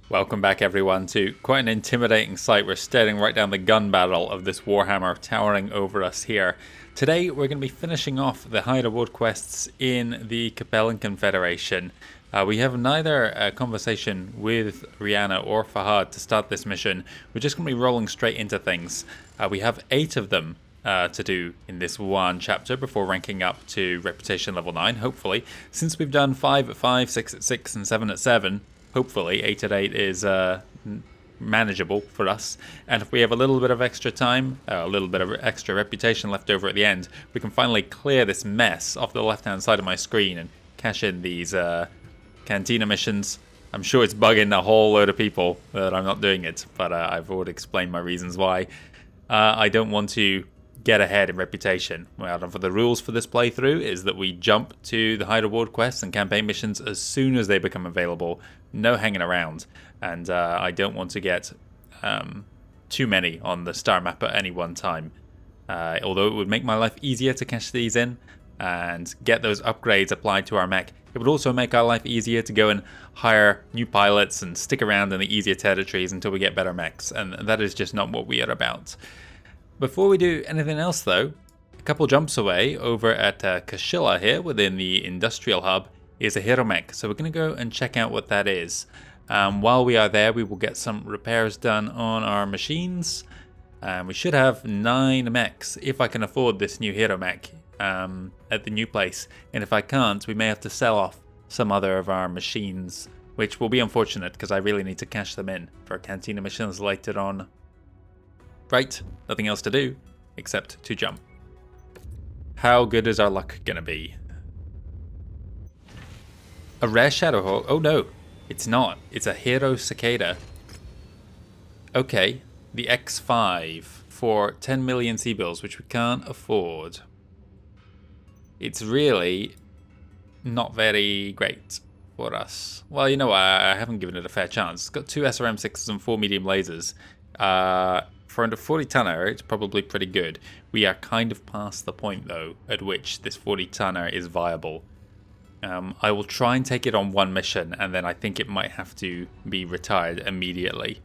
Welcome back everyone to quite an intimidating sight. We're staring right down the gun battle of this Warhammer towering over us here. Today we're going to be finishing off the high reward quests in the Capellan Confederation. We have neither a conversation with Rihanna or Fahad to start this mission. We're just going to be rolling straight into things. We have 8 of them to do in this one chapter before ranking up to reputation level 9, hopefully. Since we've done 5 at 5, 6 at 6 and 7 at 7, hopefully 8 at 8 is manageable for us. And if we have a little bit of extra time, a little bit of extra reputation left over at the end, we can finally clear this mess off the left hand side of my screen and cash in these Cantina missions. I'm sure it's bugging a whole load of people that I'm not doing it, but I've already explained my reasons why. I don't want to get ahead in reputation. Well, for the rules for this playthrough is that we jump to the high reward quests and campaign missions as soon as they become available. No hanging around. And I don't want to get too many on the star map at any one time. Although it would make my life easier to cash these in and get those upgrades applied to our mech, it would also make our life easier to go and hire new pilots and stick around in the easier territories until we get better mechs. And that is just not what we are about. Before we do anything else though, a couple jumps away over at Kashilla here within the industrial hub is a hero mech. So we're going to go and check out what that is. While we are there, we will get some repairs done on our machines. We should have 9 mechs if I can afford this new hero mech at the new place. And if I can't, we may have to sell off some other of our machines, which will be unfortunate because I really need to cash them in for Cantina missions later on. Right, nothing else to do except to jump. How good is our luck gonna be? A rare Shadowhawk? Oh no, it's not. It's a Hero Cicada. Okay, the X5 for 10 million C-bills, which we can't afford. It's really not very great for us. Well, you know what? I haven't given it a fair chance. It's got 2 SRM6s and 4 medium lasers. For under 40 tonner, it's probably pretty good. We are kind of past the point though at which this 40 tonner is viable. I will try and take it on one mission, and then I think it might have to be retired immediately.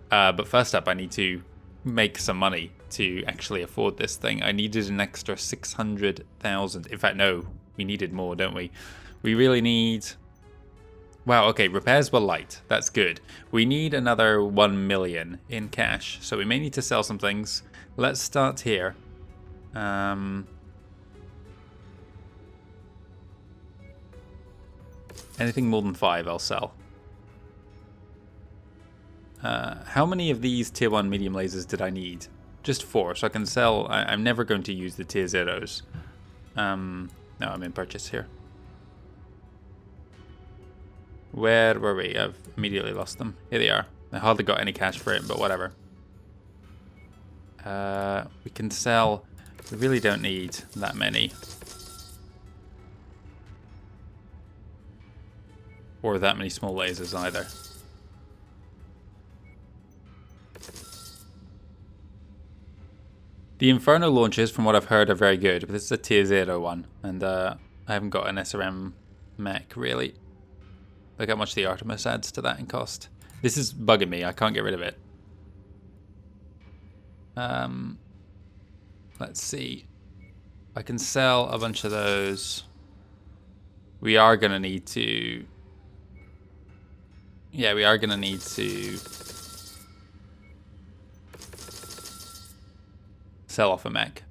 But first up, I need to make some money to actually afford this thing. I needed an extra 600,000. In fact, no, we needed more, don't we? We really need... Wow, okay, repairs were light. That's good. We need another 1 million in cash, so we may need to sell some things. Let's start here. Anything more than 5, I'll sell. How many of these tier 1 medium lasers did I need? Just 4, so I can sell. I'm never going to use the tier 0s. No, I'm in purchase here. Where were we? I've immediately lost them. Here they are. I hardly got any cash for it, but whatever. We can sell. We really don't need that many. Or that many small lasers either. The Inferno launchers, from what I've heard, are very good, but this is a tier 0 one, and I haven't got an SRM mech really. Look how much the Artemis adds to that in cost. This is bugging me. I can't get rid of it. Let's see. I can sell a bunch of those. We are going to need to... Yeah, we are going to need to sell off a mech.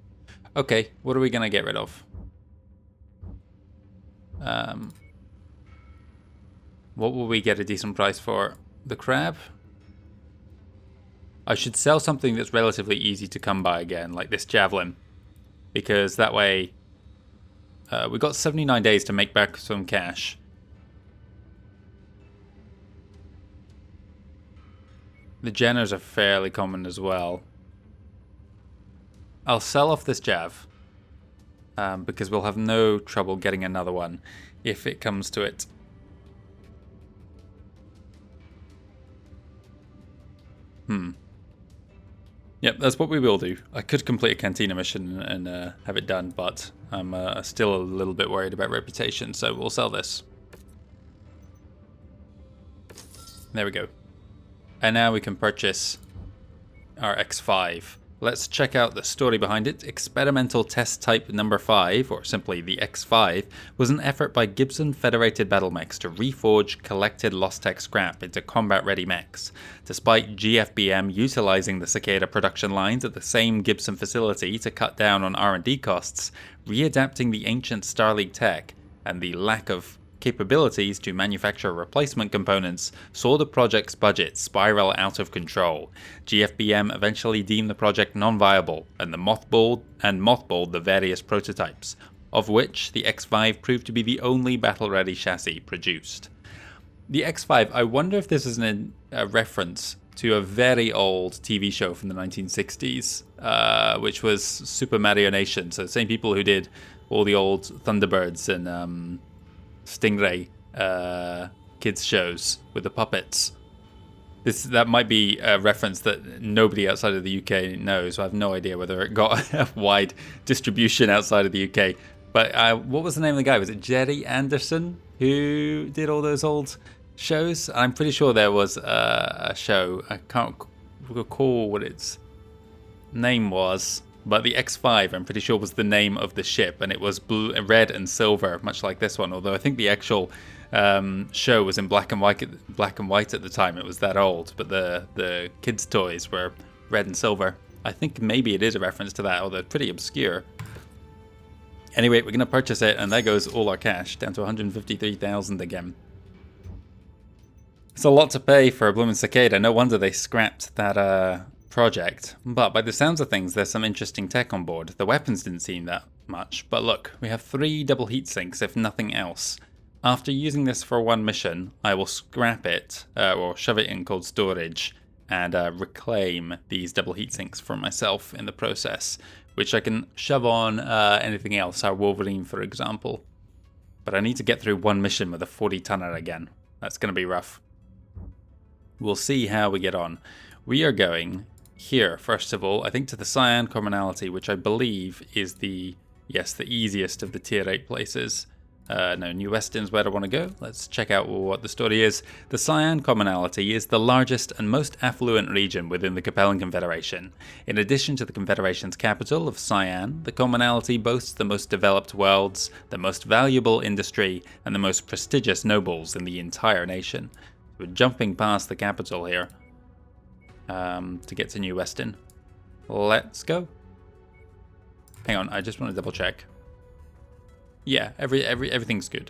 Okay, what are we going to get rid of? What will we get a decent price for? The crab? I should sell something that's relatively easy to come by again, like this javelin. Because that way... we got 79 days to make back some cash. The Jenners are fairly common as well. I'll sell off this Jav. Because we'll have no trouble getting another one if it comes to it. Yep, that's what we will do. I could complete a Cantina mission and have it done, but I'm still a little bit worried about reputation, so we'll sell this. There we go. And now we can purchase our X5. Let's check out the story behind it. Experimental Test Type Number 5, or simply the X5, was an effort by Gibson Federated Battlemechs to reforge collected Lost Tech scrap into combat-ready mechs. Despite GFBM utilizing the Cicada production lines at the same Gibson facility to cut down on R&D costs, readapting the ancient Starleague tech and the lack of capabilities to manufacture replacement components saw the project's budget spiral out of control. GFBM eventually deemed the project non-viable and mothballed the various prototypes, of which the X5 proved to be the only battle-ready chassis produced. The X5, I wonder if this is a reference to a very old TV show from the 1960s, which was Super Mario Nation. So the same people who did all the old Thunderbirds and Stingray kids shows with the puppets. That might be a reference that nobody outside of the UK knows. I have no idea whether it got a wide distribution outside of the UK. But what was the name of the guy? Was it Jerry Anderson who did all those old shows? I'm pretty sure there was a show. I can't recall what its name was. But the X5, I'm pretty sure, was the name of the ship, and it was red and silver, much like this one. Although I think the actual show was in black and white at the time. It was that old, but the kids' toys were red and silver. I think maybe it is a reference to that, although pretty obscure. Anyway, we're going to purchase it, and there goes all our cash, down to 153,000 again. It's a lot to pay for a blooming Cicada. No wonder they scrapped that project. But by the sounds of things, there's some interesting tech on board. The weapons didn't seem that much, but look, we have 3 double heat sinks, if nothing else. After using this for one mission, I will scrap it, or shove it in cold storage, and reclaim these double heat sinks for myself in the process, which I can shove on anything else, our Wolverine for example. But I need to get through one mission with a 40-tonner again. That's going to be rough. We'll see how we get on. We are going here, first of all, I think to the Cyan Commonality, which I believe is the easiest of the tier 8 places. No, New Weston's where I want to go. Let's check out what the story is. The Cyan Commonality is the largest and most affluent region within the Capellan Confederation. In addition to the Confederation's capital of Cyan, the Commonality boasts the most developed worlds, the most valuable industry, and the most prestigious nobles in the entire nation. We're jumping past the capital here. To get to New Weston. Let's go. Hang on, I just want to double check. Yeah, everything's good.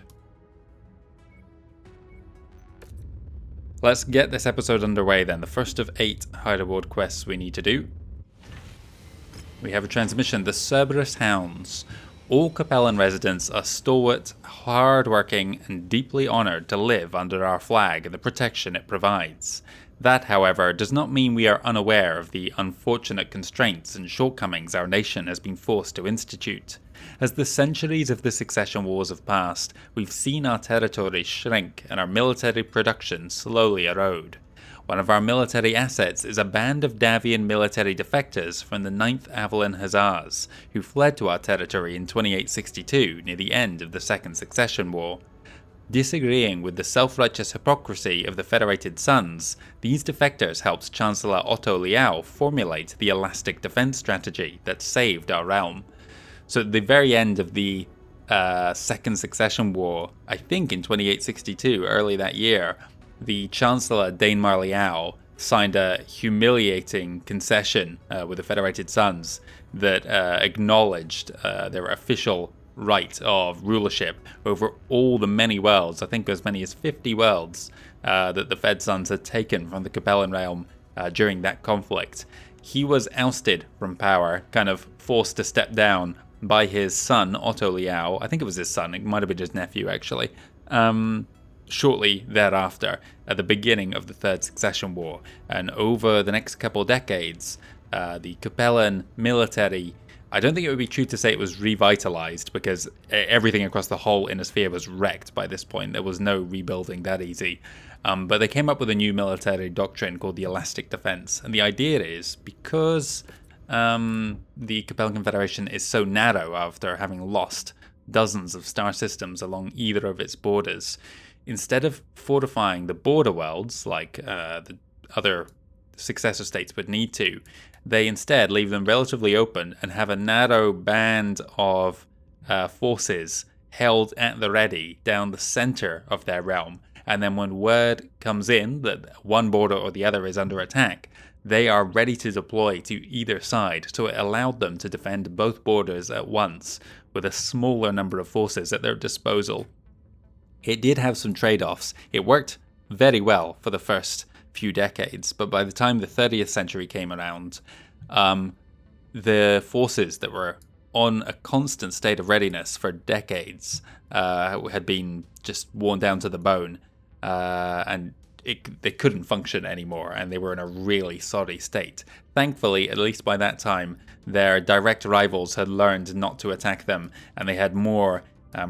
Let's get this episode underway then. The first of 8 high reward quests we need to do. We have a transmission, the Cerberus Hounds. All Capellan residents are stalwart, hard-working, and deeply honoured to live under our flag and the protection it provides. That, however, does not mean we are unaware of the unfortunate constraints and shortcomings our nation has been forced to institute. As the centuries of the succession wars have passed, we've seen our territory shrink and our military production slowly erode. One of our military assets is a band of Davian military defectors from the 9th Avalon Hussars, who fled to our territory in 2862 near the end of the Second Succession War. Disagreeing with the self-righteous hypocrisy of the Federated Sons, these defectors helped Chancellor Otto Liao formulate the elastic defense strategy that saved our realm. So at the very end of the Second Succession War, I think in 2862, early that year, the Chancellor Dainmar Liao signed a humiliating concession with the Federated Sons that acknowledged their official right of rulership over all the many worlds, I think as many as 50 worlds, that the Fed Sons had taken from the Capellan realm during that conflict. He was ousted from power, kind of forced to step down by his son, Otto Liao. I think it was his son, it might have been his nephew actually. Shortly thereafter, at the beginning of the Third Succession War, and over the next couple decades, the Capellan military, I don't think it would be true to say it was revitalized, because everything across the whole inner sphere was wrecked by this point. There was no rebuilding that easy. But they came up with a new military doctrine called the elastic defense. And the idea is, because the Capellan Confederation is so narrow after having lost dozens of star systems along either of its borders, instead of fortifying the border worlds like the other successor states would need to. They instead leave them relatively open and have a narrow band of forces held at the ready down the center of their realm. And then when word comes in that one border or the other is under attack, they are ready to deploy to either side. So it allowed them to defend both borders at once with a smaller number of forces at their disposal. It did have some trade-offs. It worked very well for the first few decades, but by the time the 30th century came around, the forces that were on a constant state of readiness for decades had been just worn down to the bone, and they couldn't function anymore, and they were in a really sorry state. Thankfully, at least by that time, their direct rivals had learned not to attack them, and they had more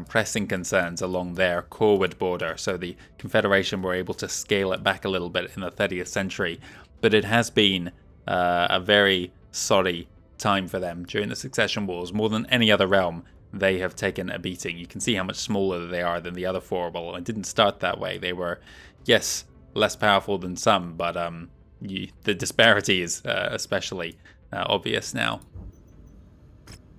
pressing concerns along their Corward border, so the Confederation were able to scale it back a little bit in the 30th century. But it has been a very sorry time for them during the Succession Wars. More than any other realm, they have taken a beating. You can see how much smaller they are than the other four. Well, it didn't start that way. They were, yes, less powerful than some, but the disparity is especially obvious now.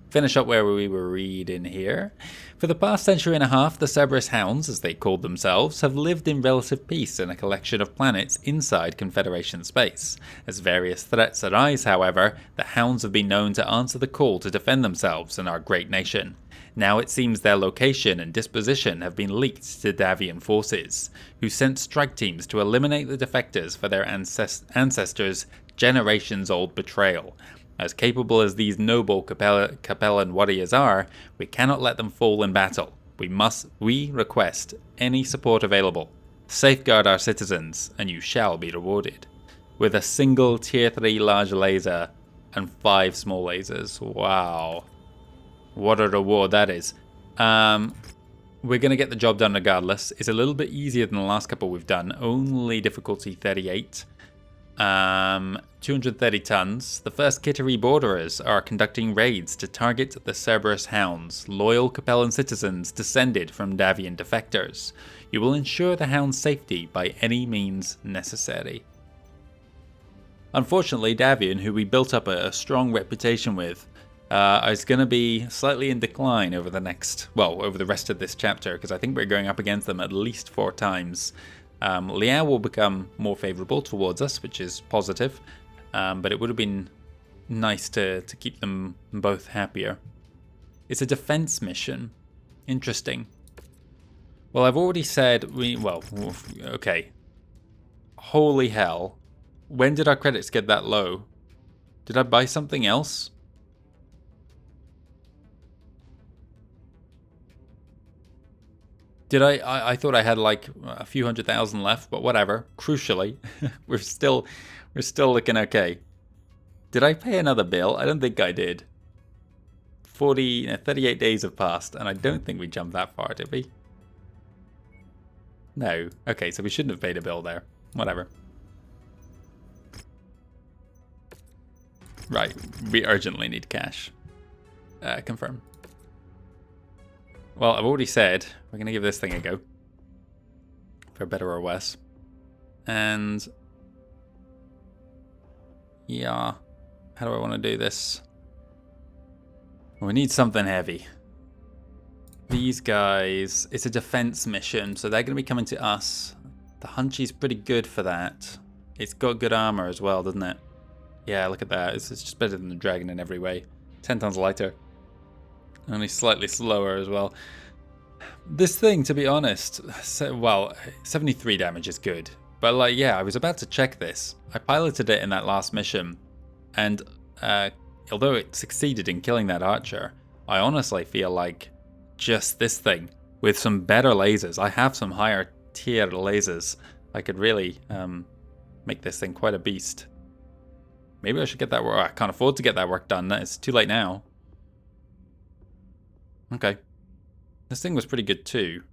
Finish up where we were reading here. For the past century and a half, the Cerberus Hounds, as they called themselves, have lived in relative peace in a collection of planets inside Confederation space. As various threats arise, however, the Hounds have been known to answer the call to defend themselves and our great nation. Now it seems their location and disposition have been leaked to Davian forces, who sent strike teams to eliminate the defectors for their ancestors' generations-old betrayal. As capable as these noble Capellan warriors are, we cannot let them fall in battle. We request any support available. Safeguard our citizens, and you shall be rewarded. With a single tier 3 large laser and 5 small lasers. Wow. What a reward that is. We're going to get the job done regardless. It's a little bit easier than the last couple we've done. Only difficulty 38. 230 tons. The first Kittery borderers are conducting raids to target the Cerberus Hounds, loyal Capellan citizens descended from Davian defectors. You will ensure the Hound's safety by any means necessary. Unfortunately, Davian, who we built up a strong reputation with, is going to be slightly in decline over the rest of this chapter, because I think we're going up against them at least 4 times. Liao will become more favourable towards us, which is positive, but it would have been nice to keep them both happier. It's a defense mission. Interesting. Well, I've already said okay. Holy hell. When did our credits get that low? Did I buy something else? Did I thought I had like a few 100,000 left, but whatever. Crucially, we're still looking okay. Did I pay another bill? I don't think I did. 38 days have passed, and I don't think we jumped that far, did we? No. Okay, so we shouldn't have paid a bill there. Whatever. Right, we urgently need cash. Confirm. Well, I've already said we're going to give this thing a go. For better or worse. And yeah, how do I want to do this? We need something heavy. These guys, it's a defense mission, so they're going to be coming to us. The Hunchy's pretty good for that. It's got good armor as well, doesn't it? Yeah, look at that. It's just better than the Dragon in every way. 10 tons lighter. Only slightly slower as well. This thing, to be honest, 73 damage is good. But like, yeah, I was about to check this. I piloted it in that last mission, and although it succeeded in killing that archer, I honestly feel like just this thing, with some better lasers, I have some higher tier lasers, I could really make this thing quite a beast. Maybe I should get that work. I can't afford to get that work done. It's too late now. Okay. This thing was pretty good too.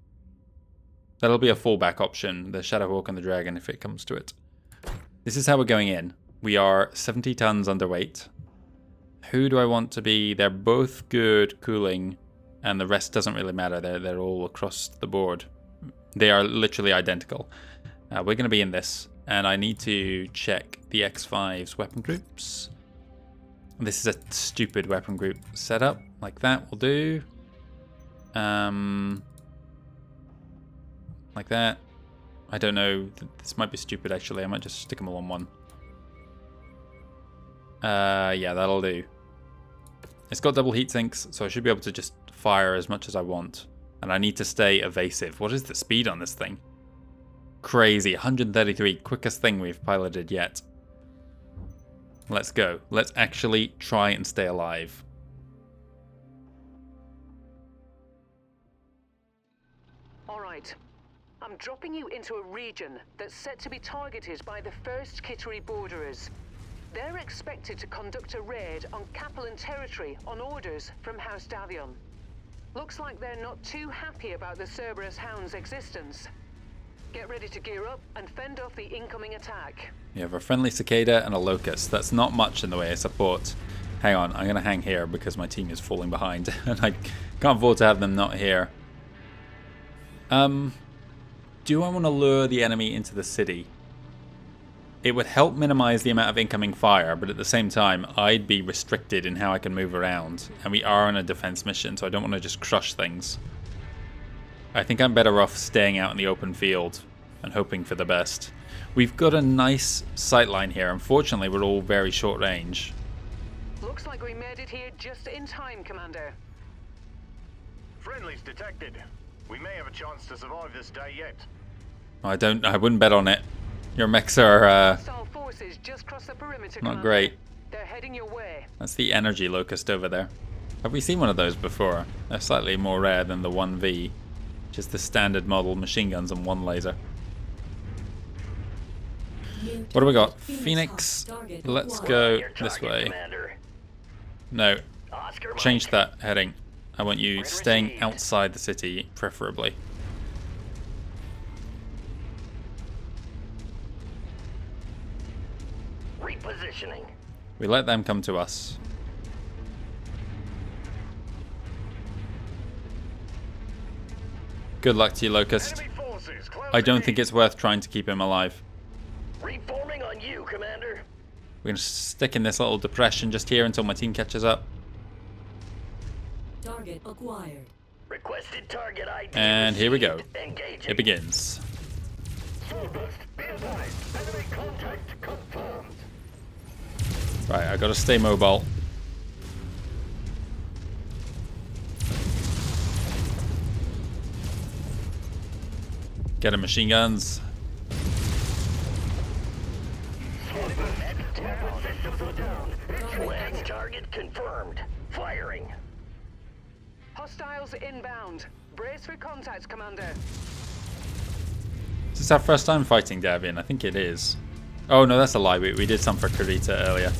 That'll be a fallback option, the Shadowhawk and the Dragon, if it comes to it. This is how we're going in. We are 70 tons underweight. Who do I want to be? They're both good cooling, and the rest doesn't really matter. They're all across the board. They are literally identical. We're going to be in this. And I need to check the X5's weapon groups. This is a stupid weapon group setup. Like that will do. Like that. I don't know. This might be stupid actually. I might just stick them all on one. Yeah, that'll do. It's got double heat sinks, so I should be able to just fire as much as I want. And I need to stay evasive. What is the speed on this thing? Crazy. 133. Quickest thing we've piloted yet. Let's go. Let's actually try and stay alive. Alright. I'm dropping you into a region that's set to be targeted by the first Kittery borderers. They're expected to conduct a raid on Capellan territory on orders from House Davion. Looks like they're not too happy about the Cerberus Hounds' existence. Get ready to gear up and fend off the incoming attack. You have a friendly cicada and a locust. That's not much in the way of support. Hang on, I'm going to hang here because my team is falling behind and I can't afford to have them not here. Do I want to lure the enemy into the city? It would help minimize the amount of incoming fire, but at the same time, I'd be restricted in how I can move around. And we are on a defense mission, so I don't want to just crush things. I think I'm better off staying out in the open field and hoping for the best. We've got a nice sightline here. Unfortunately, we're all very short range. Looks like we made it here just in time, Commander. Friendlies detected. We may have a chance to survive this day yet. I wouldn't bet on it. Your mechs are Forces just crossed the perimeter, not Commander. great. They're heading your way. That's the energy locust over there. Have we seen one of those before? They're slightly more rare than the 1V. Just the standard model machine guns and one laser. What do we got? Phoenix. Let's go this way. No. Change that heading. I want you staying outside the city, preferably. Repositioning. We let them come to us. Good luck to you, Locust. I don't think it's worth trying to keep him alive. Reforming on you, Commander. We're going to stick in this little depression just here until my team catches up. Target acquired. Requested target ID. And here we go. Engaging. It begins. Cerberus, be advised. Enemy contact confirmed. Right, I gotta stay mobile. Get him machine guns. Last target confirmed. Firing. Hostiles inbound. Brace for contact, Commander. Is this our first time fighting Davion? I think it is. Oh no, that's a lie. We did some for Karita earlier.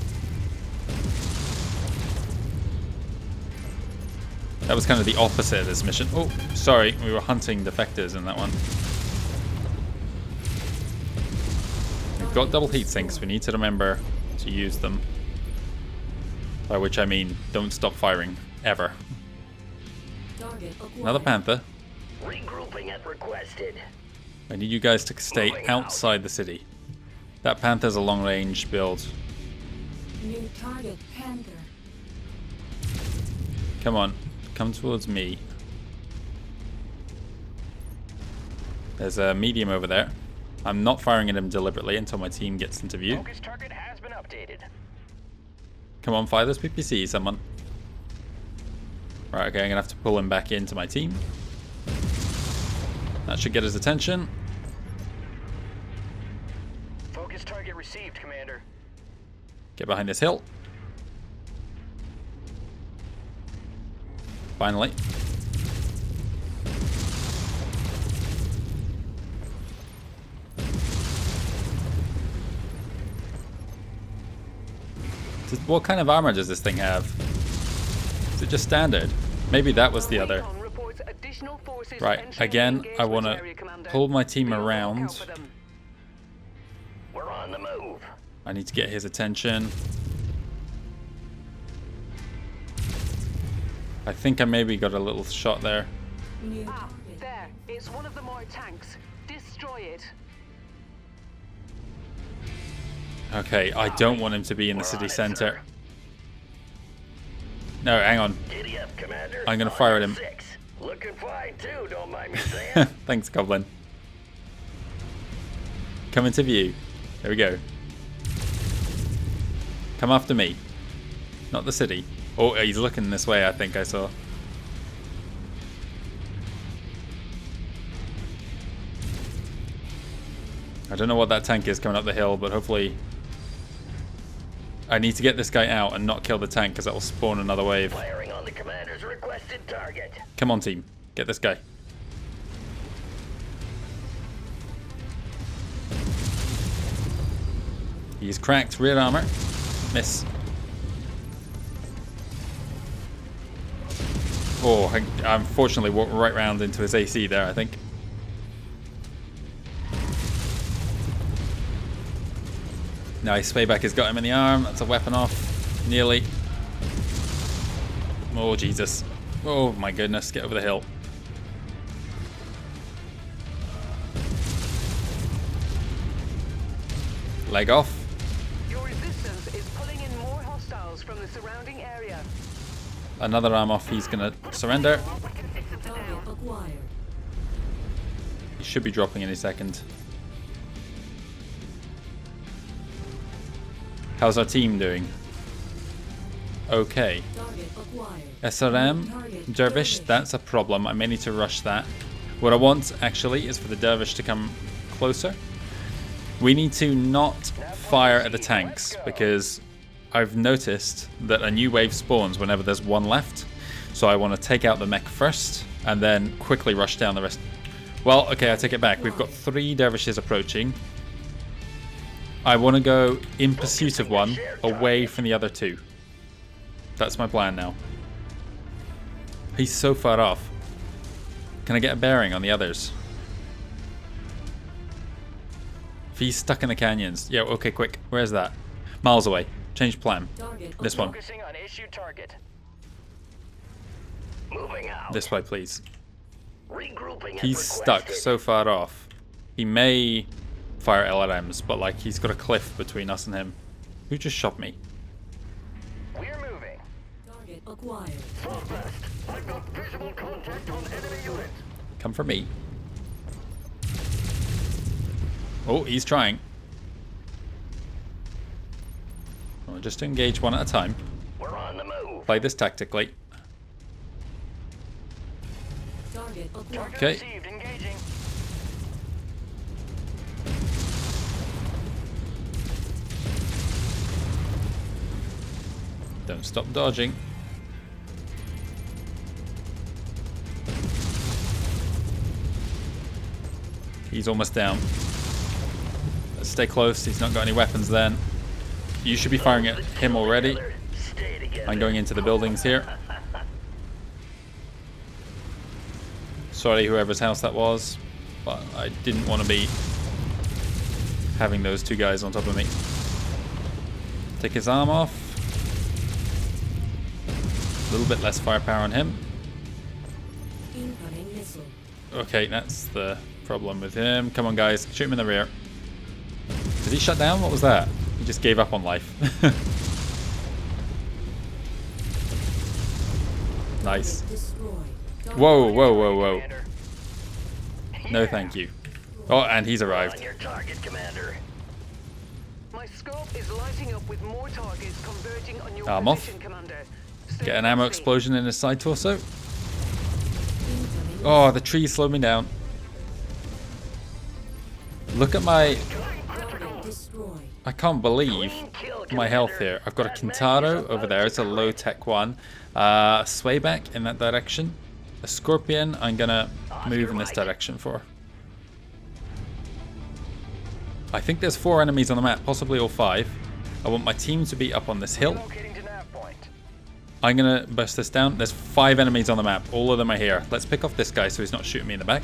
That was kind of the opposite of this mission. Oh, sorry. We were hunting defectors in that one. We've got double heat sinks. We need to remember to use them. By which I mean, don't stop firing. Ever. Another Panther. Regrouping at requested. I need you guys to stay outside the city. That Panther's a long-range build. New target Panther. Come on. Come towards me. There's a medium over there. I'm not firing at him deliberately until my team gets into view. Focus target has been updated. Come on, fire this PPC, someone. Right, okay, I'm gonna have to pull him back into my team. That should get his attention. Focus target received, Commander. Get behind this hill. Finally. What kind of armor does this thing have? Is it just standard? Maybe that was the other. Right, again, I want to pull my team around. We're on the move. I need to get his attention. I think I maybe got a little shot there. There. It's one of the more tanks. Destroy it. Okay, I don't want him to be in the city center. No, hang on. Giddy up, Commander. I'm gonna fire at him. 6. Looking fine too, don't mind me saying. Thanks, Goblin. Come into view. There we go. Come after me. Not the city. Oh, he's looking this way, I think I saw. I don't know what that tank is coming up the hill, but hopefully... I need to get this guy out and not kill the tank, because that will spawn another wave. Firing on the Commander's requested target. Come on, team. Get this guy. He's cracked. Rear armor. Miss. Oh, I unfortunately walked right round into his AC there, I think. Nice. Payback has got him in the arm. That's a weapon off. Nearly. Oh, Jesus. Oh, my goodness. Get over the hill. Leg off. Your resistance is pulling in more hostiles from the surrounding area. Another arm off. He's going to surrender. Target acquired. He should be dropping any second. How's our team doing? Okay. Target acquired. SRM, Dervish, that's a problem. I may need to rush that. What I want, actually, is for the Dervish to come closer. We need to not fire at the tanks, because I've noticed that a new wave spawns whenever there's one left. So I want to take out the mech first, and then quickly rush down the rest. Well, okay, I take it back. We've got 3 Dervishes approaching. I want to go in pursuit of one, away from the other 2. That's my plan now. He's so far off. Can I get a bearing on the others? If he's stuck in the canyons. Yeah, okay, quick. Where's that? Miles away. Change plan. This one. Focusing on issue target. Moving out. This way, please. Regrouping. He's stuck so far off. He may fire LRMs, but like he's got a cliff between us and him. Who just shot me? We're moving. Target acquired. I've got visual contact on enemy unit. Come for me. Oh, he's trying. Well, just to engage one at a time. We're on the move. Play this tactically. Target acquired. Okay. Received. Engaging. Don't stop dodging. He's almost down. Let's stay close. He's not got any weapons then. You should be firing at him already. Stay together. I'm going into the buildings here. Sorry, whoever's house that was, but I didn't want to be having those 2 guys on top of me. Take his arm off. A little bit less firepower on him. Incoming missile. Okay, that's the problem with him. Come on, guys. Shoot him in the rear. Did he shut down? What was that? He just gave up on life. Nice. Destroyed. Whoa, whoa, whoa, whoa. No, thank you. Oh, and he's arrived. On your target, Commander. My scope is lighting up with more targets converging on your Arm off. position, Commander. Stay Get an ammo safe. explosion in his side torso. Incoming. Oh, the tree slowed me down. Look at my... Target destroyed. I can't believe Clean kill, my health Commander. here. I've got a That mech Kintaro is over about there. to It's a deploy. low-tech one. Sway back in that direction. A Scorpion I'm going to move in this direction for. I think there's 4 enemies on the map, possibly all 5. I want my team to be up on this hill. Locating to nav point. I'm going to bust this down. There's 5 enemies on the map. All of them are here. Let's pick off this guy so he's not shooting me in the back.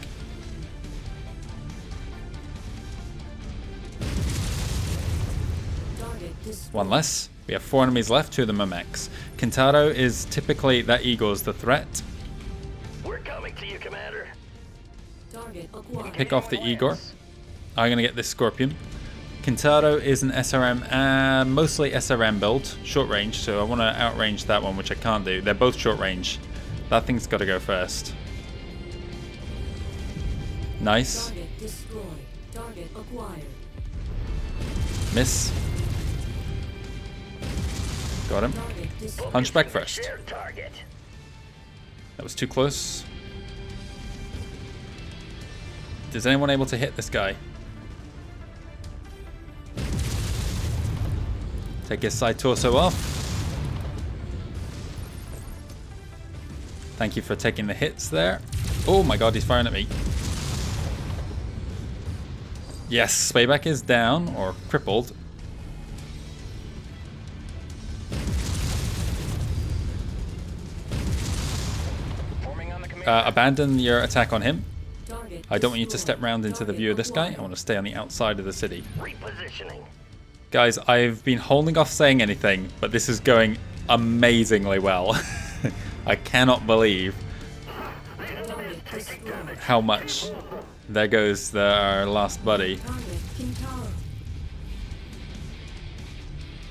Target destroyed. 1 less. We have 4 enemies left. 2 of them are mechs. Kintaro is typically, that eagle is the threat. We're coming to you, Commander. Target acquired. Pick off the Igor. I'm going to get this Scorpion. Kintaro is an SRM, mostly SRM build, short range, so I want to outrange that one, which I can't do. They're both short range. That thing's got to go first. Nice. Target destroyed. Target acquired. Miss. Got him. Target destroyed. Hunchback first. Shared target. That was too close. Is anyone able to hit this guy? Take his side torso off. Thank you for taking the hits there. Oh my god, he's firing at me. Yes, Spayback is down, or crippled. Abandon your attack on him. Target I don't want you to destroyed. step round into the view of this guy. I Target want to stay on the outside of the city. Repositioning. Guys, I've been holding off saying anything, but this is going amazingly well. I cannot believe Target destroyed. how much. There goes our last buddy. Target Kintaro.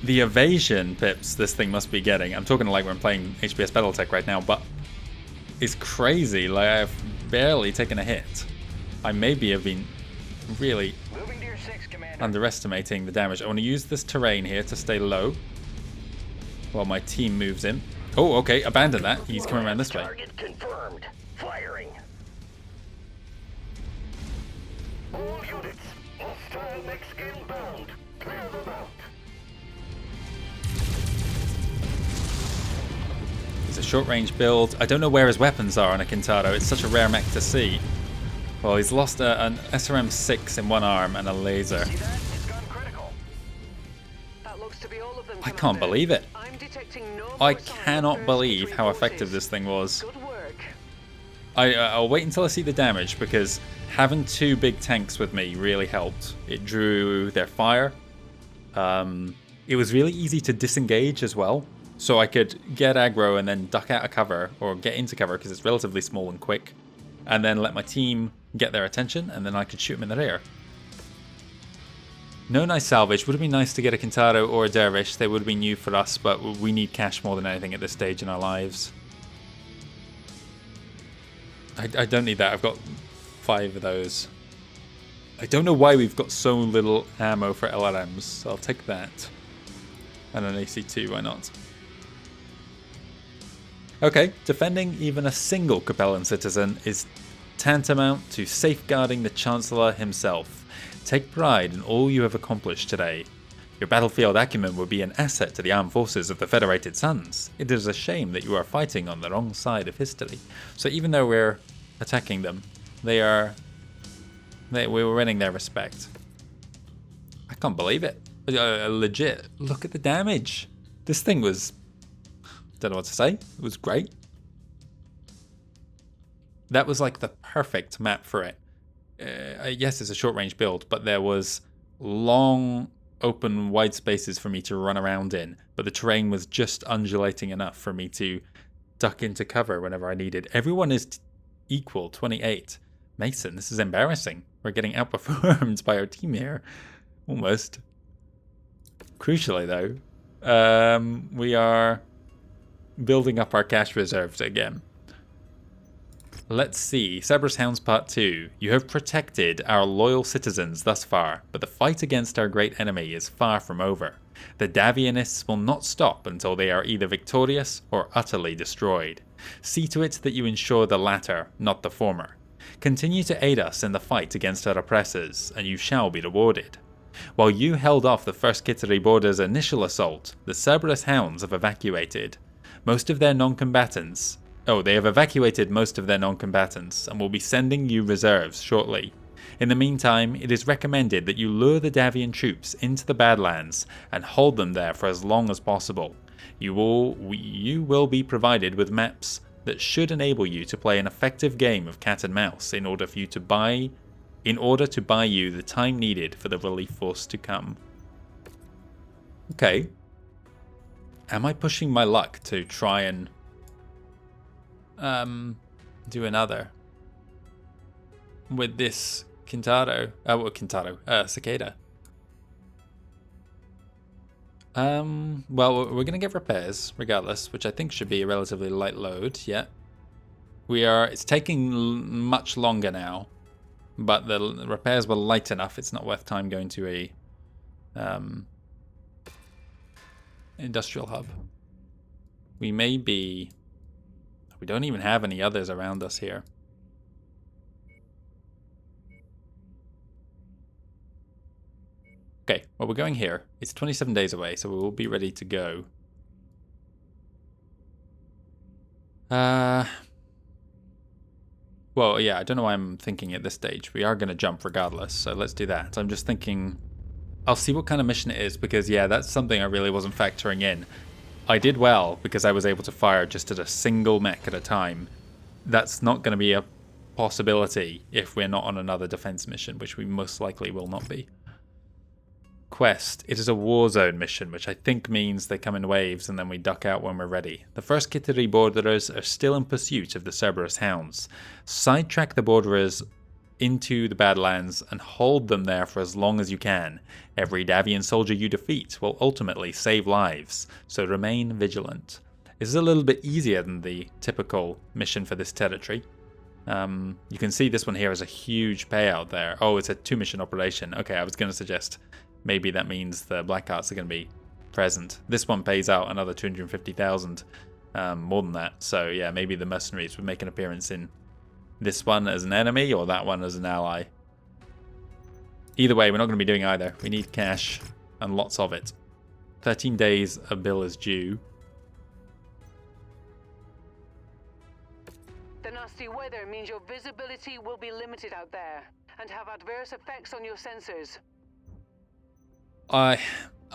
The evasion pips this thing must be getting. I'm talking like when I'm playing HBS Battletech right now, but it's crazy. Like, I've barely taken a hit. I maybe have been really Moving to your 6, Commander. underestimating the damage. I want to use this terrain here to stay low while my team moves in. Oh, okay, abandon that. He's coming around this way. Target confirmed. Firing. All units. Hostile mix inbound. Clear them out. It's a short-range build. I don't know where his weapons are on a Kintaro. It's such a rare mech to see. Well, he's lost an SRM-6 in one arm and a laser. See that? It's gone critical. That looks to be all of them, I can't Commander. believe it. I'm detecting no I more sign of cannot first believe Kittery how effective forces. this thing was. Good work. I'll wait until I see the damage, because having two big tanks with me really helped. It drew their fire. It was really easy to disengage as well. So I could get aggro and then duck out of cover, or get into cover because it's relatively small and quick. And then let my team get their attention, and then I could shoot them in the rear. No nice salvage. Would have been nice to get a Kintaro or a Dervish. They would have been new for us, but we need cash more than anything at this stage in our lives. I don't need that. I've got 5 of those. I don't know why we've got so little ammo for LRMs, so I'll take that. And an AC2, why not? Okay, defending even a single Capellan citizen is tantamount to safeguarding the Chancellor himself. Take pride in all you have accomplished today. Your battlefield acumen will be an asset to the armed forces of the Federated Suns. It is a shame that you are fighting on the wrong side of history. So even though we're attacking them, we were winning their respect. I can't believe it. Legit. Look at the damage. This thing was... don't know what to say. It was great. That was like the perfect map for it. Yes, it's a short range build, but there was long open wide spaces for me to run around in, but the terrain was just undulating enough for me to duck into cover whenever I needed. Everyone is equal, 28. Mason, this is embarrassing. We're getting outperformed by our team here. Almost. Crucially though, we are building up our cash reserves again. Let's see. Cerberus Hounds Part 2. You have protected our loyal citizens thus far, but the fight against our great enemy is far from over. The Davianists will not stop until they are either victorious or utterly destroyed. See to it that you ensure the latter, not the former. Continue to aid us in the fight against our oppressors, and you shall be rewarded. While you held off the First Kittery Border's initial assault, the Cerberus Hounds have evacuated. Most of their non-combatants... they have evacuated most of their non-combatants and will be sending you reserves shortly. In the meantime, it is recommended that you lure the Davian troops into the Badlands and hold them there for as long as possible. You will be provided with maps that should enable you to play an effective game of cat and mouse in order to buy you the time needed for the relief force to come. Okay. Am I pushing my luck to try and do another with this Cicada? Well, we're gonna get repairs regardless, which I think should be a relatively light load. Yeah, it's taking much longer now, but the repairs were light enough. It's not worth time going to a industrial hub. We don't even have any others around us here. Okay, well, we're going here. It's 27 days away, so we will be ready to go. Well, yeah, I don't know why I'm thinking at this stage. We are going to jump regardless, so let's do that. I'm just thinking, I'll see what kind of mission it is, because, yeah, that's something I really wasn't factoring in. I did well, because I was able to fire just at a single mech at a time. That's not going to be a possibility if we're not on another defense mission, which we most likely will not be. Quest. It is a war zone mission, which I think means they come in waves and then we duck out when we're ready. The first Kittery borderers are still in pursuit of the Cerberus Hounds. Sidetrack the borderers into the Badlands and hold them there for as long as you can. Every Davian soldier you defeat will ultimately save lives, so remain vigilant. This is a little bit easier than the typical mission for this territory. You can see this one here is a huge payout there. Oh, it's a 2-mission operation. Okay, I was going to suggest maybe that means the Black Arts are going to be present. This one pays out another 250,000, more than that. So yeah, maybe the Mercenaries would make an appearance in this one as an enemy or that one as an ally. Either way, we're not going to be doing either. We need cash and lots of it. 13 days a bill is due. The nasty weather means your visibility will be limited out there and have adverse effects on your sensors. I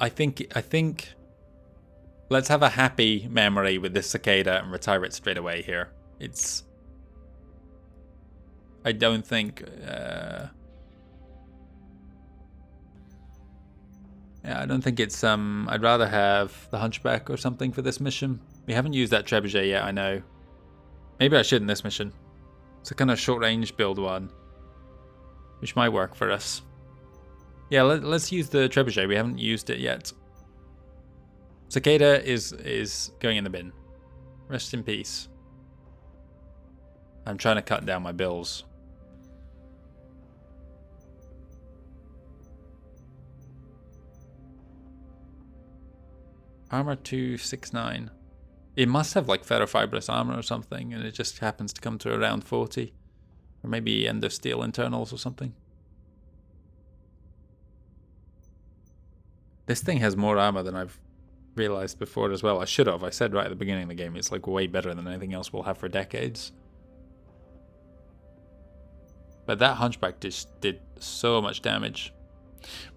think let's have a happy memory with this cicada and retire it straight away here. I don't think I don't think it's I'd rather have the Hunchback or something for this mission. We haven't used that Trebuchet yet, I know. Maybe I should in this mission. It's a kind of short range build one, which might work for us. Yeah, let's use the Trebuchet. We haven't used it yet. Cicada is going in the bin. Rest in peace. I'm trying to cut down my bills. Armor 269. It must have like ferrofibrous armor or something, and it just happens to come to around 40. Or maybe endo steel internals or something. This thing has more armor than I've realized before as well. I should have. I said right at the beginning of the game, it's like way better than anything else we'll have for decades. But that Hunchback just did so much damage.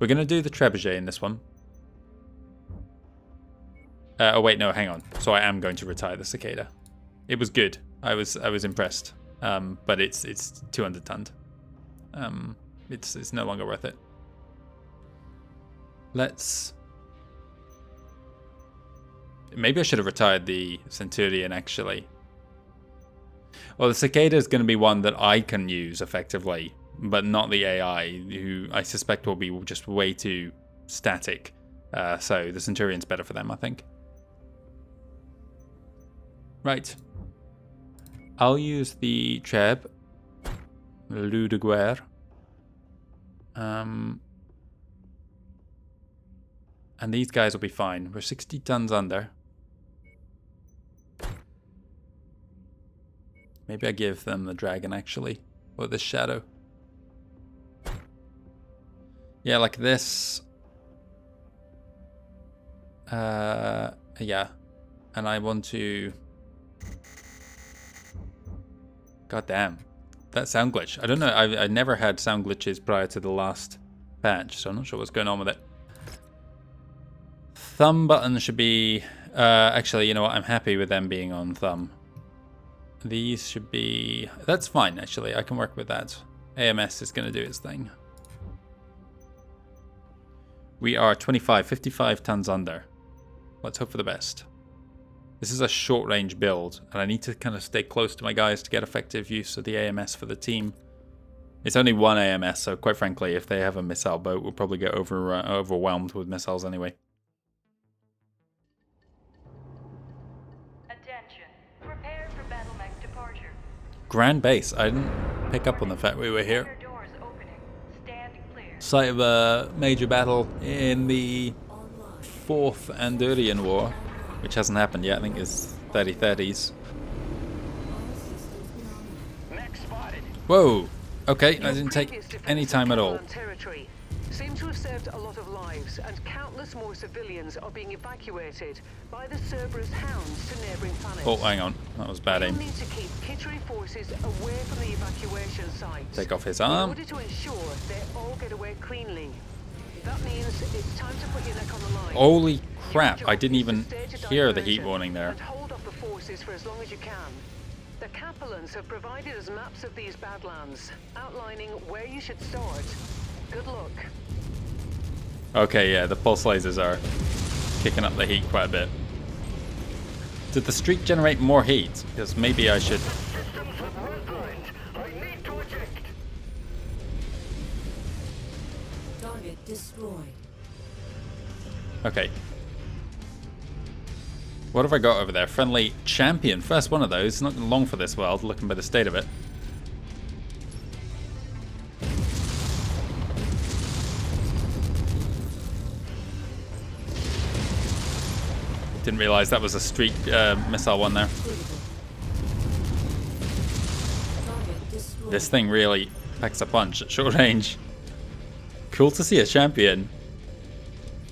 We're going to do the Trebuchet in this one. Oh wait, no, hang on. So I am going to retire the Cicada. It was good. I was impressed. But it's 200 tonned. It's no longer worth it. Maybe I should have retired the Centurion, actually. Well, the Cicada is going to be one that I can use effectively, but not the AI, who I suspect will be just way too static. So the Centurion's better for them, I think. Right. I'll use the Treb. Loup de Guerre. And these guys will be fine. We're 60 tons under. Maybe I give them the Dragon, actually. Or the Shadow. Yeah, like this. Yeah. And I want to... God damn. That sound glitch. I don't know. I never had sound glitches prior to the last patch, so I'm not sure what's going on with it. Thumb button should be... actually, you know what? I'm happy with them being on thumb. These should be... That's fine, actually. I can work with that. AMS is going to do its thing. We are 55 tons under. Let's hope for the best. This is a short-range build, and I need to kind of stay close to my guys to get effective use of the AMS for the team. It's only one AMS, so quite frankly, if they have a missile boat, we'll probably get overwhelmed with missiles anyway. Grand Base. I didn't pick up on the fact we were here. Doors opening. Stand clear. Site of a major battle in the Online. 4th Andurian War, which hasn't happened yet. I think it's 3030s. All systems nominal. Mech spotted. Whoa! Okay, Your that didn't take previous defense any of time at all. Catalan territory seems to have saved a lot of lives, and countless more civilians are being evacuated by the Cerberus Hounds to neighbouring planets. Oh, hang on. That was bad You'll aim. need to keep Kittery forces away from the evacuation site. Take off his in arm. order to ensure they all get away cleanly. That means it's time to put your neck on the line. Holy crap, Your I job didn't is even to stage a hear the heat diversion warning there. and hold off the forces for as long as you can. The Capellans have provided us maps of these badlands, outlining where you should start. Good luck. Okay, yeah, the pulse lasers are kicking up the heat quite a bit. Did the streak generate more heat? Because maybe I should... Systems have redlined. I need to eject. Target destroyed. Okay. What have I got over there? Friendly champion. First one of those. Not long for this world, looking by the state of it. Didn't realize that was a streak missile one there. Critical. Target destroyed. This thing really packs a punch at short range. Cool to see a champion.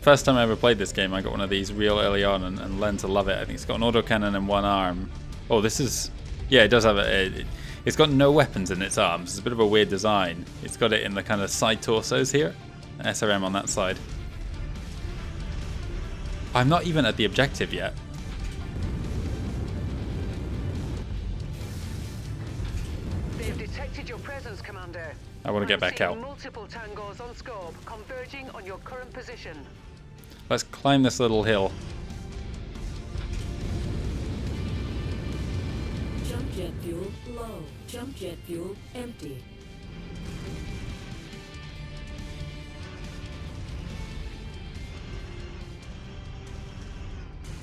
First time I ever played this game, I got one of these real early on and learned to love it. I think it's got an autocannon in one arm. Oh, this is... Yeah, it does have it's got no weapons in its arms. It's a bit of a weird design. It's got it in the kind of side torsos here. SRM on that side. I'm not even at the objective yet. They've detected your presence, Commander. I want to get back out. Multiple tangos on scope, converging on your current position. Let's climb this little hill. Jump jet fuel low. Jump jet fuel empty.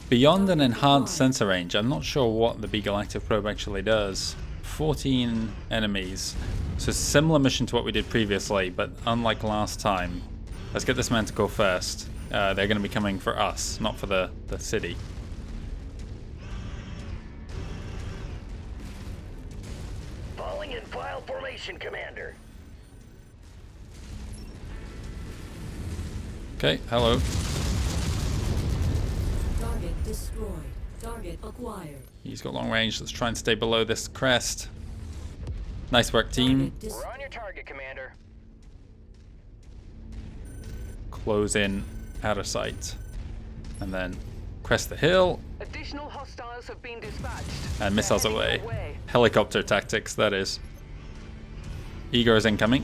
Beyond an enhanced sensor range, I'm not sure what the Beagle Active Probe actually does. 14 enemies. So similar mission to what we did previously, but unlike last time. Let's get this Manticore first. They're going to be coming for us, not for the city. Falling in file formation, Commander. Okay, hello. Target destroyed. Target acquired. He's got long range. Let's try and stay below this crest. Nice work, team. Target We're on your target, Commander. Close in, out of sight. And then crest the hill. Additional hostiles have been dispatched. And missiles They're away. heading your way. Helicopter tactics, that is. Eager is incoming.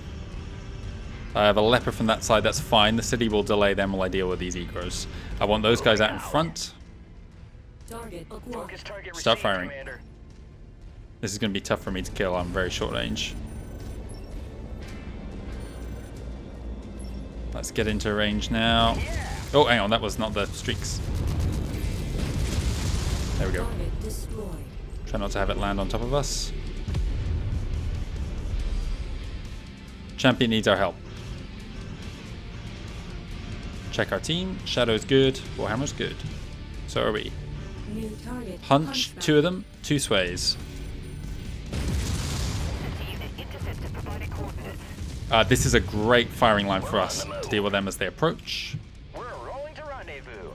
I have a leopard from that side, that's fine. The city will delay them while I deal with these Egros. I want those guys out in front. Target acquired. Focus target Start received, firing. Commander. This is going to be tough for me to kill. I'm very short range. Let's get into range now. Oh, hang on, that was not the streaks. There we go. Target destroyed. Try not to have it land on top of us. Champion needs our help. Check our team. Shadow's good. Warhammer's good. So are we. New target. Hunch, two of them, two sways. This is a great firing line for us to deal with them as they approach. We're rolling to rendezvous.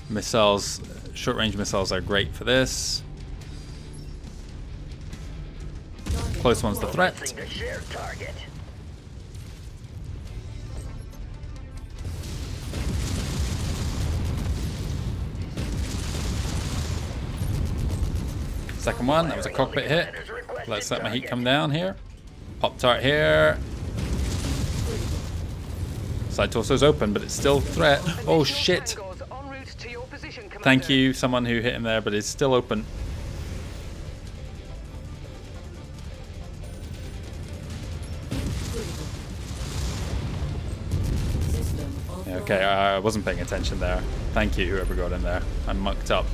Missiles, short-range missiles are great for this. Close one's the threat. Missing the shared target. Second one, that was a cockpit hit. Let's let my heat come down here. Pop tart here. Side torso's open, but it's still a threat. Oh shit! Tangos en route to your position, Commander. Thank you, someone who hit him there, but it's still open. System offline. Okay, I wasn't paying attention there. Thank you, whoever got in there. I'm mucked up.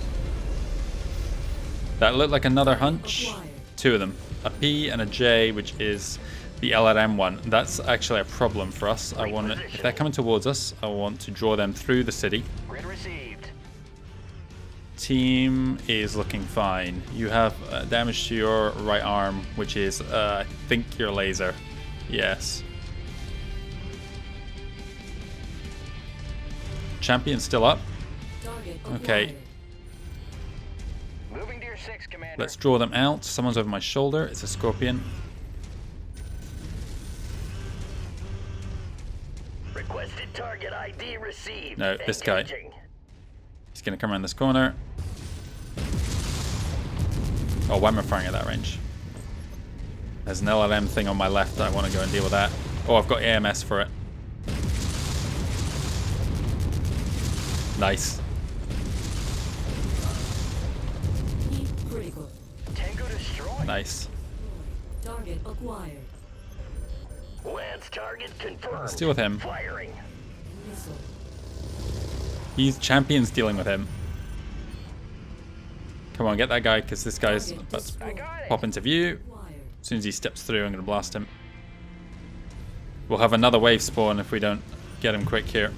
That looked like another hunch. Two of them. A P and a J, which is the LRM one. That's actually a problem for us. I want to, if they're coming towards us, I want to draw them through the city. Grid received. Team is looking fine. You have damage to your right arm, which is, I think, your laser. Yes. Champion's still up. Okay. Moving to your 6, Commander. Let's draw them out. Someone's over my shoulder. It's a Scorpion. Requested target ID received. No, this guy. He's going to come around this corner. Oh, why am I firing at that range? There's an LLM thing on my left. I want to go and deal with that. Oh, I've got AMS for it. Nice. Critical. Tango destroyed. Nice. Target acquired. Lance target confirmed. Let's deal with him. Firing. Missile. He's Champion's dealing with him. Come on, get that guy, because this guy's about to pop into view. Acquired. As soon as he steps through, I'm going to blast him. We'll have another wave spawn if we don't get him quick here.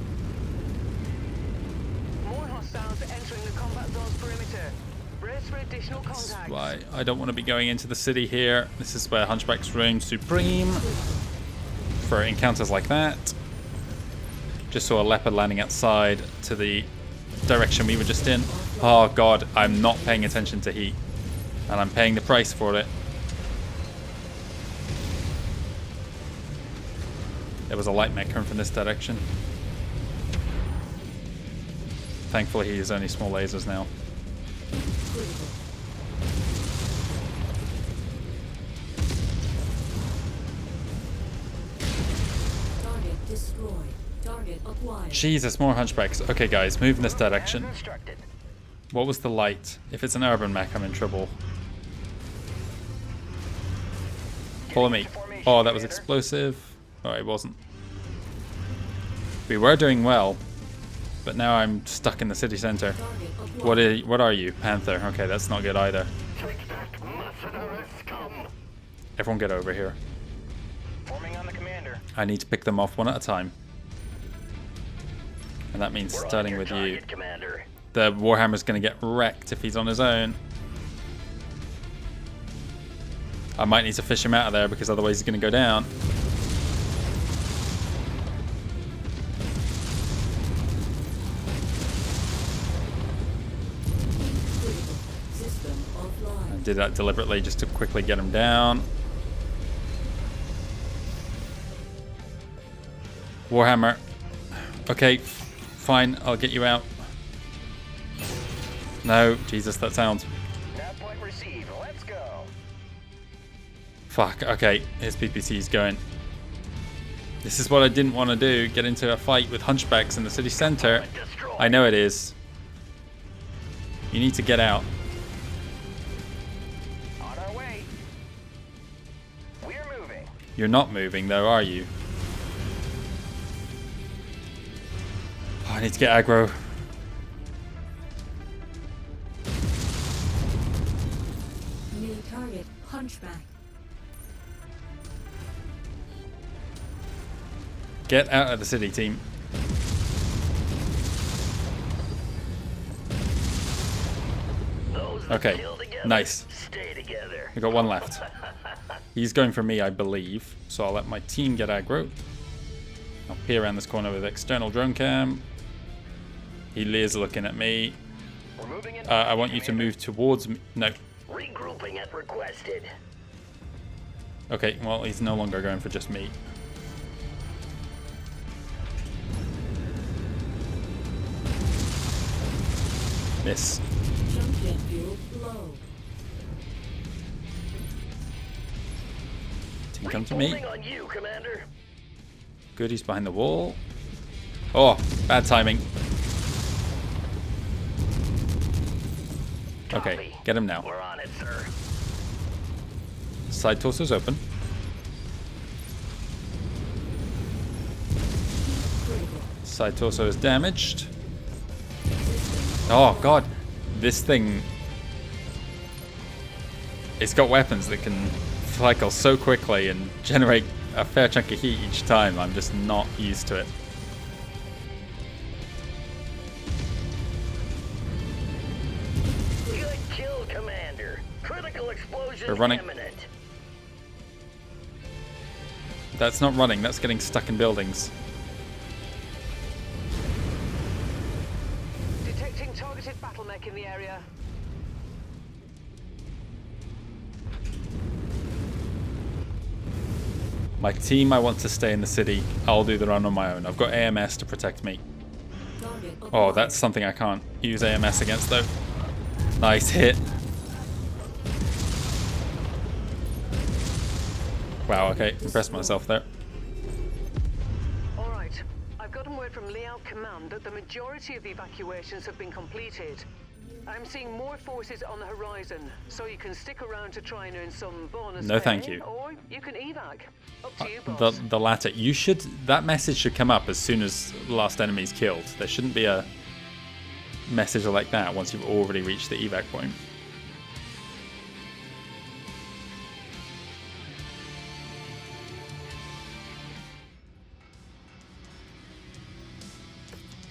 More hostiles are entering the combat zone's perimeter. Brace for additional contacts. Why? I don't want to be going into the city here. This is where Hunchbacks reign supreme for encounters like that. Just saw a leopard landing outside to the direction we were just in. Oh god, I'm not paying attention to heat. And I'm paying the price for it. There was a light mech coming from this direction. Thankfully he is only small lasers now. Critical. Target destroyed. Target acquired. Jesus, more Hunchbacks. Okay guys, move in this direction. As instructed. What was the light? If it's an urban mech, I'm in trouble. Follow me. Oh, that was explosive. Oh, it wasn't. We were doing well, but now I'm stuck in the city center. Target acquired. What are you? Panther. Okay, that's not good either. Take that, Mercenaries scum. Everyone get over here. Forming on the commander. I need to pick them off one at a time. And that means We're on starting your with you. target, Commander. The Warhammer's going to get wrecked if he's on his own. I might need to fish him out of there because otherwise he's going to go down. Critical. System offline. I did that deliberately just to quickly get him down. Warhammer. Okay, fine, I'll get you out. No, Jesus, that sounds... Nav point received. Let's go. Fuck, okay, his PPC's going. This is what I didn't want to do, get into a fight with Hunchbacks in the city center. Destroyed. I know it is. You need to get out. On our way. We're moving. You're not moving though, are you? Oh, I need to get aggro. New target. Hunchback. Get out of the city, team. Those that Okay, kill together, nice. Stay together. We got one left. He's going for me, I believe. So I'll let my team get aggro. I'll peer around this corner with external drone cam. He is looking at me. We're moving in. I want you to move towards me. No. Regrouping at requested. Okay, well, he's no longer going for just me. Miss. Jump jet fuel low. Team, come to me. Holding on you, Commander. Good, he's behind the wall. Oh, bad timing. Okay, Copy. get him now. We're on it, sir. Side torso's open. Critical. Side torso is damaged. Oh god, this thing. it's got weapons that can cycle so quickly and generate a fair chunk of heat each time. I'm just not used to it. Good kill, Commander. Critical explosion We're running. imminent. That's not running, that's getting stuck in buildings. Detecting targeted battle mech in the area. My team, I want to stay in the city. I'll do the run on my own. I've got AMS to protect me. Target Oh, acquired. that's something I can't use AMS against though. Nice hit. Wow, okay, impressed myself there. All right. I've gotten word from Liao Command that the majority of the evacuations have been completed. I'm seeing more forces on the horizon, so you can stick around to try and earn some bonus No, pay, thank you. or you can evac. Up to you, boss. The latter. You should. That message should come up as soon as the last enemy's killed. There shouldn't be a message like that once you've already reached the evac point.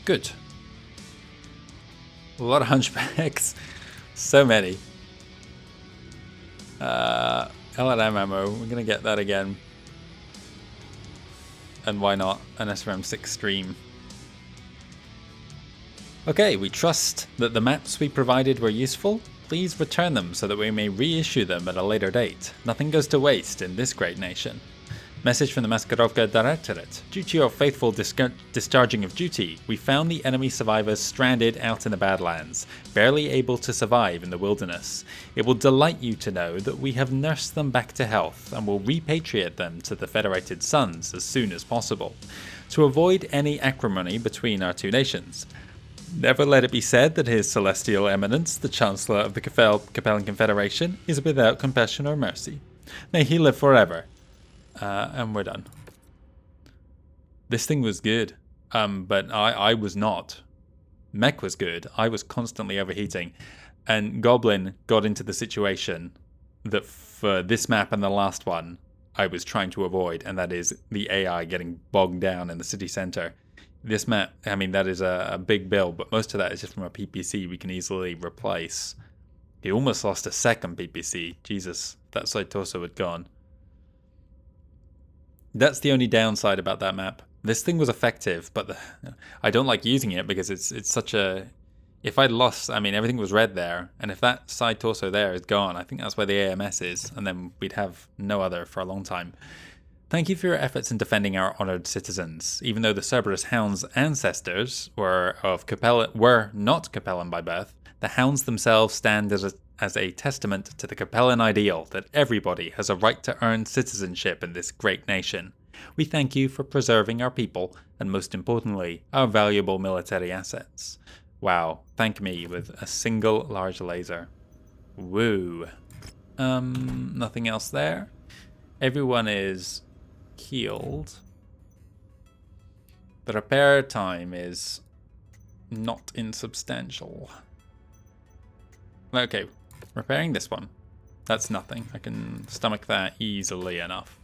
Good. A lot of hunchbacks. So many. LLM ammo. We're going to get that again. And why not? An SRM6 stream. Okay, we trust that the maps we provided were useful. Please return them so that we may reissue them at a later date. Nothing goes to waste in this great nation. Message from the Maskarovka Directorate. Due to your faithful discharging of duty, we found the enemy survivors stranded out in the Badlands, barely able to survive in the wilderness. It will delight you to know that we have nursed them back to health and will repatriate them to the Federated Suns as soon as possible, to avoid any acrimony between our two nations. Never let it be said that His Celestial Eminence, the Chancellor of the Capellan Confederation, is without compassion or mercy. May he live forever. And we're done. This thing was good, but I was not. Mech was good. I was constantly overheating. And Goblin got into the situation that for this map and the last one, I was trying to avoid, and that is the AI getting bogged down in the city center. This map, I mean, that is a big build, but most of that is just from a PPC we can easily replace. He almost lost a second PPC. Jesus, that side torso had gone. That's the only downside about that map. This thing was effective, but I don't like using it because it's such a... If I'd lost, I mean, everything was red there, and if that side torso there is gone, I think that's where the AMS is, and then we'd have no other for a long time. Thank you for your efforts in defending our honoured citizens. Even though the Cerberus Hounds' ancestors were not Capellan by birth, the Hounds themselves stand as a testament to the Capellan ideal that everybody has a right to earn citizenship in this great nation. We thank you for preserving our people, and most importantly, our valuable military assets. Wow, thank me with a single large laser. Woo. Nothing else there. Everyone is healed. The repair time is not insubstantial. Okay, repairing this one. That's nothing. I can stomach that easily enough.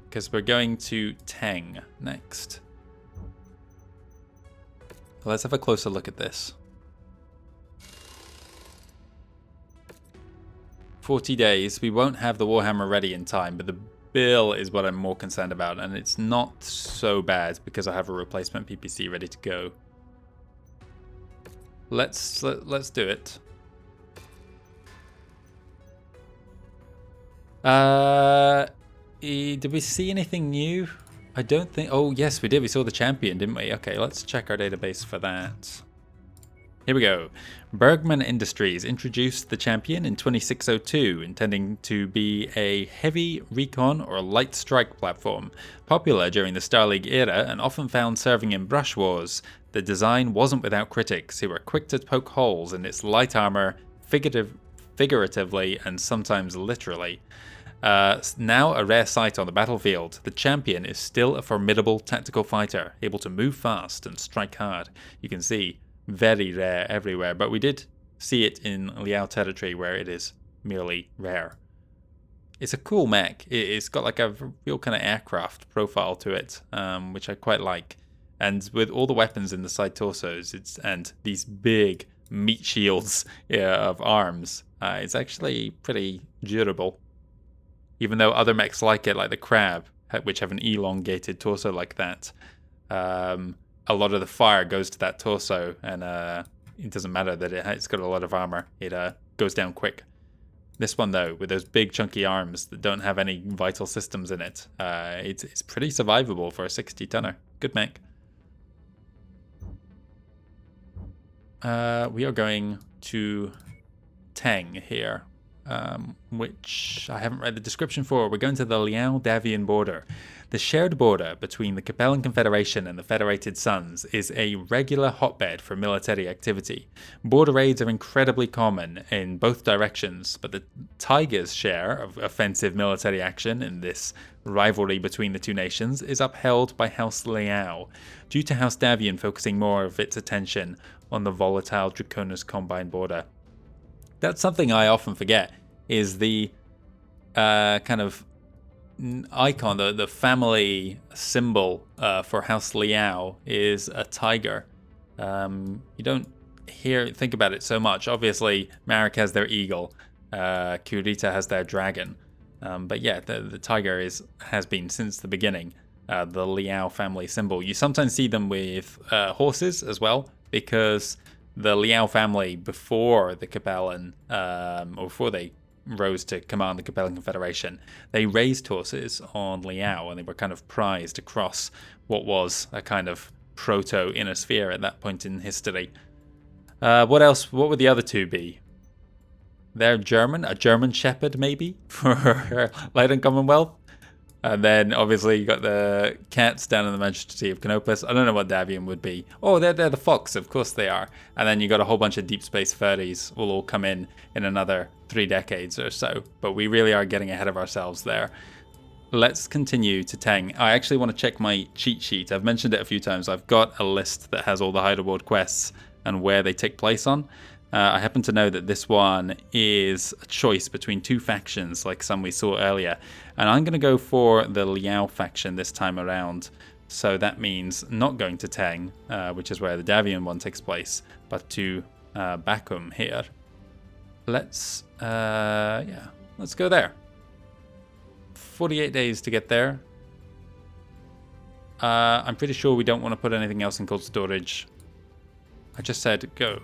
Because we're going to Teng next. Let's have a closer look at this. 40 days. We won't have the Warhammer ready in time, but the bill is what I'm more concerned about, and it's not so bad because I have a replacement PPC ready to go. Let's do it. Did we see anything new? I don't think... Oh, yes, we did. We saw the champion, didn't we? Okay, let's check our database for that. Here we go. Bergman Industries introduced the champion in 2602, intending to be a heavy recon or light strike platform. Popular during the Star League era and often found serving in brush wars, the design wasn't without critics who were quick to poke holes in its light armor, figuratively and sometimes literally. Now a rare sight on the battlefield, the champion is still a formidable tactical fighter, able to move fast and strike hard. You can see, very rare everywhere, but we did see it in Liao territory where it is merely rare. It's a cool mech. It's got like a real kind of aircraft profile to it, which I quite like. And with all the weapons in the side torsos, and these big meat shields of arms, it's actually pretty durable. Even though other mechs like it, like the Crab, which have an elongated torso like that, a lot of the fire goes to that torso, and it doesn't matter that it's got a lot of armor. It goes down quick. This one, though, with those big chunky arms that don't have any vital systems in it, it's pretty survivable for a 60-tonner. Good mech. We are going to Teng here, which I haven't read the description for. We're going to the Liao-Davian border. The shared border between the Capellan Confederation and the Federated Suns is a regular hotbed for military activity. Border raids are incredibly common in both directions, but the Tiger's share of offensive military action in this rivalry between the two nations is upheld by House Liao, due to House Davian focusing more of its attention on the volatile Draconis Combine border. That's something I often forget, is the kind of icon, the family symbol for House Liao is a tiger. You don't think about it so much. Obviously, Marek has their eagle, Kurita has their dragon, but yeah, the tiger has been since the beginning the Liao family symbol. You sometimes see them with horses as well, because the Liao family, before the Capellan, or before they rose to command the Capellan Confederation, they raised horses on Liao, and they were kind of prized across what was a kind of proto-inner sphere at that point in history. What else? What would the other two be? They're German, a German Shepherd maybe, for Light and Commonwealth. And then obviously you got the cats down in the Majesty of Canopus. I don't know what Davian would be. Oh, they're the fox, of course they are. And then you got a whole bunch of deep space furries will all come in another 3 decades or so. But we really are getting ahead of ourselves there. Let's continue to Teng. I actually want to check my cheat sheet. I've mentioned it a few times. I've got a list that has all the Hydra Ward quests and where they take place on. I happen to know that this one is a choice between 2 factions, like some we saw earlier. And I'm going to go for the Liao faction this time around. So that means not going to Teng, which is where the Davian one takes place, but to Bakum here. Let's go there. 48 days to get there. I'm pretty sure we don't want to put anything else in cold storage. I just said go.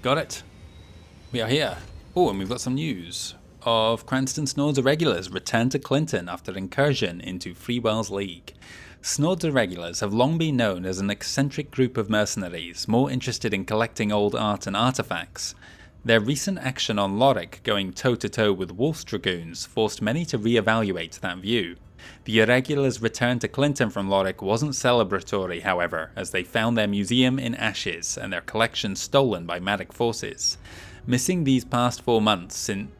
Got it. We are here. Oh, and we've got some news of Cranston Snord's Irregulars return to Clinton after incursion into Freewell's League. Snord's Irregulars have long been known as an eccentric group of mercenaries, more interested in collecting old art and artifacts. Their recent action on Lorik, going toe-to-toe with Wolf's Dragoons, forced many to re-evaluate that view. The Irregulars' return to Clinton from Lorik wasn't celebratory, however, as they found their museum in ashes and their collection stolen by Matic forces. Missing these past 4 months since,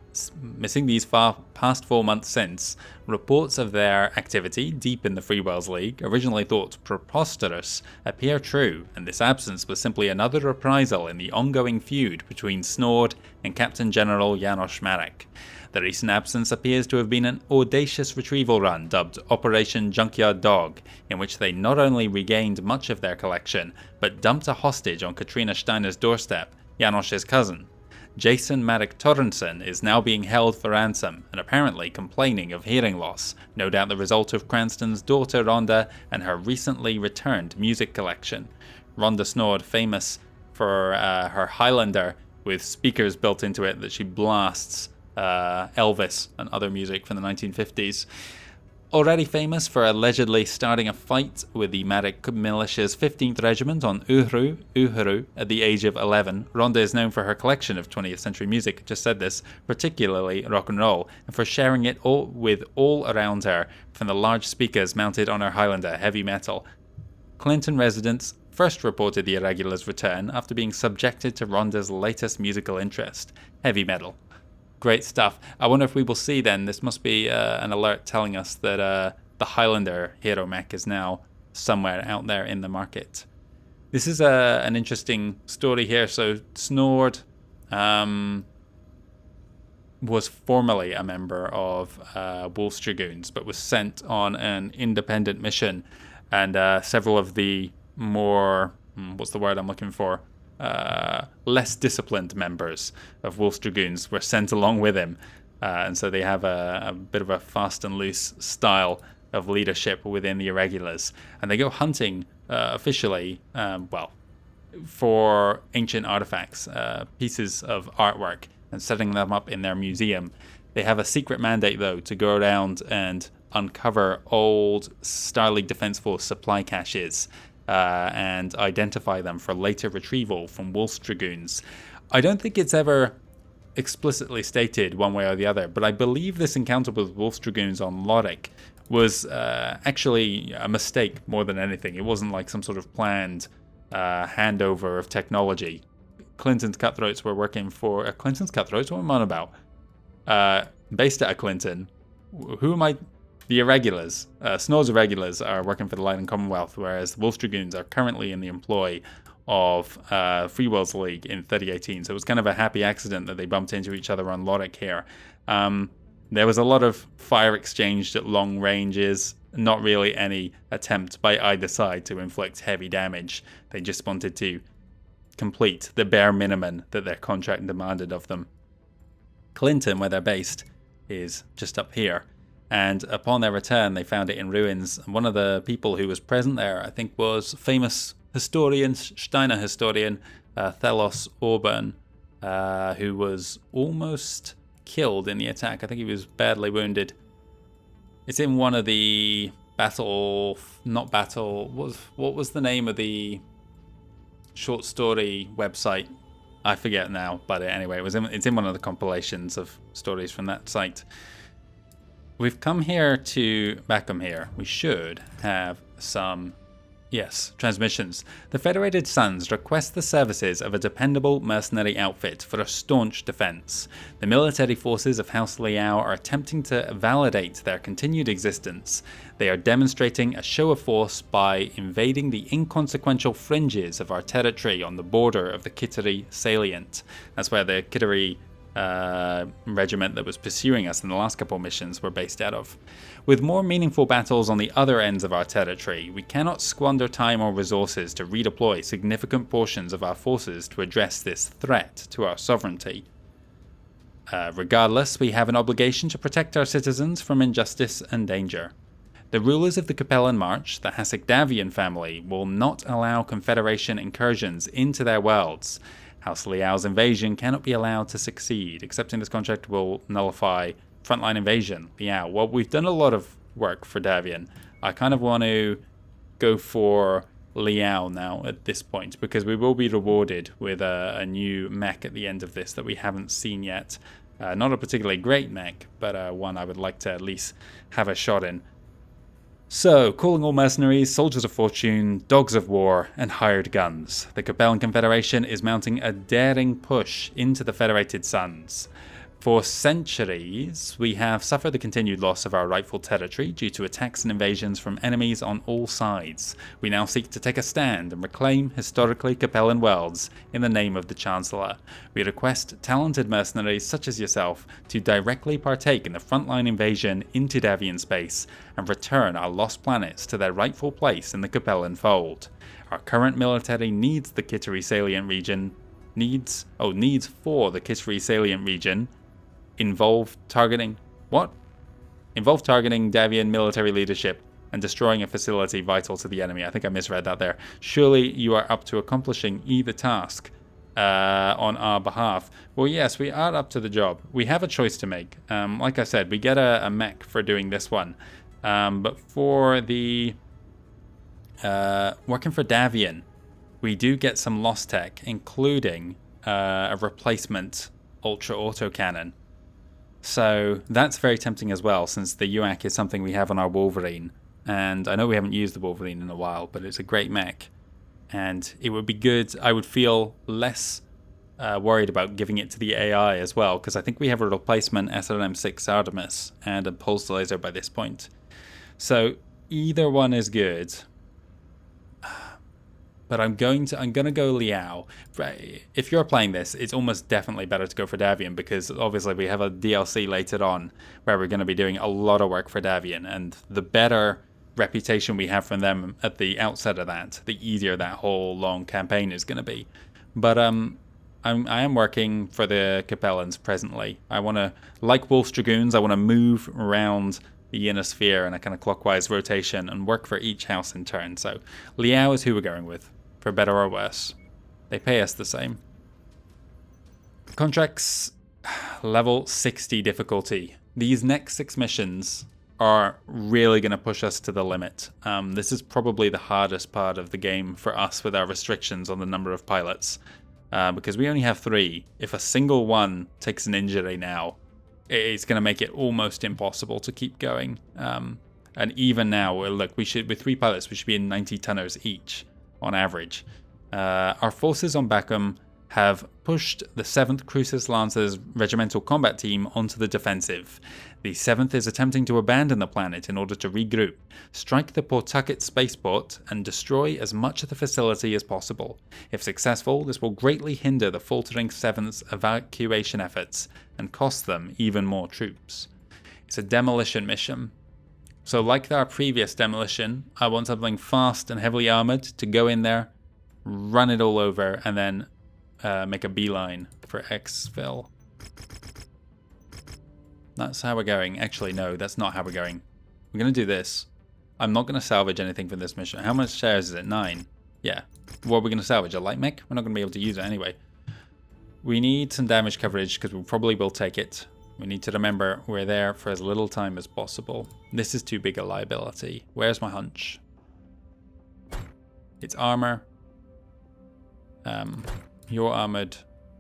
reports of their activity deep in the Freewells League, originally thought preposterous, appear true, and this absence was simply another reprisal in the ongoing feud between Snord and Captain General Janos Marek. The recent absence appears to have been an audacious retrieval run dubbed Operation Junkyard Dog, in which they not only regained much of their collection, but dumped a hostage on Katrina Steiner's doorstep, Janos's cousin. Jason Marek Torrenson is now being held for ransom and apparently complaining of hearing loss, no doubt the result of Cranston's daughter Rhonda and her recently returned music collection. Rhonda Snord, famous for her Highlander with speakers built into it that she blasts Elvis and other music from the 1950s. Already famous for allegedly starting a fight with the Marek militia's 15th Regiment on Uhuru at the age of 11, Rhonda is known for her collection of 20th century music, just said this, particularly rock and roll, and for sharing it all with all around her, from the large speakers mounted on her Highlander heavy metal. Clinton residents first reported the Irregulars' return after being subjected to Rhonda's latest musical interest, heavy metal. Great stuff. I wonder if we will see then. This must be an alert telling us that the Highlander hero mech is now somewhere out there in the market. This is an interesting story here. So Snord was formerly a member of Wolf's Dragoons, but was sent on an independent mission, and several of the more, what's the word I'm looking for, less disciplined members of Wolf's Dragoons were sent along with him, and so they have a bit of a fast and loose style of leadership within the Irregulars, and they go hunting officially, for ancient artifacts, pieces of artwork, and setting them up in their museum. They have a secret mandate, though, to go around and uncover old Star League Defense Force supply caches and identify them for later retrieval from Wolf's Dragoons. I don't think it's ever explicitly stated one way or the other, but I believe this encounter with Wolf's Dragoons on Lodic was actually a mistake more than anything. It wasn't like some sort of planned handover of technology. Clinton's Cutthroats were working for... Clinton's Cutthroats? What am I on about? Based at a Clinton. Who am I... The Irregulars. Snow's Irregulars are working for the Light and Commonwealth, whereas the Wolf's Dragoons are currently in the employ of Free Worlds League in 3018. So it was kind of a happy accident that they bumped into each other on Lodic here. There was a lot of fire exchanged at long ranges. Not really any attempt by either side to inflict heavy damage. They just wanted to complete the bare minimum that their contract demanded of them. Clinton, where they're based, is just up here. And upon their return, they found it in ruins. And one of the people who was present there, I think, was famous historian, Steiner historian, Thelos Auburn, who was almost killed in the attack. I think he was badly wounded. It's in one of the what was the name of the short story website? I forget now, but anyway, it's in one of the compilations of stories from that site. We've come here to Backham here. We should have some, yes, transmissions. The Federated Suns request the services of a dependable mercenary outfit for a staunch defense. The military forces of House Liao are attempting to validate their continued existence. They are demonstrating a show of force by invading the inconsequential fringes of our territory on the border of the Kittery salient. That's where the Kittery regiment that was pursuing us in the last couple of missions were based out of. With more meaningful battles on the other ends of our territory, we cannot squander time or resources to redeploy significant portions of our forces to address this threat to our sovereignty. Regardless, we have an obligation to protect our citizens from injustice and danger. The rulers of the Capellan March, the Hasek-Davian family, will not allow Confederation incursions into their worlds. House Liao's invasion cannot be allowed to succeed. Accepting this contract will nullify Frontline invasion. Liao. Well, we've done a lot of work for Davian. I kind of want to go for Liao now at this point, because we will be rewarded with a new mech at the end of this that we haven't seen yet. Not a particularly great mech, but one I would like to at least have a shot in. So, calling all mercenaries, soldiers of fortune, dogs of war, and hired guns. The Capellan Confederation is mounting a daring push into the Federated Suns. For centuries, we have suffered the continued loss of our rightful territory due to attacks and invasions from enemies on all sides. We now seek to take a stand and reclaim historically Capellan worlds in the name of the Chancellor. We request talented mercenaries such as yourself to directly partake in the frontline invasion into Davian space and return our lost planets to their rightful place in the Capellan fold. Our current military needs the Kittery salient region. Needs for the Kittery salient region involve targeting Davian military leadership and destroying a facility vital to the enemy. I think I misread that there. Surely you are up to accomplishing either task on our behalf. Well, yes, we are up to the job. We have a choice to make. Like I said, we get a mech for doing this one. But for the working for Davian, we do get some lost tech, including a replacement ultra autocannon. So that's very tempting as well, since the UAC is something we have on our Wolverine. And I know we haven't used the Wolverine in a while, but it's a great mech. And it would be good. I would feel less worried about giving it to the AI as well, because I think we have a replacement SRM-6 Artemis and a pulse laser by this point. So either one is good. But I'm gonna go Liao. If you're playing this, it's almost definitely better to go for Davian, because obviously we have a DLC later on where we're going to be doing a lot of work for Davian, and the better reputation we have from them at the outset of that, the easier that whole long campaign is going to be. But I am working for the Capellans presently. I want to, like Wolf's Dragoons, I want to move around the inner sphere in a kind of clockwise rotation and work for each house in turn. So Liao is who we're going with, for better or worse. They pay us the same. Contracts, level 60 difficulty. These next 6 missions are really going to push us to the limit. This is probably the hardest part of the game for us with our restrictions on the number of pilots. Because we only have 3. If a single one takes an injury now, it's going to make it almost impossible to keep going. And even now, look, with 3 pilots, we should be in 90 tonners each on average. Our forces on Backham have pushed the 7th Crucis Lancers Regimental Combat Team onto the defensive. The 7th is attempting to abandon the planet in order to regroup, strike the Pawtucket spaceport, and destroy as much of the facility as possible. If successful, this will greatly hinder the faltering 7th's evacuation efforts and cost them even more troops. It's a demolition mission. So like our previous demolition, I want something fast and heavily armoured to go in there, run it all over, and then make a beeline for exfil. That's how we're going. Actually, no, that's not how we're going. We're going to do this. I'm not going to salvage anything from this mission. How much shares is it? 9. Yeah. What are we going to salvage? A light mech? We're not going to be able to use it anyway. We need some damage coverage because we probably will take it. We need to remember we're there for as little time as possible. This is too big a liability. Where's my hunch? It's armor. You're armored.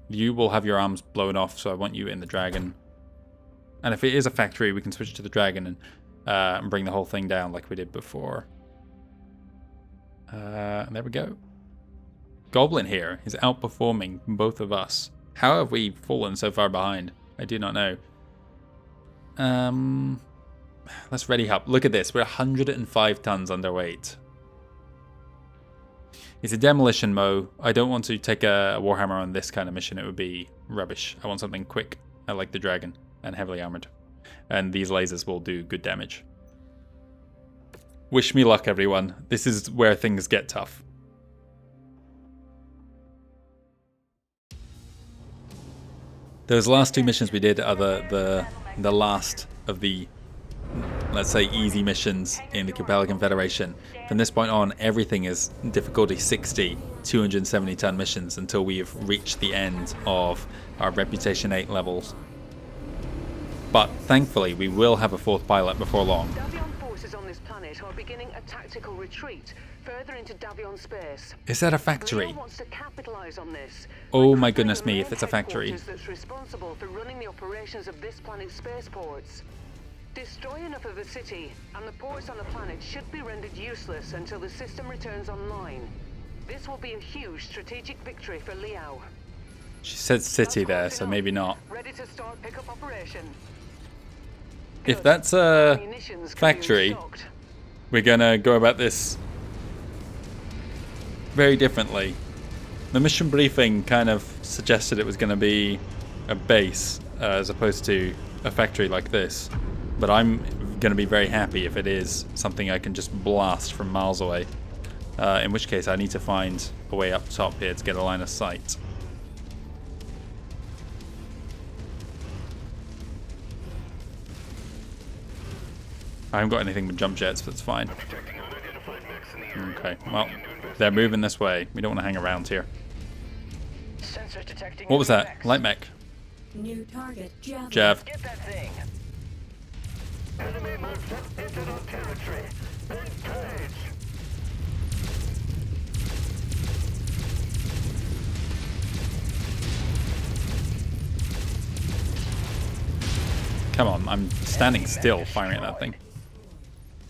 You will have your arms blown off, so I want you in the dragon. And if it is a factory, we can switch to the dragon and bring the whole thing down like we did before. There we go. Goblin here is outperforming both of us. How have we fallen so far behind? I do not know. Let's ready up. Look at this. We're 105 tons underweight. It's a demolition mo. I don't want to take a Warhammer on this kind of mission. It would be rubbish. I want something quick. I like the dragon and heavily armored. And these lasers will do good damage. Wish me luck, everyone. This is where things get tough. Those last 2 missions we did are the last of the, let's say, easy missions in the Capella Confederation. From this point on, everything is difficulty 60, 270 ton missions until we have reached the end of our Reputation 8 levels. But thankfully, we will have a 4th pilot before long. Davion forces on this planet are beginning a tactical retreat further into Davion space. Is that a factory? Liao wants to capitalize on this. Oh my goodness me, if it's a factory. That's responsible for running the operations of this planet's spaceports. Destroy enough of the city, and the ports on the planet should be rendered useless until the system returns online. This will be a huge strategic victory for Liao. She said city there, so maybe not. Ready to start pickup operation. If that's a factory, we're gonna go about this very differently. The mission briefing kind of suggested it was gonna be a base as opposed to a factory like this. But I'm going to be very happy if it is something I can just blast from miles away. In which case I need to find a way up top here to get a line of sight. I haven't got anything but jump jets, but it's fine. Okay, well, they're moving this way. We don't want to hang around here. What was that? Light mech. New target, Jav. Jav. Get that thing. Enemy moves up into our territory. Engage. Come on, I'm standing still firing at that thing.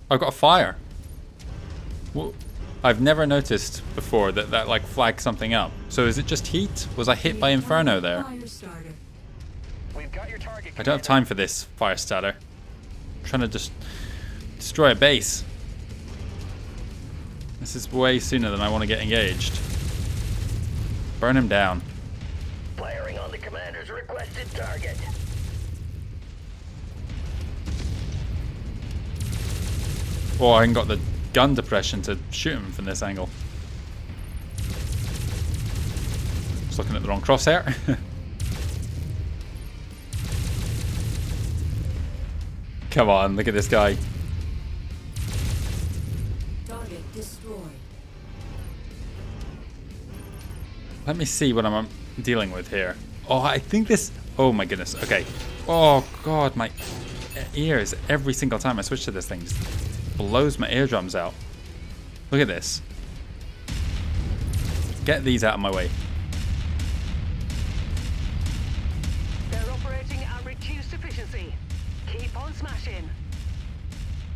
I've got a fire. I've never noticed before that like flags something up. So is it just heat? Was I hit by Inferno there? Fire starter. We've got your target. I don't have time for this, fire starter. I'm trying to just destroy a base. This is way sooner than I want to get engaged. Burn him down. Firing on the commander's requested target. Oh, I haven't got the gun depression to shoot him from this angle. Just looking at the wrong crosshair. Come on, look at this guy. Target destroyed. Let me see what I'm dealing with here. Oh, I think this... Oh my goodness, okay. Oh god, my ears, every single time I switch to this thing, just blows my eardrums out. Look at this. Get these out of my way. They're operating at reduced efficiency. Keep on smashing.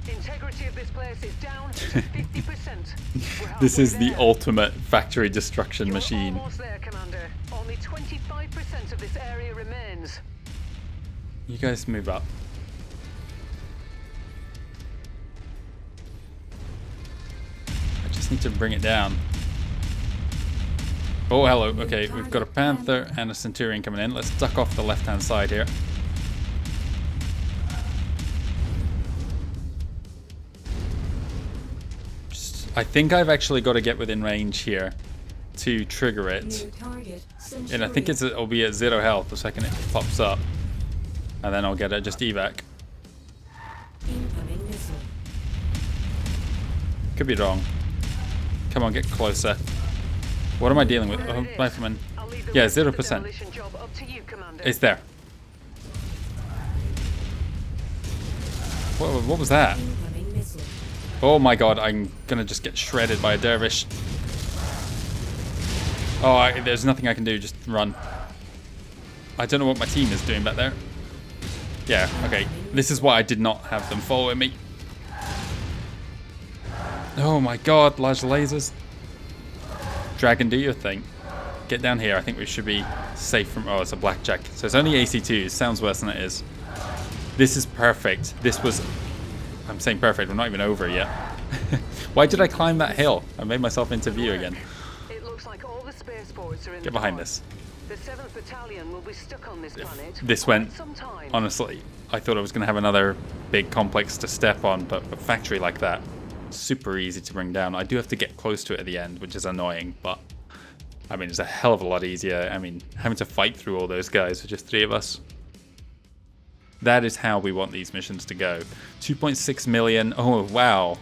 Integrity of this place is down to 50%. This is the ultimate factory destruction machine. Almost there, Commander. Only 25% of this area remains. You guys move up. I just need to bring it down. Oh, hello. Okay, we've got a Panther and a Centurion coming in. Let's duck off the left-hand side here. I think I've actually got to get within range here to trigger it. New target. And I think it'll be at 0 health the second it pops up. And then I'll get it just evac. Incoming missile. Could be wrong. Come on, get closer. What am I dealing with? Oh, Rifleman. I'll leave the Yeah, rest of the 0%. demolition job up to you, Commander. It's there. What was that? Incoming missile. Oh my god, I'm gonna just get shredded by a dervish. Oh, there's nothing I can do, just run. I don't know what my team is doing back there. Yeah, okay. This is why I did not have them following me. Oh my god, large lasers. Dragon, do your thing. Get down here, I think we should be safe from... Oh, it's a blackjack. So it's only AC2, it sounds worse than it is. This is perfect. This was... I'm saying perfect, we're not even over yet. Why did I climb that hill? I made myself into view again. It looks like all the spaceports are in Get the behind dark. this. The 7th Battalion will be stuck on this planet. This for went, some time. honestly, I thought I was going to have another big complex to step on, but a factory like that, super easy to bring down. I do have to get close to it at the end, which is annoying, but I mean, it's a hell of a lot easier. I mean, having to fight through all those guys with just 3 of us. That is how we want these missions to go. 2.6 million. Oh, wow.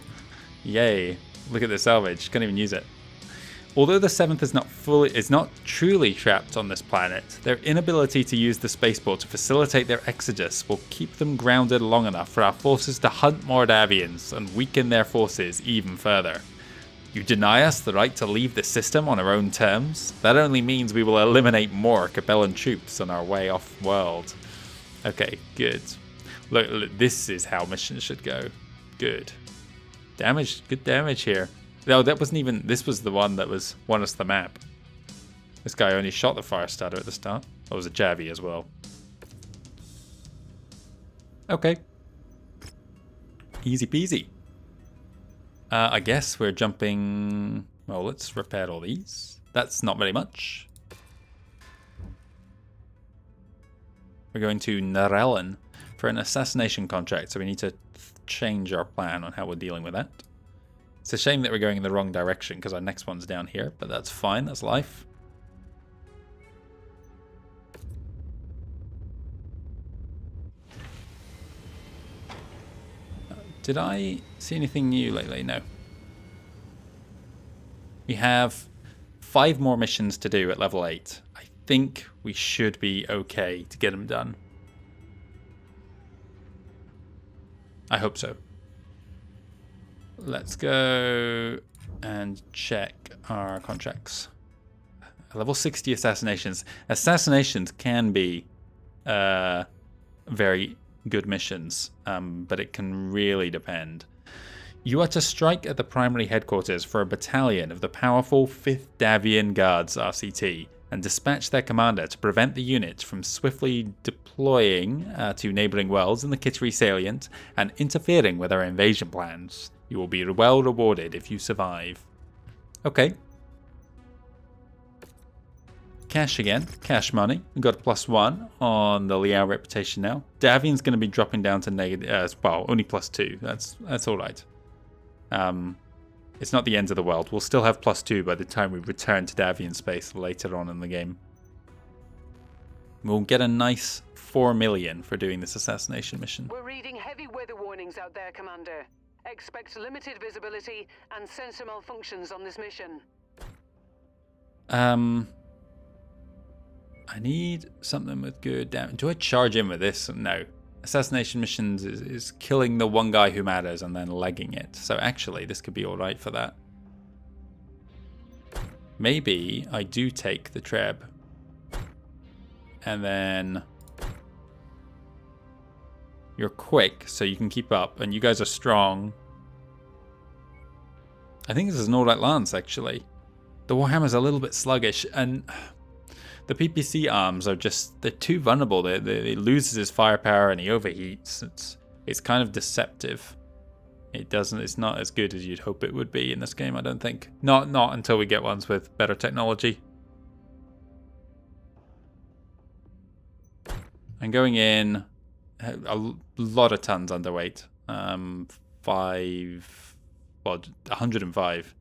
Yay. Look at the salvage. Can't even use it. Although the 7th is not truly trapped on this planet, their inability to use the spaceport to facilitate their exodus will keep them grounded long enough for our forces to hunt more Davians and weaken their forces even further. You deny us the right to leave the system on our own terms? That only means we will eliminate more Capellan troops on our way off-world. Okay, good. Look, this is how missions should go. Good. Damage, good damage here. No, that wasn't even... This was the one that won us the map. This guy only shot the fire starter at the start. Oh, it was a Javi as well. Okay. Easy peasy. I guess we're jumping... Well, let's repair all these. That's not very much. We're going to Narellen for an assassination contract, so we need to change our plan on how we're dealing with that. It's a shame that we're going in the wrong direction because our next one's down here, but that's fine, that's life. Did I see anything new lately? No. We have 5 more missions to do at level 8. I think we should be okay to get them done. I hope so. Let's go and check our contracts. Level 60 assassinations. Assassinations can be very good missions, but it can really depend. You are to strike at the primary headquarters for a battalion of the powerful 5th Davian Guards RCT and dispatch their commander to prevent the unit from swiftly deploying to neighbouring worlds in the Kittery salient and interfering with our invasion plans. You will be well rewarded if you survive. Okay. Cash again. Cash money. We've got a +1 on the Liao reputation now. Davian's going to be dropping down to negative, well, only +2. That's alright. It's not the end of the world. We'll still have +2 by the time we return to Davian space later on in the game. We'll get a nice 4 million for doing this assassination mission. We're reading heavy weather warnings out there, Commander. Expect limited visibility and sensor malfunctions on this mission. I need something with good damage. Do I charge in with this? No. Assassination missions is killing the one guy who matters and then legging it. So actually, this could be alright for that. Maybe I do take the Treb. And then... You're quick, so you can keep up. And you guys are strong. I think this is an alright lance, actually. The Warhammer's a little bit sluggish, and... The PPC arms are just, they're too vulnerable. He loses his firepower and he overheats. It's kind of deceptive. It's not as good as you'd hope it would be in this game, I don't think. Not until we get ones with better technology. I'm going in a lot of tons underweight. 105.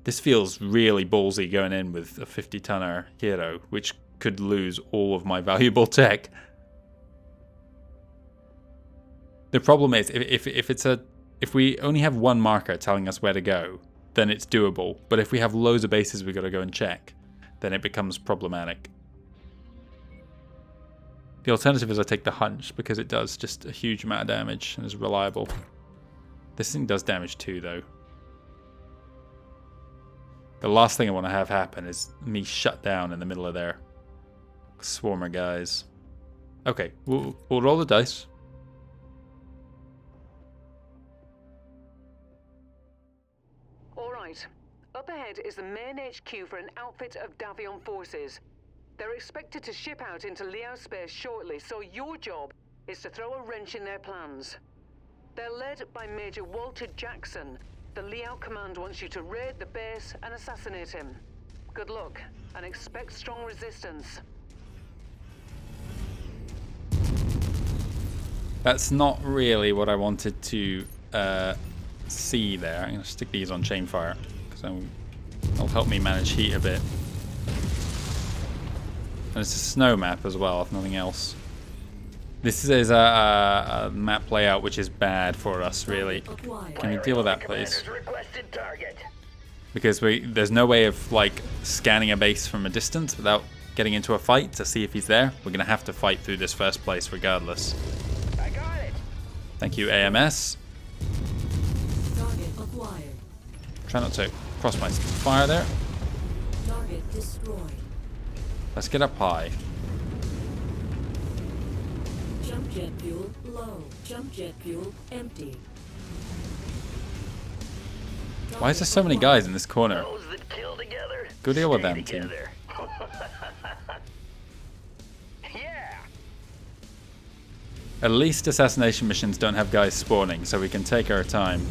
This feels really ballsy going in with a 50-tonner hero, which could lose all of my valuable tech. The problem is, if we only have one marker telling us where to go, then it's doable. But if we have loads of bases we've got to go and check, then it becomes problematic. The alternative is I take the hunch, because it does just a huge amount of damage and is reliable. This thing does damage too, though. The last thing I want to have happen is me shut down in the middle of their swarmer guys. Okay, we'll roll the dice. Alright, up ahead is the main HQ for an outfit of Davion forces. They're expected to ship out into Liao space shortly, so your job is to throw a wrench in their plans. They're led by Major Walter Jackson. The Liao command wants you to raid the base and assassinate him. Good luck, and expect strong resistance. That's not really what I wanted to see there. I'm going to stick these on chain fire, because that'll help me manage heat a bit. And it's a snow map as well, if nothing else. This is a map layout which is bad for us, really. Can you deal with that, please? Because there's no way of like scanning a base from a distance without getting into a fight to see if he's there. We're gonna have to fight through this first place regardless. I got it. Thank you, AMS. Target acquired. Try not to cross my fire there. Target destroyed. Let's get up high. Jump jet fuel low. Jump jet fuel empty. Why is there so many guys in this corner? Those that kill together, Go deal with stay them, team. together. Yeah. At least assassination missions don't have guys spawning, so we can take our time.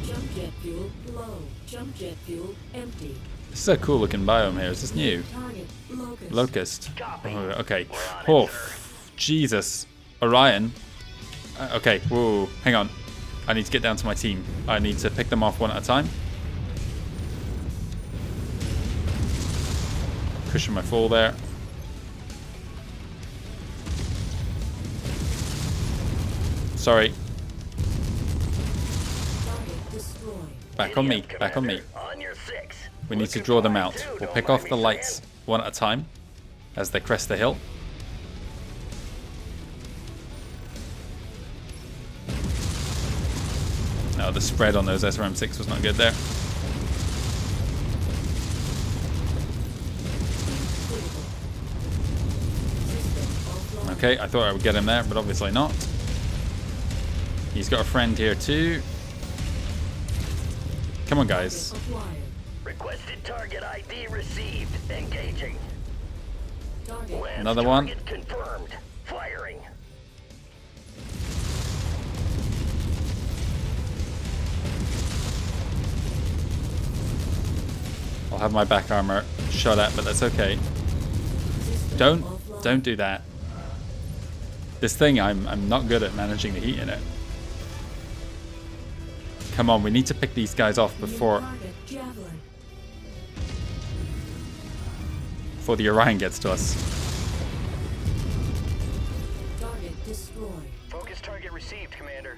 Jump jet fuel low. Jump jet fuel empty. This is a cool looking biome here. Is this new? Target locust. Locust. Copy. Oh, okay. We're on Oh, it, sir. Jesus. Orion. Okay, whoa, hang on. I need to get down to my team. I need to pick them off one at a time. Cushion my fall there. Sorry. Target destroyed. Back on me. Yes, Back on me. Commander. On your six. We need to Looking draw them fine, out. too, We'll don't pick mind off me the saying. lights one at a time as they crest the hill. No, the spread on those SRM6 was not good there. My Okay, I thought I would get him there, but obviously not. He's got a friend here too. Come on, guys. Acquired. Requested target ID received. Engaging. Target. Last Another one. target confirmed. Firing. I'll have my back armor shot at, but that's okay. System offline. Don't do that. This thing, I'm not good at managing the heat in it. Come on, we need to pick these guys off New before target, Javelin. the Orion gets to us. Target destroyed. Focus target received, Commander.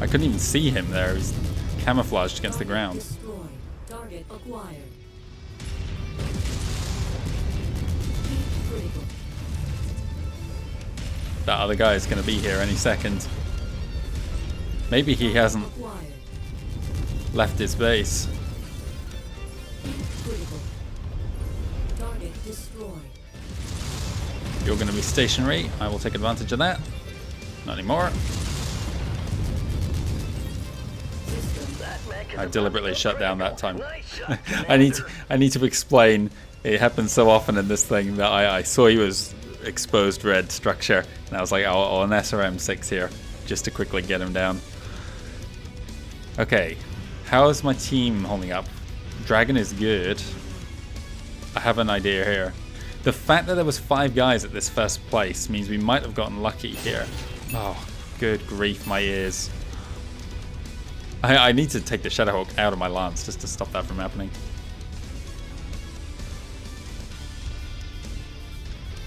I couldn't even see him there. He's camouflaged against the Target ground. Destroyed. Target acquired. Heat critical. That other guy is going to be here any second. Maybe he hasn't Acquired. left his base. Heat critical. Target destroyed. You're going to be stationary. I will take advantage of that. Not anymore. System. That mech is I about deliberately to go shut down that critical. time. Nice shot, I need to explain. It happens so often in this thing that I saw he was exposed red structure, and I was like, oh, an SRM6 here, just to quickly get him down. Okay, how is my team holding up? Dragon is good. I have an idea here. The fact that there was 5 guys at this first place means we might have gotten lucky here. Oh, good grief, my ears. I need to take the Shadowhawk out of my lance just to stop that from happening.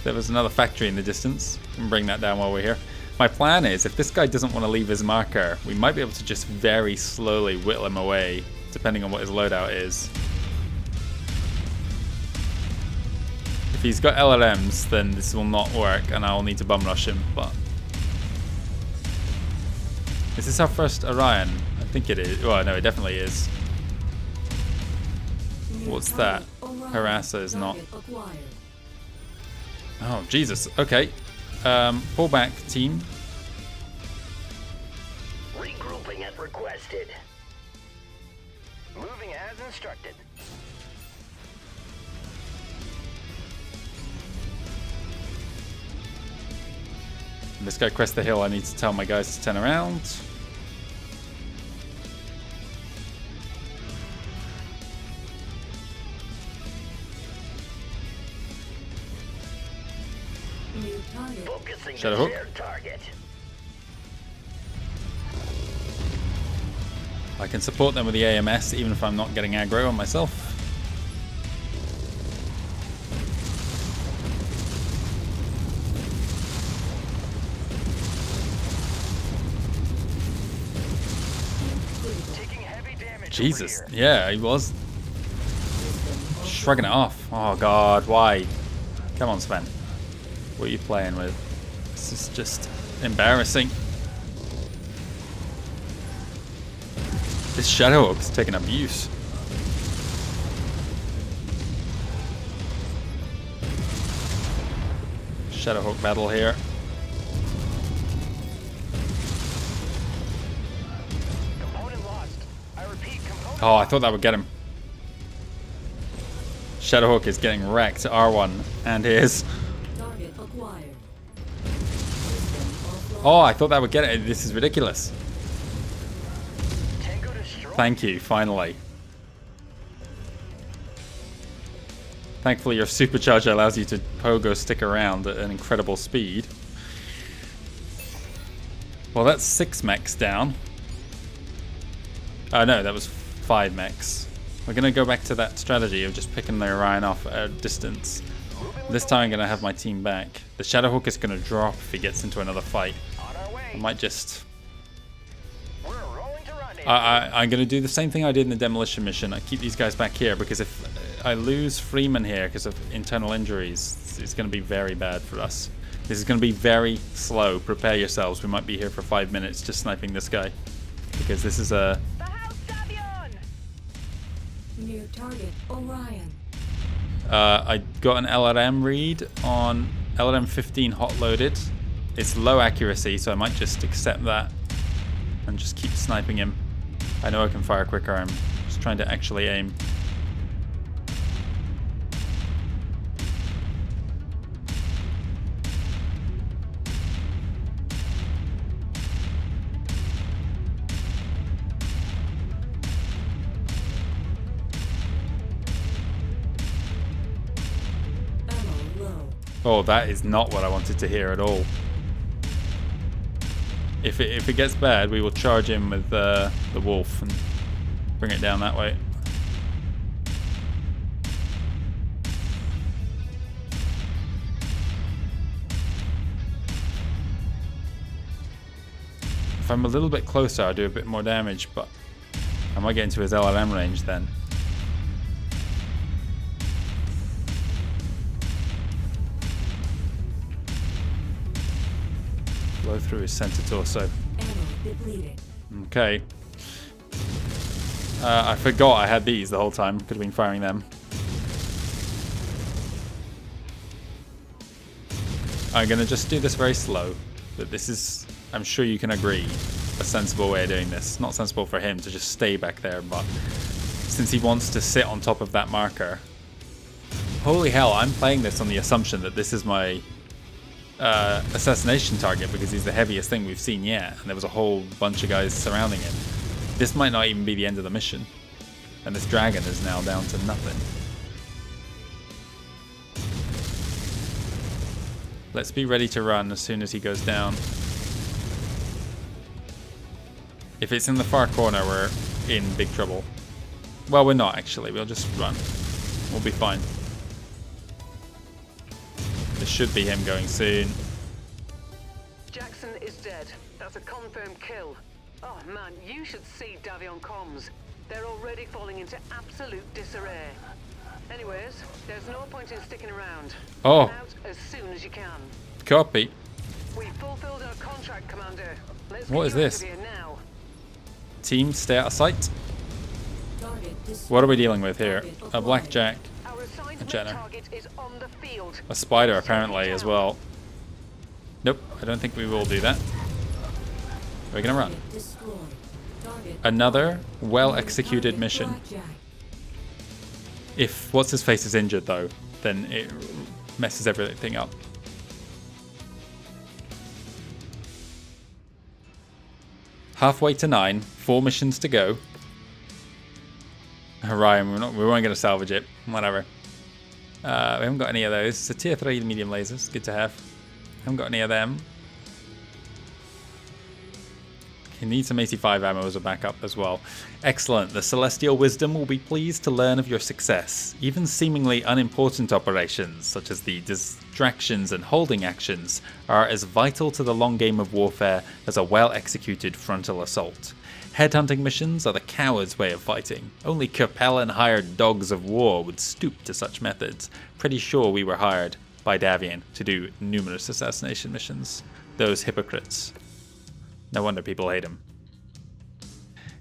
There was another factory in the distance. We can bring that down while we're here. My plan is, if this guy doesn't want to leave his marker, we might be able to just very slowly whittle him away, depending on what his loadout is. If he's got LRMs, then this will not work, and I'll need to bum rush him, but... Is this our first Orion? I think it is. Well, no, it definitely is. New What's that? target, Orion. Harasser is not. Target acquired. Oh, Jesus. Okay. Pull back, team. Regrouping as requested. Moving as instructed. When this guy crests the hill, I need to tell my guys to turn around. New target. Focusing the Shadowhawk. shared target. I can support them with the AMS even if I'm not getting aggro on myself. Taking heavy damage. Jesus. Over here. Yeah, he was shrugging it off. Oh god, why? Come on, Sven. What are you playing with? This is just embarrassing. This Shadowhawk's taking abuse. Shadowhawk battle here. Component lost. I repeat, component. Oh, I thought that would get him. Shadowhawk is getting wrecked. R1 and his. Target acquired. System offline. Oh, I thought that would get it. This is ridiculous. Tango destroyed. Thank you, finally. Thankfully, your supercharger allows you to pogo stick around at an incredible speed. Well, that's 6 mechs down. Oh no, that was 5 mechs. We're going to go back to that strategy of just picking the Orion off at a distance. This time I'm going to have my team back. The Shadowhawk is going to drop if he gets into another fight. On our way. I might just... We're rolling to rendezvous. I'm going to do the same thing I did in the demolition mission. I keep these guys back here because if I lose Freeman here because of internal injuries, it's going to be very bad for us. This is going to be very slow. Prepare yourselves. We might be here for 5 minutes just sniping this guy because this is a... The House Savion! New target Orion. I got an LRM read on LRM 15 hot loaded. It's low accuracy, so I might just accept that and just keep sniping him. I know I can fire quicker. I'm just trying to actually aim. Oh, that is not what I wanted to hear at all. If it gets bad, we will charge him with the wolf and bring it down that way. If I'm a little bit closer, I'll do a bit more damage, but I might get into his LRM range then. Blow through his center torso. Okay. I forgot I had these the whole time. Could have been firing them. I'm going to just do this very slow. But this is, I'm sure you can agree, a sensible way of doing this. Not sensible for him to just stay back there, but since he wants to sit on top of that marker. Holy hell, I'm playing this on the assumption that this is my assassination target because he's the heaviest thing we've seen yet, and there was a whole bunch of guys surrounding him. This might not even be the end of the mission, and this dragon is now down to nothing. Let's be ready to run as soon as he goes down. If it's in the far corner, we're in big trouble. Well, we're not actually, we'll just run. We'll be fine. This should be him going soon. Jackson is dead. That's a confirmed kill. Oh man, you should see Davion comms. They're already falling into absolute disarray. Anyways, there's no point in sticking around. Oh. Get out as soon as you can. Copy. We fulfilled our contract, Commander. Let's What get is you out this? of here now. Team, stay out of sight. What are we dealing with here? A blackjack. Our assigned Jenna. target is on the field. A spider apparently as well. Nope, I don't think we will do that. We're gonna run. Another well-executed mission. If what's-his-face is injured though, then it messes everything up. Halfway to 9, 4 missions to go. Ryan, we weren't going to salvage it. Whatever. We haven't got any of those. It's a tier 3 medium lasers. Good to have. Haven't got any of them. You need some 85 ammo as a backup as well. Excellent. The Celestial Wisdom will be pleased to learn of your success. Even seemingly unimportant operations, such as the distractions and holding actions, are as vital to the long game of warfare as a well-executed frontal assault. Headhunting missions are the coward's way of fighting. Only Capellan-hired dogs of war would stoop to such methods. Pretty sure we were hired by Davion to do numerous assassination missions. Those hypocrites. No wonder people hate him.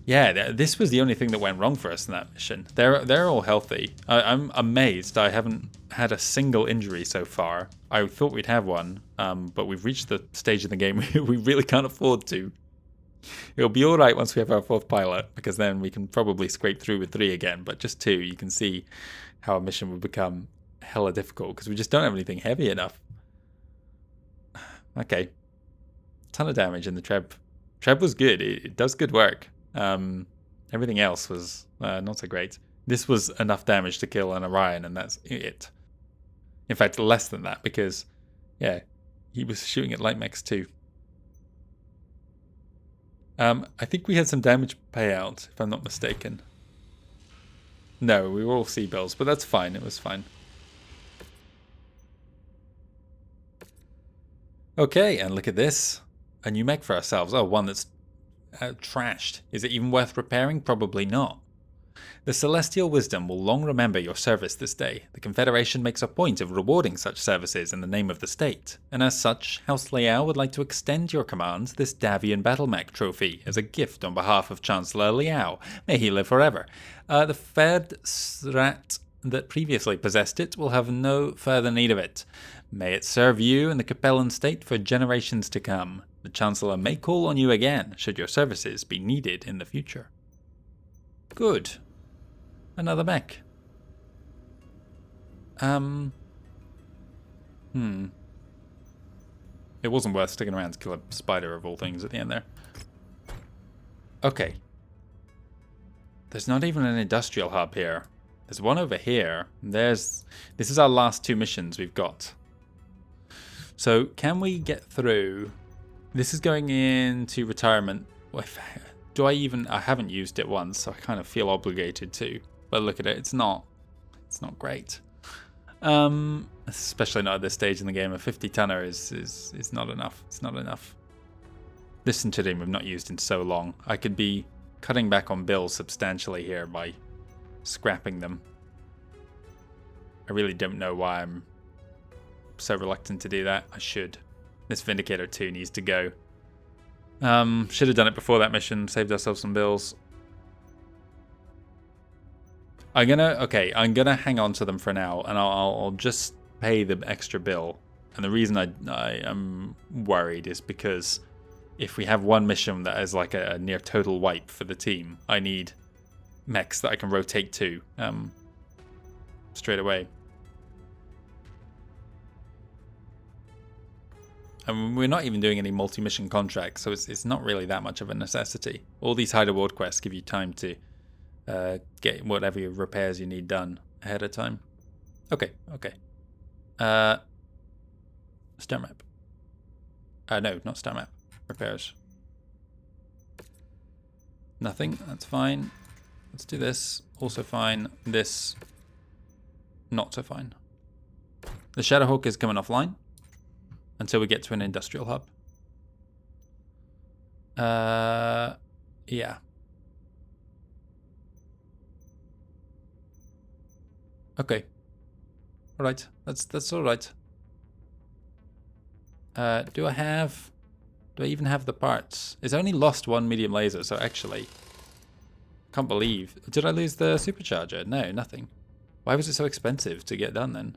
Yeah, this was the only thing that went wrong for us in that mission. They're all healthy. I'm amazed I haven't had a single injury so far. I thought we'd have one, but we've reached the stage in the game we really can't afford to. It'll be alright once we have our 4th pilot, because then we can probably scrape through with 3 again, but just 2, you can see how a mission would become hella difficult, because we just don't have anything heavy enough. Okay. Ton of damage in the Treb. Treb was good. It does good work. Everything else was not so great. This was enough damage to kill an Orion, and that's it. In fact, less than that, because, yeah, he was shooting at light mechs too. I think we had some damage payout, if I'm not mistaken. No, we were all Seabells, but that's fine. It was fine. Okay, and look at this. A new mech for ourselves. Oh, one that's trashed. Is it even worth repairing? Probably not. The Celestial Wisdom will long remember your service this day. The Confederation makes a point of rewarding such services in the name of the state, and as such, House Liao would like to extend your command this Davion Battle Mech trophy as a gift on behalf of Chancellor Liao. May he live forever. The Fed Srat that previously possessed it will have no further need of it. May it serve you and the Capellan state for generations to come. The Chancellor may call on you again, should your services be needed in the future. Good. Another mech. It wasn't worth sticking around to kill a spider of all things at the end there. Okay. There's not even an industrial hub here. There's one over here. This is our last 2 missions we've got. So can we get through? This is going into retirement. I haven't used it once, so I kind of feel obligated to. But look at it, it's not great. Especially not at this stage in the game. A 50-tonner is not enough. It's not enough. This Centurion we've not used in so long. I could be cutting back on bills substantially here by scrapping them. I really don't know why I'm so reluctant to do that. I should. This Vindicator 2 needs to go. Should have done it before that mission. Saved ourselves some bills. I'm gonna hang on to them for now, and I'll just pay the extra bill. And the reason I am worried is because if we have one mission that is like a near total wipe for the team, I need mechs that I can rotate to straight away. And we're not even doing any multi-mission contracts, so it's not really that much of a necessity. All these hide award quests give you time to get whatever repairs you need done ahead of time. Okay. Star map. No, not star map. Repairs. Nothing. That's fine. Let's do this. Also fine. This. Not so fine. The Shadowhawk is coming offline until we get to an industrial hub. Yeah. Okay. All right. That's all right. Do I even have the parts? It's only lost 1 medium laser, so actually, can't believe. Did I lose the supercharger? No, nothing. Why was it so expensive to get done then?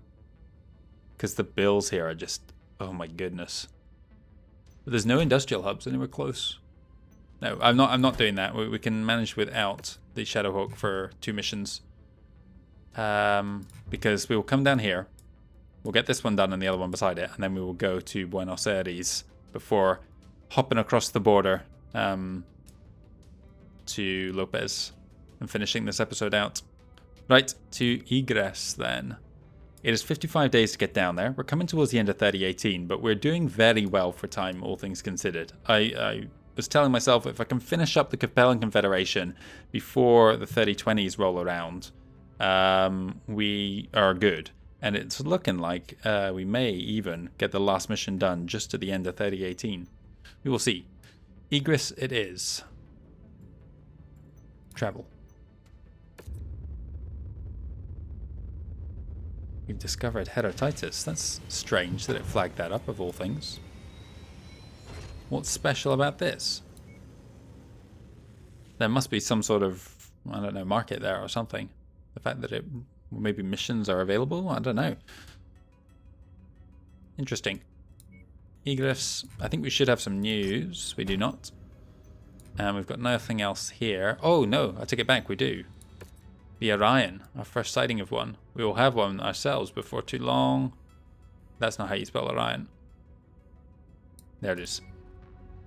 Because the bills here are just, oh my goodness. But there's no industrial hubs anywhere close. No, I'm not doing that. We can manage without the Shadowhawk for 2 missions. Because we will come down here. We'll get this one done and the other one beside it, and then we will go to Buenos Aires before hopping across the border to Lopez and finishing this episode out. Right, to Egress then. It is 55 days to get down there. We're coming towards the end of 3018, but we're doing very well for time, all things considered. I was telling myself if I can finish up the Capellan Confederation before the 3020s roll around, we are good. And it's looking like we may even get the last mission done just at the end of 3018. We will see. Egress it is. Travel. We've discovered Heratitis. That's strange that it flagged that up of all things. What's special about this? There must be some sort of, I don't know, market there or something. The fact that maybe missions are available? I don't know. Interesting. Egress, I think we should have some news. We do not. And we've got nothing else here. Oh no, I take it back, we do. The Orion, our first sighting of one. We will have one ourselves before too long. That's not how you spell Orion. There it is.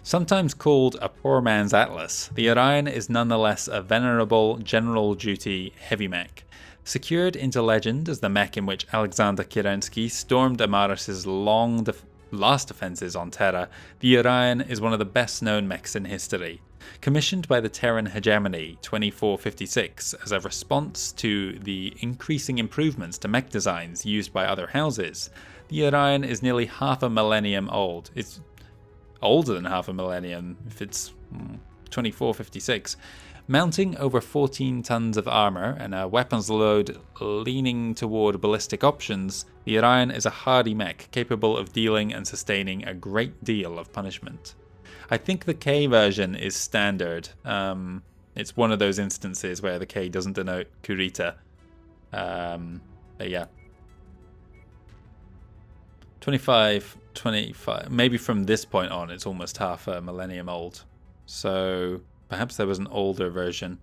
Sometimes called a poor man's Atlas, the Orion is nonetheless a venerable general duty heavy mech. Secured into legend as the mech in which Alexander Kerensky stormed Amaris's last defenses on Terra, the Orion is one of the best known mechs in history. Commissioned by the Terran hegemony 2456 as a response to the increasing improvements to mech designs used by other houses, the Orion is nearly half a millennium old. It's older than half a millennium if it's 2456. Mounting over 14 tons of armor and a weapons load leaning toward ballistic options, the Orion is a hardy mech capable of dealing and sustaining a great deal of punishment. I think the K version is standard. It's one of those instances where the K doesn't denote Kurita. But yeah. 25, maybe from this point on it's almost half a millennium old. So perhaps there was an older version.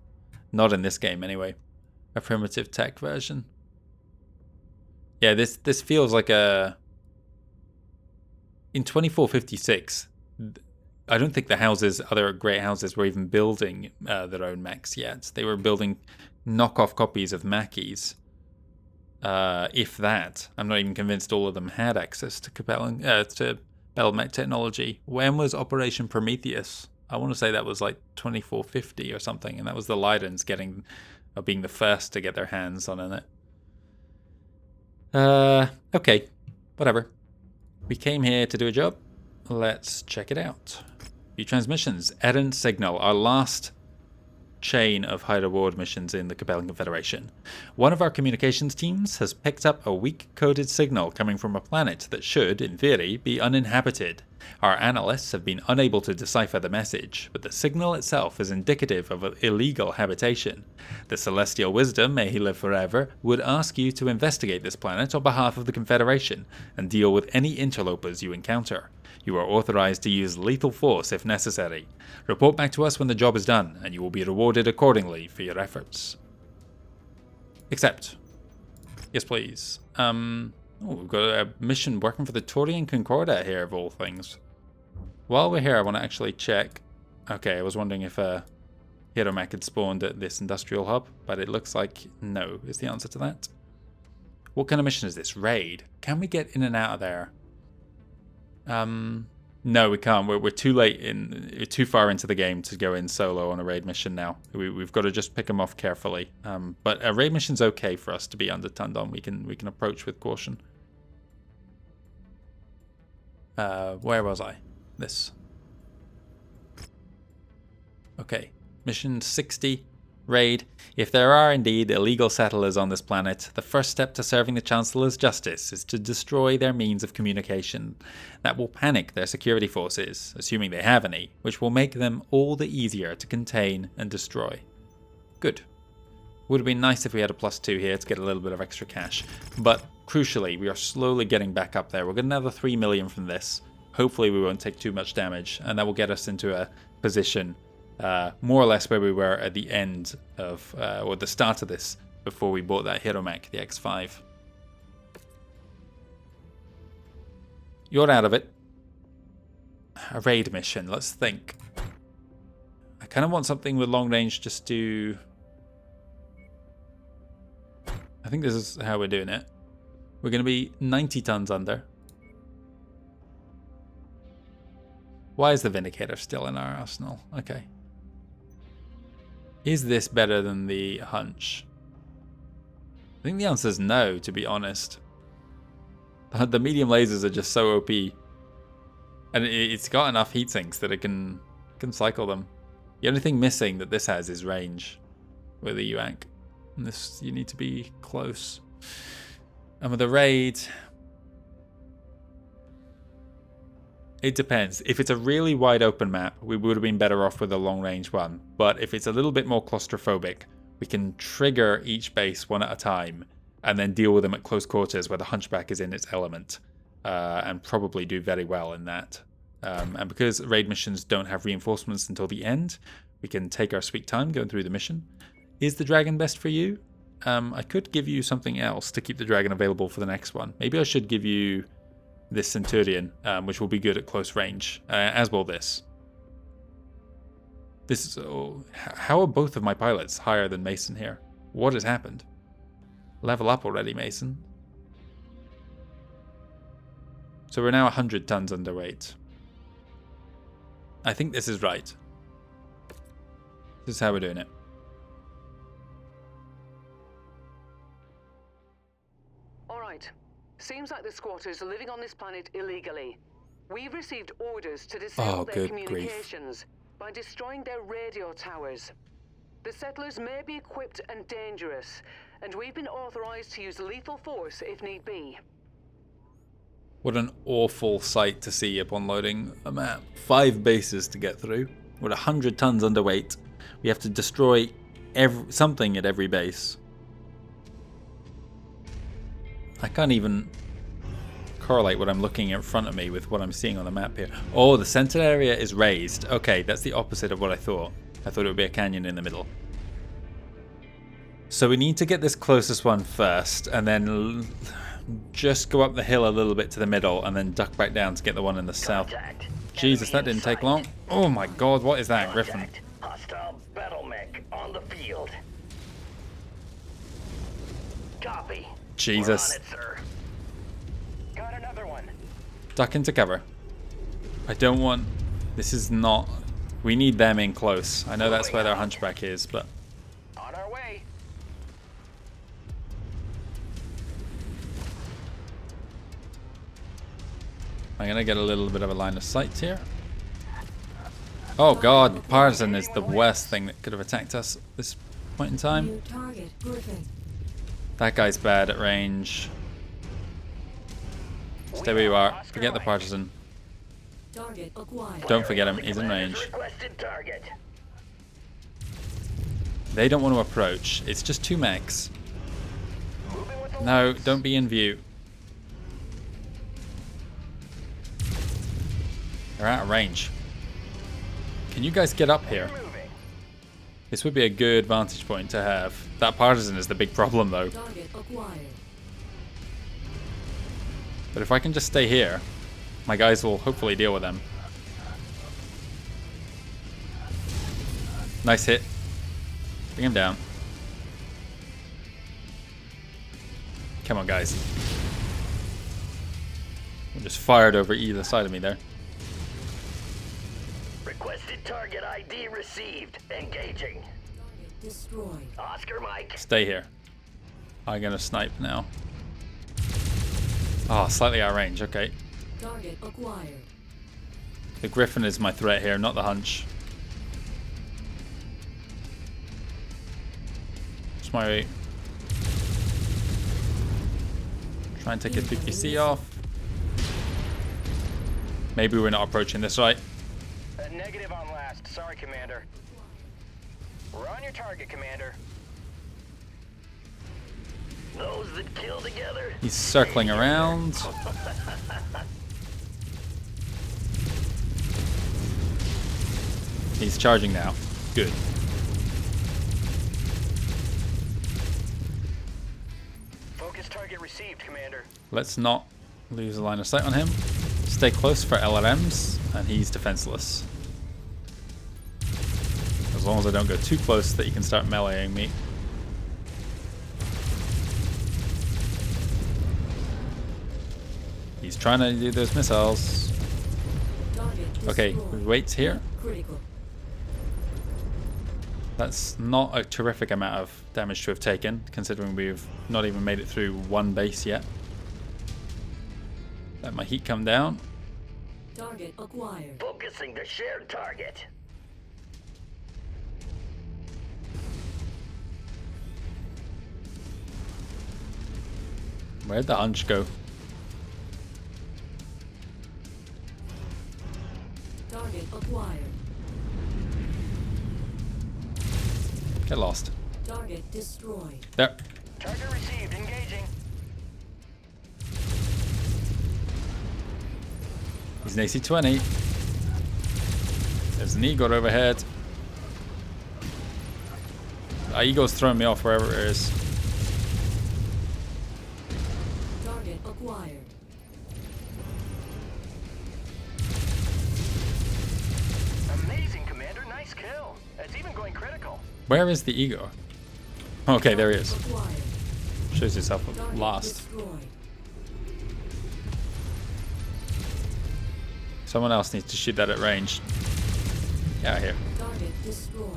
Not in this game anyway. A primitive tech version. Yeah, this feels like a... In 2456, I don't think the houses, other great houses, were even building their own mechs yet. They were building knockoff copies of Mackies. If that. I'm not even convinced all of them had access to to Bell mech technology. When was Operation Prometheus? I want to say that was like 2450 or something, and that was the Leidens being the first to get their hands on it. Okay, whatever. We came here to do a job. Let's check it out. View transmissions. Errant signal. Our last chain of high reward missions in the Capellan Confederation. One of our communications teams has picked up a weak coded signal coming from a planet that should, in theory, be uninhabited. Our analysts have been unable to decipher the message, but the signal itself is indicative of an illegal habitation. The Celestial Wisdom, may he live forever, would ask you to investigate this planet on behalf of the Confederation and deal with any interlopers you encounter. You are authorized to use lethal force if necessary. Report back to us when the job is done, and you will be rewarded accordingly for your efforts. Accept. Yes, please. We've got a mission working for the Taurian Concordat here, of all things. While we're here, I want to actually check. Okay, I was wondering if a hero mech had spawned at this industrial hub, but it looks like no is the answer to that. What kind of mission is this? Raid? Can we get in and out of there? No, we can't. We're too far into the game to go in solo on a raid mission now. We've got to just pick them off carefully. But a raid mission's okay for us to be undertonned on. We can approach with caution. Where was I? This. Okay. Mission 60. Raid. If there are indeed illegal settlers on this planet, the first step to serving the Chancellor's justice is to destroy their means of communication. That will panic their security forces, assuming they have any, which will make them all the easier to contain and destroy. Good. Would have been nice if we had a +2 here to get a little bit of extra cash, but crucially, we are slowly getting back up there. We'll get another 3 million from this. Hopefully we won't take too much damage, and that will get us into a position more or less where we were at the end of, or the start of this, before we bought that hero mech, the X5. You're out of it. A raid mission, let's think. I kind of want something with long range just to... I think this is how we're doing it. We're going to be 90 tons under. Why is the Vindicator still in our arsenal? Okay. Is this better than the Hunch? I think the answer is no, to be honest. The medium lasers are just so OP. And it's got enough heat sinks that it can cycle them. The only thing missing that this has is range with the UANC. And this, you need to be close. And with the raid... It depends. If it's a really wide open map, we would have been better off with a long range one. But if it's a little bit more claustrophobic, we can trigger each base one at a time and then deal with them at close quarters where the Hunchback is in its element, and probably do very well in that. And because raid missions don't have reinforcements until the end, we can take our sweet time going through the mission. Is the Dragon best for you? I could give you something else to keep the Dragon available for the next one. Maybe I should give you this Centurion, which will be good at close range, as will this. This is... Oh, how are both of my pilots higher than Mason here? What has happened? Level up already, Mason. So we're now 100 tons underweight. I think this is right. This is how we're doing it. Alright. Seems like the squatters are living on this planet illegally. We've received orders to disable their communications by destroying their radio towers. The settlers may be equipped and dangerous, and we've been authorized to use lethal force if need be. What an awful sight to see upon loading a map. 5 bases to get through. We're 100 tons underweight. We have to destroy something at every base. I can't even correlate what I'm looking in front of me with what I'm seeing on the map here. Oh, the center area is raised. Okay, that's the opposite of what I thought. I thought it would be a canyon in the middle. So we need to get this closest one first, and then just go up the hill a little bit to the middle, and then duck back down to get the one in the south. Jesus, that didn't take long. Oh my god, what is that, Griffin? Hostile battle mech on the field. Copy. Jesus. We're on it, sir. Got another one. Duck into cover. I don't want... This is not... We need them in close. I know that's where their hunchback is, but... On our way. I'm gonna get a little bit of a line of sight here. Oh god, Partisan is the worst thing that could have attacked us at this point in time. New target, Griffin. That guy's bad at range. Stay where you are. Forget the Partisan. Target acquired. Don't forget him, he's in range. Requested target. They don't want to approach. It's just 2 mechs. Moving with the No, don't be in view. They're out of range. Can you guys get up here? moving. This would be a good vantage point to have. That Partisan is the big problem though. Target acquired. But if I can just stay here, my guys will hopefully deal with them. Nice hit. Bring him down. Come on, guys. Just fired over either side of me there. Requested target ID received. Engaging. Target destroyed. Oscar Mike. Stay here. I'm gonna snipe now. Oh, slightly out of range. Okay. Target acquired. The Griffin is my threat here, not the hunch. Just my... Try and take his PPC off. Maybe we're not approaching this right. Negative on last. Sorry, Commander. We're on your target, Commander. Those that kill together. He's circling around. He's charging now. Good. Focus target received, Commander. Let's not lose a line of sight on him. Stay close for LRMs, and he's defenseless. As long as I don't go too close that he can start meleeing me. He's trying to do those missiles. Target Okay, destroyed. we wait here. Critical. That's not a terrific amount of damage to have taken, considering we've not even made it through one base yet. Let my heat come down. Target acquired. Focusing the shared target. Where'd the hunch go? Target acquired. Get lost. Target destroyed. There. Target received. Engaging. He's an AC-20. There's an Eagle overhead. The Eagle's throwing me off wherever it is. Target acquired. Amazing, Commander. Nice kill. It's even going critical. Where is the Eagle? Okay, there he is. Acquired. Shows yourself Target last. destroyed. Someone else needs to shoot that at range. Get out of here. Target destroyed.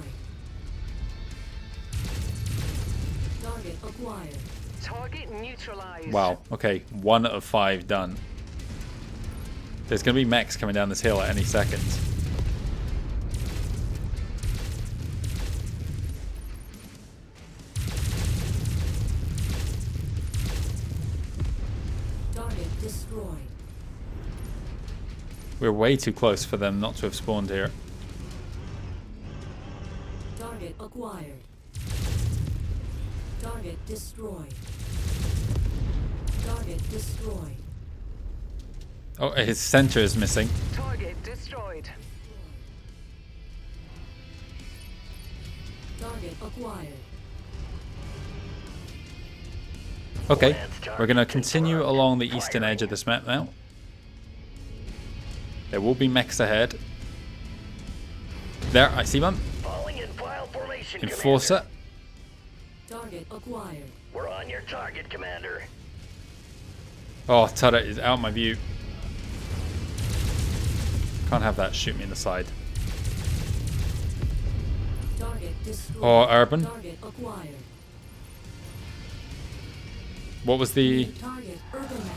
Target acquired. Target neutralized. Wow. Okay, 1 of 5 done. There's going to be mechs coming down this hill at any second. Target destroyed. We're way too close for them not to have spawned here. Target acquired. Target destroyed. Target destroyed. Oh, his center is missing. Target destroyed. Target acquired. Okay, we're going to continue along the eastern edge of this map now. There will be mechs ahead. There, I see one. Falling in file formation, Enforcer. Target acquired. We're on your target, Commander. Oh, turret is out of my view. Can't have that shoot me in the side. Target destroyed. Or urban. Target acquired. What was the... Target urban map.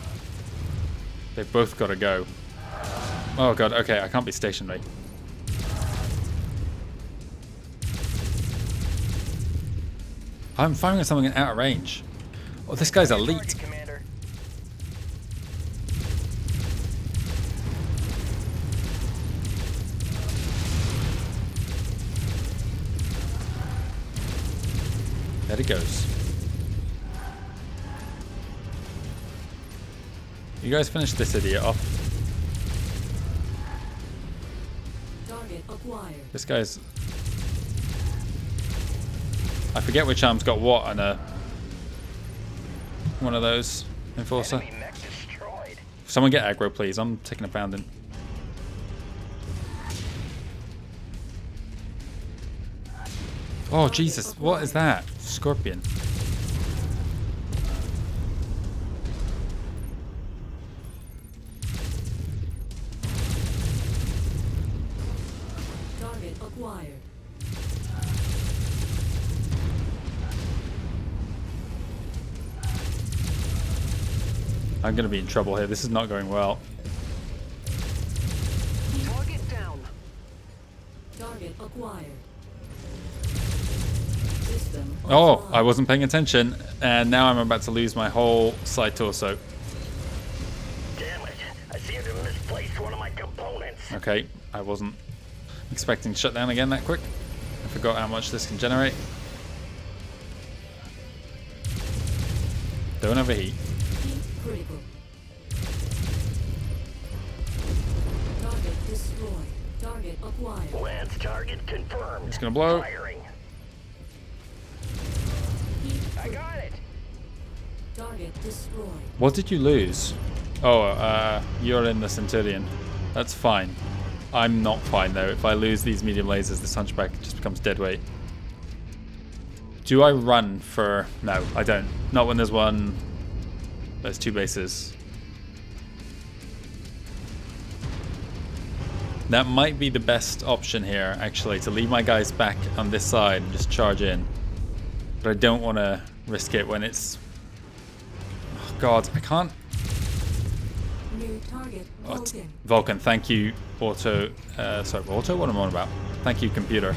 They've both got to go. Oh god, okay, I can't be stationary. I'm firing at something out of range. Oh, this guy's elite. Commander. There it goes. You guys finish this idiot off. Target acquired. This guy's... I forget which arm's got what on a... one of those. Enforcer. Enemy mech destroyed. Someone get aggro, please. I'm taking a pounding. Oh, Jesus. What is that? Scorpion. Target acquired. I'm going to be in trouble here. This is not going well. Target down. Target acquired. System Oh, offline. I wasn't paying attention. And now I'm about to lose my whole side torso. Damn it. I seem to have misplaced one of my components. Okay, I wasn't expecting to shut down again that quick. I forgot how much this can generate. Don't overheat. Heat critical. Target destroyed. Target acquired. Lance target confirmed. It's gonna blow. Firing. Heat I got it. target destroyed. What did you lose? Oh, you're in the Centurion. That's fine. I'm not fine though. If I lose these medium lasers, this Hunchback just becomes dead weight. Do I run for... No, I don't. Not when there's one... There's two bases. That might be the best option here, actually, to leave my guys back on this side and just charge in. But I don't want to risk it when it's... Oh God, I can't... New target Vulcan. Vulcan, thank you, Auto... sorry, Auto? What am I on about? Thank you, computer.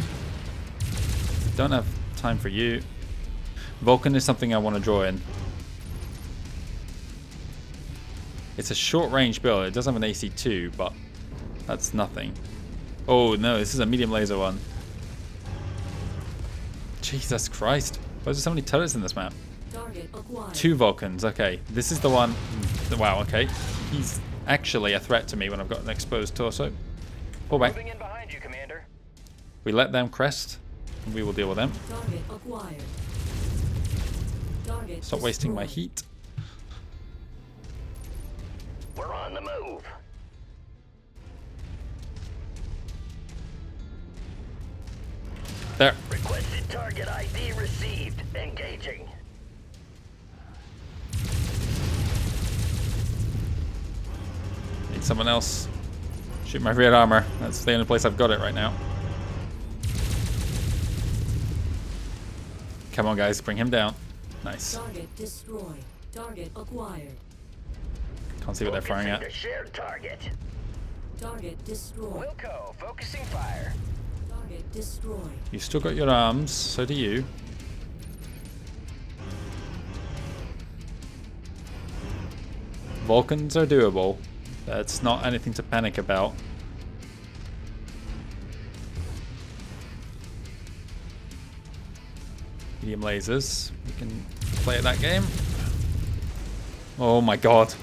Don't have time for you. Vulcan is something I want to draw in. It's a short-range build. It does have an AC2, but that's nothing. Oh, no, this is a medium laser one. Jesus Christ. Why is there so many turrets in this map? Target acquired. 2 Vulcans, okay. This is the one... Wow, okay. He's actually a threat to me when I've got an exposed torso. Pull back. Moving in behind you, Commander. We let them crest, and we will deal with them. Target acquired. Target Stop wasting my destroyed. heat. We're on the move. There. Requested target ID received. Engaging. Need someone else. Shoot my rear armor. That's the only place I've got it right now. Come on, guys. Bring him down. Nice. Target destroyed. Target acquired. Can't see what they're firing Focusing at. the shared target. Target destroyed. Wilco, focusing fire. Target destroyed. You've still got your arms. So do you. Vulcans are doable. That's not anything to panic about. Medium lasers. We can play at that game. Oh my god.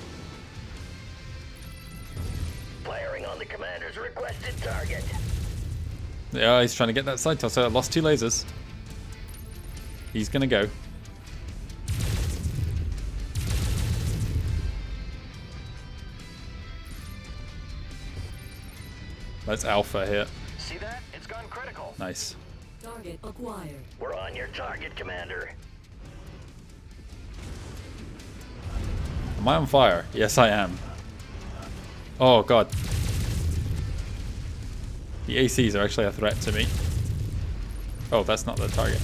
Firing on the commander's requested target. Yeah, he's trying to get that side tosser. I lost 2 lasers. He's gonna go. That's Alpha here. See that? It's gone critical. Nice. Target acquired. We're on your target, Commander. Am I on fire? Yes, I am. Oh god. The ACs are actually a threat to me. Oh, that's not the target.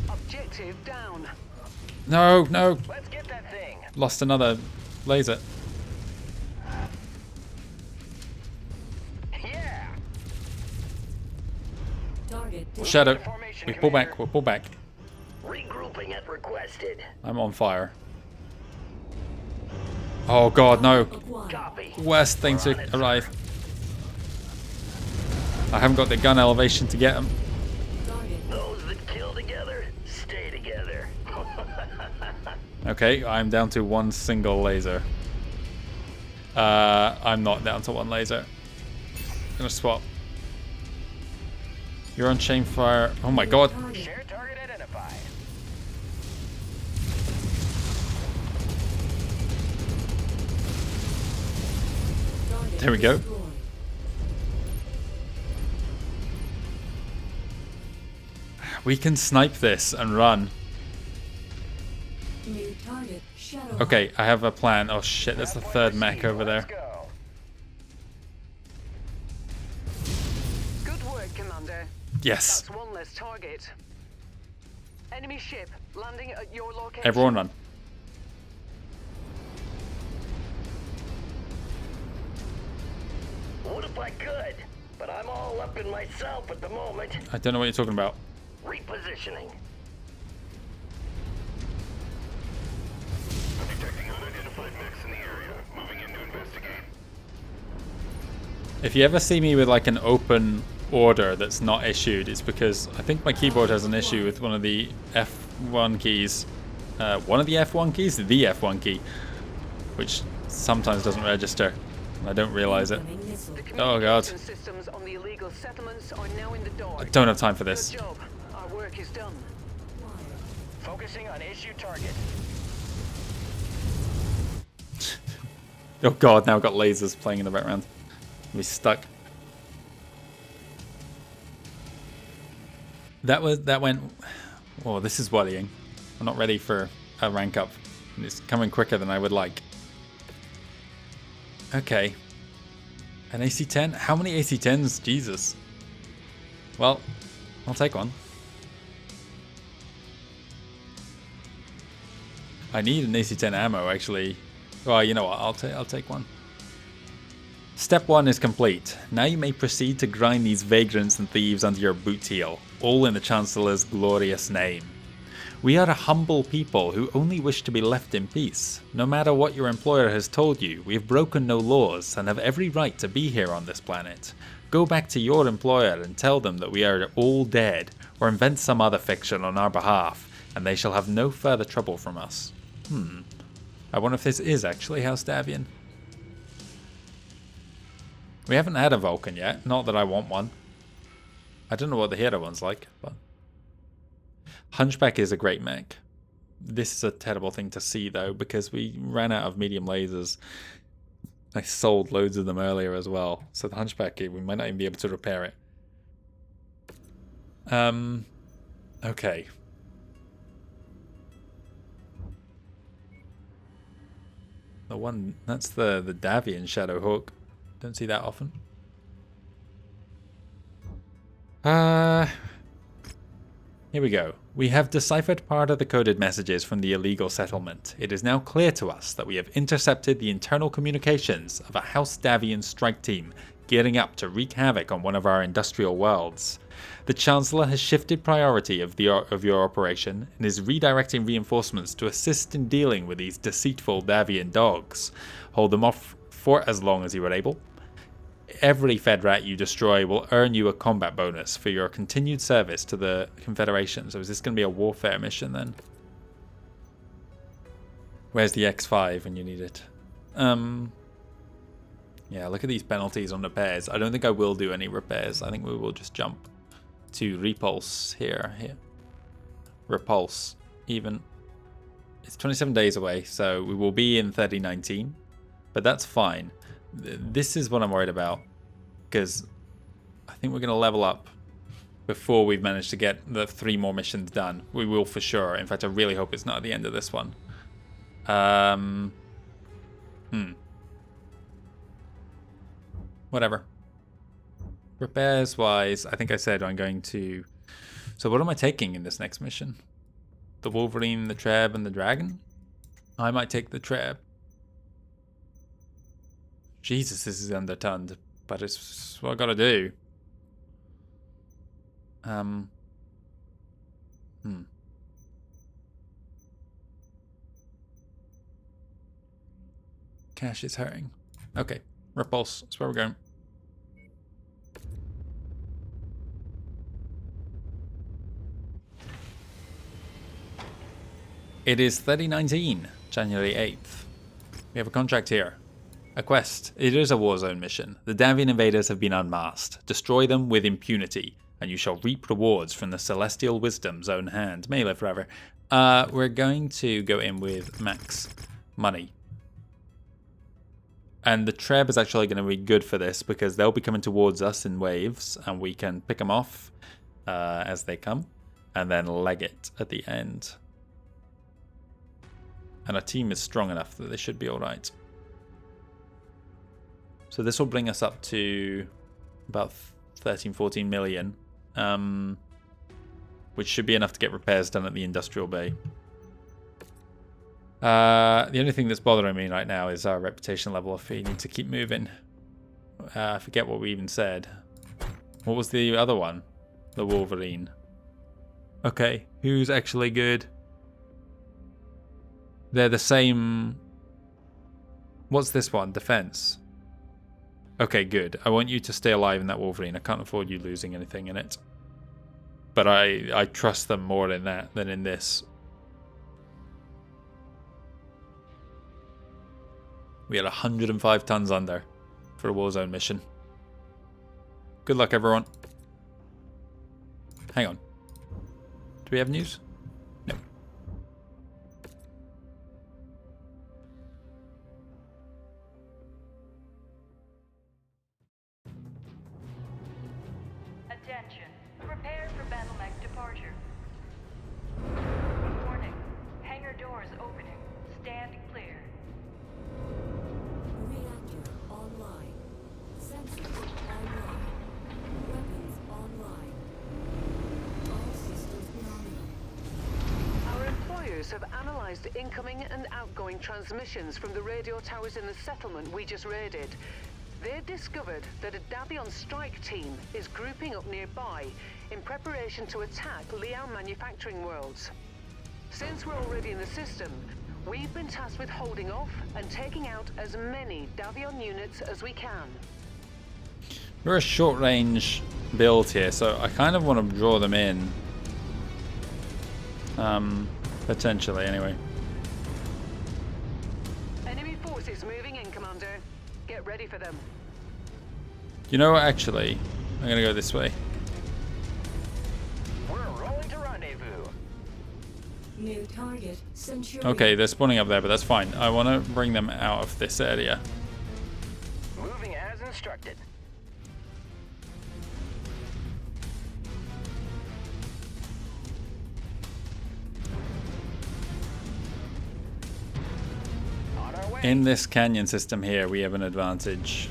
Objective down. No, no. Let's get that thing. Lost another laser. Yeah. Target Shadow. Formation, We pull back. Commander. We'll pull back. Regrouping at requested. I'm on fire. Oh god, no. acquired. Copy. Worst thing to arrive. I haven't got the gun elevation to get him. Target Those that kill together, stay together. Okay, I'm down to 1 single laser. I'm not down to 1 laser. Gonna swap. You're on chain fire. Oh my god. target. Share target identified. Target There we go. destroyed. We can snipe this and run. New target shadow. Okay, I have a plan. Oh shit, there's the 3rd mech over there. Let's go. Good work, Commander. Yes. That's 1 less target. Enemy ship landing at your location. Everyone run. What if I could? But I'm all up in myself at the moment. I don't know what you're talking about. Repositioning. Detecting unidentified mechs in the area. Moving in to investigate. If you ever see me with like an open order that's not issued, it's because I think my keyboard has an issue with one of the F1 keys. One of the F1 keys? The F1 key. Which sometimes doesn't register. And I don't realize it. Incoming missile. The Oh god. communication systems on the illegal settlements are now in the dark. I don't have time for this. Good job. Our work is done. Focusing on issue target. Oh god, now I've got lasers playing in the background. We're stuck. That went. Oh, this is worrying. I'm not ready for a rank up. It's coming quicker than I would like. Okay. An AC-10? How many AC-10s? Jesus. Well, I'll take one. I need an AC-10 ammo, actually. Well, you know what? I'll take one. Step 1 is complete. Now you may proceed to grind these vagrants and thieves under your boot heel, all in the Chancellor's glorious name. We are a humble people who only wish to be left in peace. No matter what your employer has told you, we have broken no laws and have every right to be here on this planet. Go back to your employer and tell them that we are all dead, or invent some other fiction on our behalf, and they shall have no further trouble from us. I wonder if this is actually House Davian. We haven't had a Vulcan yet, not that I want one. I don't know what the hero one's like, but... Hunchback is a great mech. This is a terrible thing to see though, because we ran out of medium lasers. I sold loads of them earlier as well, so the Hunchback, we might not even be able to repair it. Okay. The one, that's the Davian Shadow Hawk. Don't see that often. Here we go. We have deciphered part of the coded messages from the illegal settlement. It is now clear to us that we have intercepted the internal communications of a House Davian strike team gearing up to wreak havoc on one of our industrial worlds. The Chancellor has shifted priority of your operation and is redirecting reinforcements to assist in dealing with these deceitful Davian dogs. Hold them off for as long as you are able. Every Fedrat you destroy will earn you a combat bonus for your continued service to the Confederation. So is this going to be a warfare mission then? Where's the X5 when you need it? Yeah, look at these penalties on repairs. I don't think I will do any repairs. I think we will just jump to repulse here. Repulse, even. It's 27 days away, so we will be in 3019. But that's fine. This is what I'm worried about. Because I think we're going to level up before we've managed to get the 3 more missions done. We will for sure. In fact, I really hope it's not at the end of this one. Whatever. Repairs wise, I think I said I'm going to... So what am I taking in this next mission? The Wolverine, the Treb, and the Dragon? I might take the Treb. Jesus, this is undertonned, but it's what I gotta do. Cash is hurting. Okay, repulse. That's where we're going. It is 3019, January 8th. We have a contract here. A quest. It is a warzone mission. The Davian invaders have been unmasked. Destroy them with impunity, and you shall reap rewards from the celestial wisdom's own hand. May live forever. We're going to go in with max money. And the Treb is actually going to be good for this because they'll be coming towards us in waves and we can pick them off as they come and then leg it at the end. And our team is strong enough that they should be alright. So this will bring us up to about 13-14 million, which should be enough to get repairs done at the industrial bay. The only thing that's bothering me right now is our reputation level if we need to keep moving. I forget what we even said. What was the other one? The Wolverine. Okay, who's actually good? They're the same... What's this one? Defense. Okay, good. I want you to stay alive in that Wolverine. I can't afford you losing anything in it. But I trust them more in that than in this. We had 105 tons under for a Warzone mission. Good luck, everyone. Hang on. Do we have news? No. Attention. Prepare for battle mech departure. Warning. Hangar doors opening. Stand clear. Reactor online. Sensors online. Weapons online. All systems nominal. Our employers have analysed incoming and outgoing transmissions from the radio towers in the settlement we just raided. They discovered that a Davion strike team is grouping up nearby in preparation to attack Liao manufacturing worlds. Since we're already in the system, we've been tasked with holding off and taking out as many Davion units as we can. We're a short range build here, so I kind of want to draw them in. Potentially, anyway. Enemy forces moving in, Commander. Get ready for them. You know what, actually? I'm going to go this way. We're rolling to rendezvous. New target, Centurion. Okay, they're spawning up there, but that's fine. I want to bring them out of this area. Moving as instructed. On our way. In this canyon system here, we have an advantage.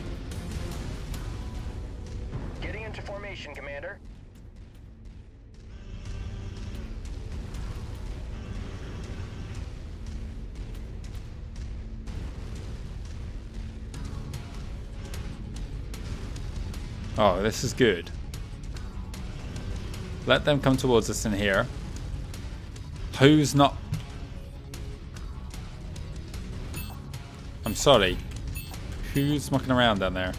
Getting into formation, Commander. Oh, this is good. Let them come towards us in here. Who's not... I'm sorry. Who's mucking around down there?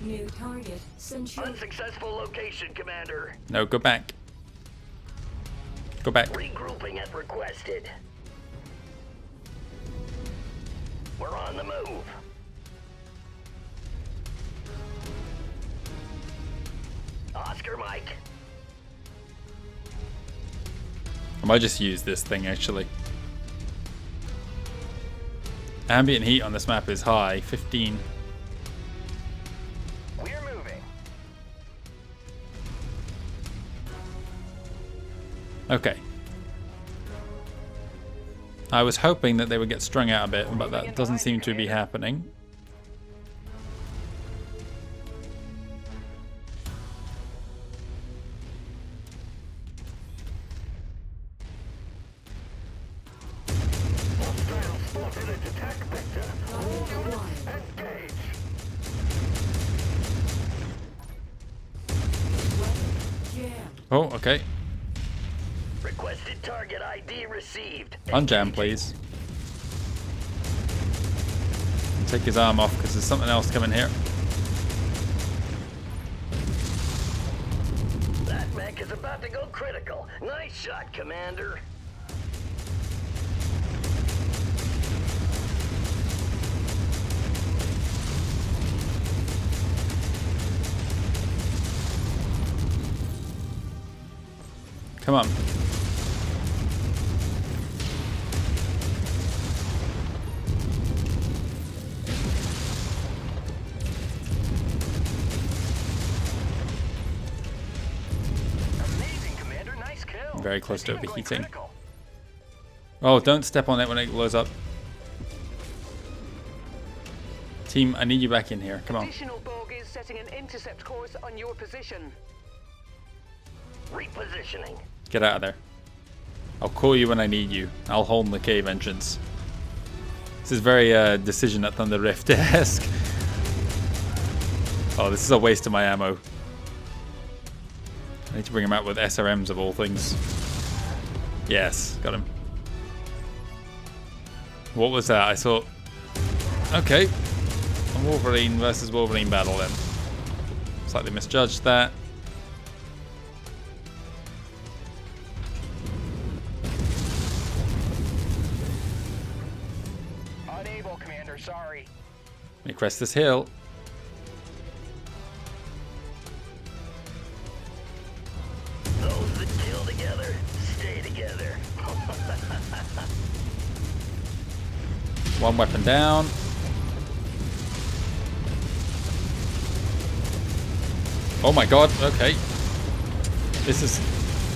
New target, Centurion. Unsuccessful location, Commander. No, go back. Go back. Regrouping as requested. We're on the move. Oscar Mike. I might just use this thing actually. Ambient heat on this map is high, 15. We're moving. Okay. I was hoping that they would get strung out a bit, but that doesn't seem to be happening. Oh, okay. Requested target ID received. Unjam, please. And take his arm off because there's something else coming here. That mech is about to go critical. Nice shot, Commander. Come on. Amazing, Commander. Nice kill. Very close to Team going overheating. critical. Oh, don't step on it when it blows up. Team, I need you back in here. Come on. Additional bogies setting an intercept course on your position. Repositioning. Get out of there. I'll call you when I need you. I'll hold the cave entrance. This is very Decision at Thunder Rift-esque. Oh, this is a waste of my ammo. I need to bring him out with SRMs of all things. Yes, got him. What was that? I saw... Okay. A Wolverine versus Wolverine battle then. Slightly misjudged that. Unable, Commander. Sorry. Let me crest this hill. Those that kill together, stay together. One weapon down. Oh my god, okay.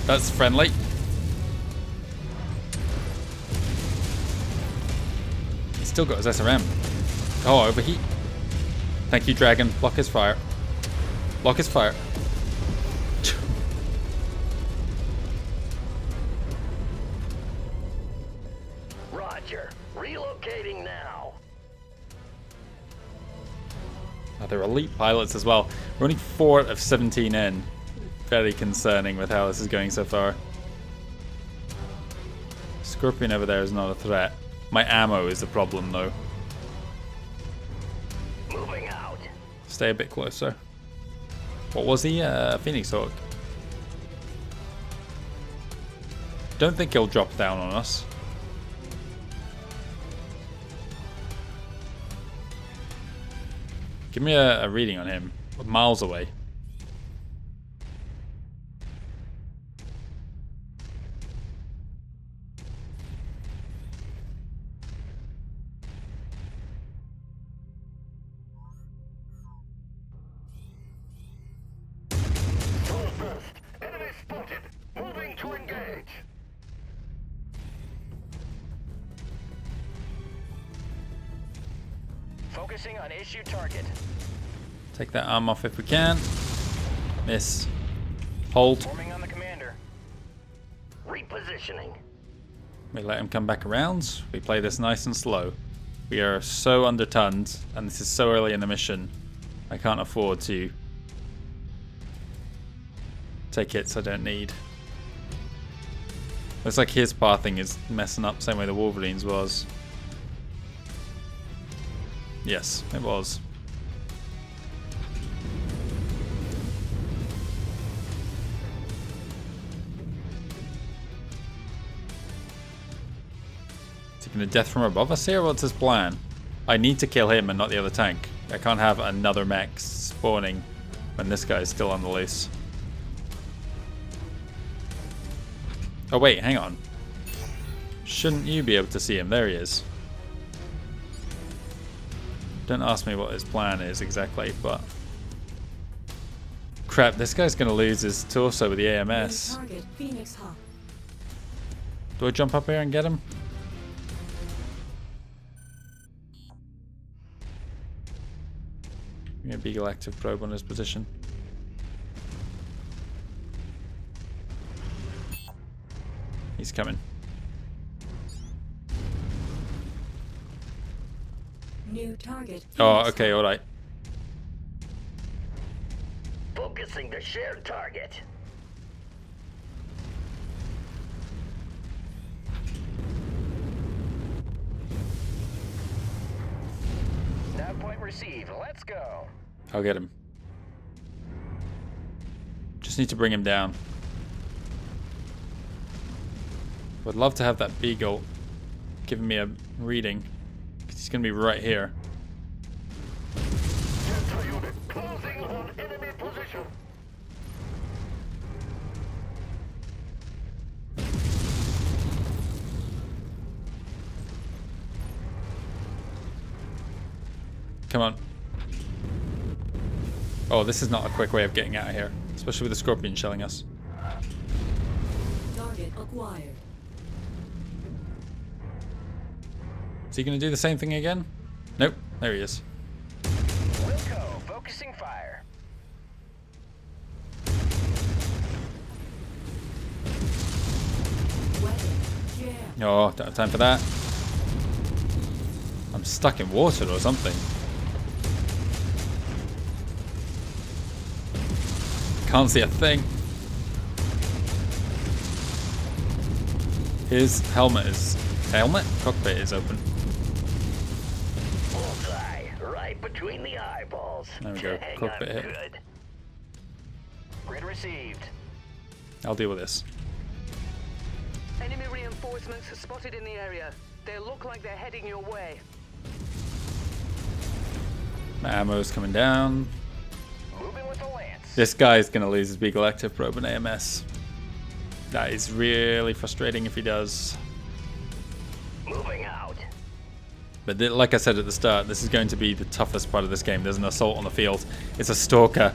That's friendly. He's still got his SRM. Oh, overheat. Thank you, Dragon. Block his fire. Block his fire. Roger. Relocating now. Oh, they're elite pilots as well. We're only 4 of 17 in. Very concerning with how this is going so far. Scorpion over there is not a threat. My ammo is the problem though. Moving out. Stay a bit closer. What was he? Phoenix Hawk. Don't think he'll drop down on us. Give me a reading on him. Miles away. Soul burst. Enemy spotted. Moving to engage. Focusing on issue target. Take that arm off if we can. Miss. Hold. Forming on the commander. Repositioning. We let him come back around. We play this nice and slow. We are so undertunned, and this is so early in the mission. I can't afford to take hits I don't need. Looks like his pathing is messing up, same way the Wolverine's was. Yes, it was. Taking a death from above us here? What's his plan? I need to kill him and not the other tank. I can't have another mech spawning when this guy is still on the loose. Oh wait, hang on. Shouldn't you be able to see him? There he is. Don't ask me what his plan is exactly, but... Crap, this guy's going to lose his torso with the AMS. Target Phoenix Hawk. Do I jump up here and get him? Give me a Beagle active probe on his position. He's coming. New target. Oh, Phoenix okay, Hawk. alright. Focusing the shared target. Nav point received. Let's go. I'll get him. Just need to bring him down. Would love to have that Beagle giving me a reading. 'Cause he's going to be right here. Delta unit closing on enemy position. Come on. Oh, this is not a quick way of getting out of here. Especially with the Scorpion shelling us. Target acquired. Is he going to do the same thing again? Nope. There he is. Wilco, focusing fire. Weapon. Jam. Oh, don't have time for that. I'm stuck in water or something. Can't see a thing. His helmet is... Cockpit is open. Bullseye, right between the eyeballs. There we go. Hang Cockpit on hit. good. Grid received. I'll deal with this. Enemy reinforcements are spotted in the area. They look like they're heading your way. My ammo's coming down. Moving with the lance. This guy's going to lose his Beagle active probe and AMS. That is really frustrating if he does. Moving out. But like I said at the start, this is going to be the toughest part of this game. There's an assault on the field. It's a stalker.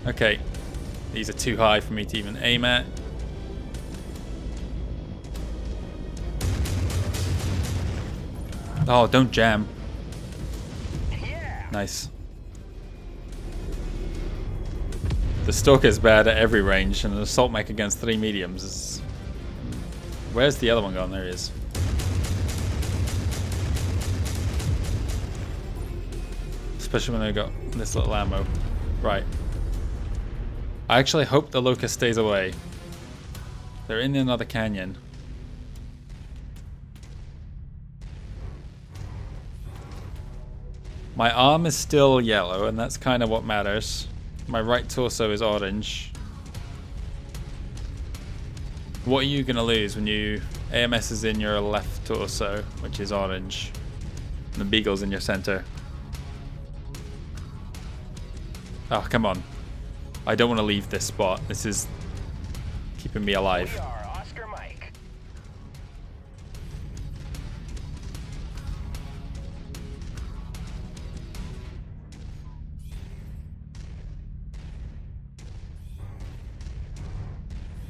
Okay. These are too high for me to even aim at. Oh, don't jam. Yeah. Nice. The stalker's bad at every range, and an assault mech against 3 mediums is... Where's the other one gone? There he is. Especially when I got this little ammo. Right. I actually hope the Locust stays away. They're in another canyon. My arm is still yellow, and that's kind of what matters. My right torso is orange. What are you going to lose when you... AMS is in your left torso, which is orange. And the Beagle's in your center. Oh, come on. I don't want to leave this spot. This is keeping me alive. We are Oscar Mike.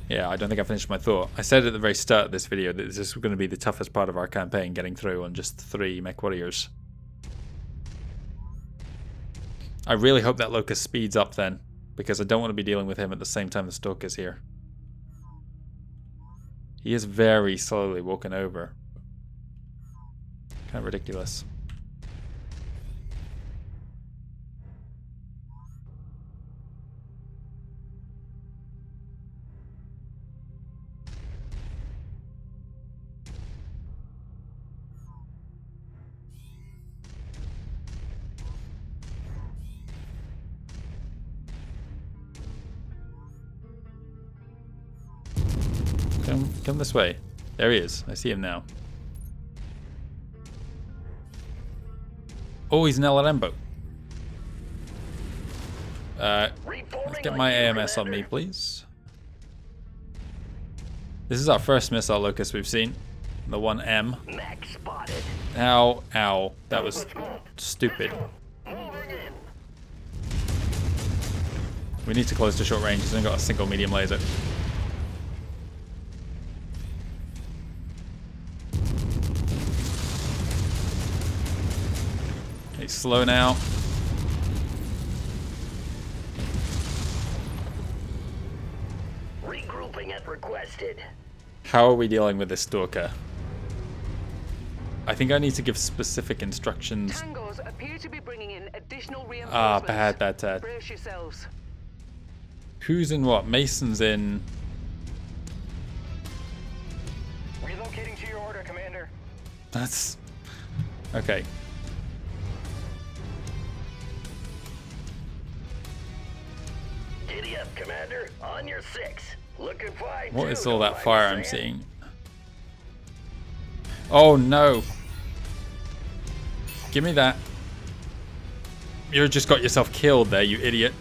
Yeah, I don't think I finished my thought. I said at the very start of this video that this is going to be the toughest part of our campaign, getting through on just 3 MechWarriors. I really hope that Locust speeds up then, because I don't want to be dealing with him at the same time the Stalker's here. He is very slowly walking over. Kind of ridiculous. Come this way. There he is. I see him now. Oh, he's an LRM boat. Let's get my AMS on me, please. This is our first missile locust we've seen. The 1M. Mech spotted. Ow, ow. That was stupid. Moving in. We need to close to short range. He's only got a single medium laser. He's slow now. Regrouping at requested. How are we dealing with this stalker? I think I need to give specific instructions. Tangos appear to be bringing in additional reinforcements. Ah, bad. Brace yourselves. Who's in what? Mason's in. Relocating to your order, Commander. That's okay. Giddy up, Commander. On your 6. Looking fine. What too, is all don't that mind fire I'm saying. seeing? Oh no! Give me that. You just got yourself killed there, you idiot.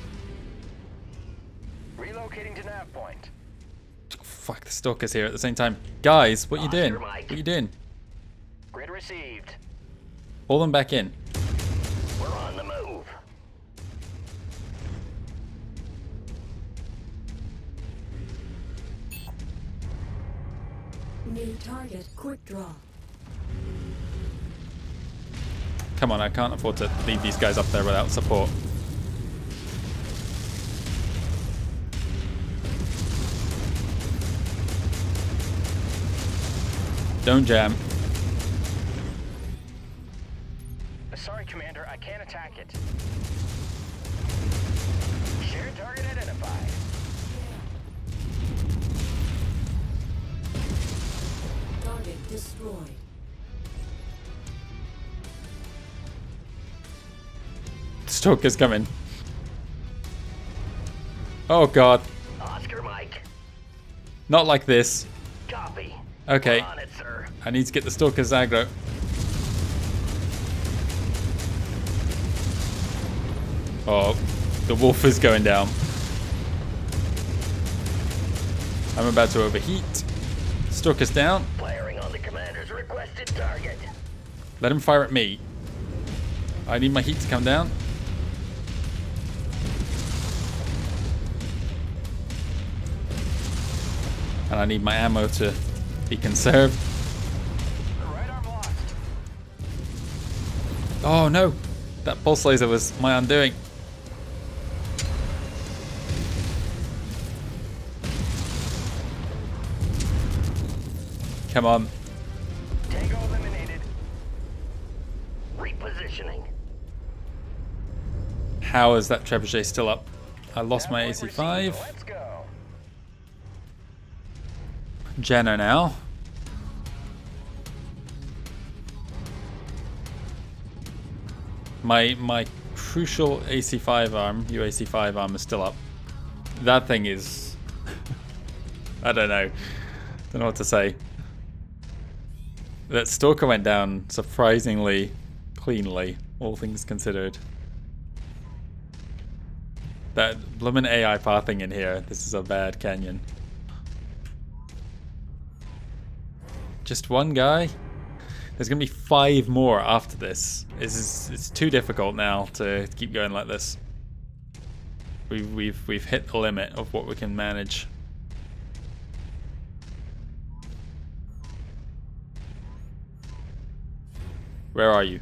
Relocating to nav point. Fuck, the stalker's here at the same time. Guys, what you Oscar, doing? Mike. What you doing? Grid received. Pull them back in. We're on the move. New target, quick draw. Come on, I can't afford to leave these guys up there without support. Don't jam. Sorry, Commander, I can't attack it. Shared target identified. Target destroyed. Stalker's coming. Oh god. Oscar, Mike. Not like this. Copy. Okay. We're on it, sir. I need to get the stalker's aggro. Oh, the wolf is going down. I'm about to overheat. Stalker's down. Firing on the commander's requested target. Let him fire at me. I need my heat to come down. And I need my ammo to be conserved. Right arm lost. Oh no! That pulse laser was my undoing. Come on. Tango eliminated. Repositioning. How is that trebuchet still up? I lost my Nav point AC5. received. Let's go. Jenner now. My crucial AC5 arm, UAC5 arm is still up. That thing is... I don't know. Don't know what to say. That stalker went down surprisingly cleanly, all things considered. That bloomin' AI pathing in here, this is a bad canyon. Just one guy? There's gonna be 5 more after this. It's too difficult now to keep going like this. We've hit the limit of what we can manage. Where are you?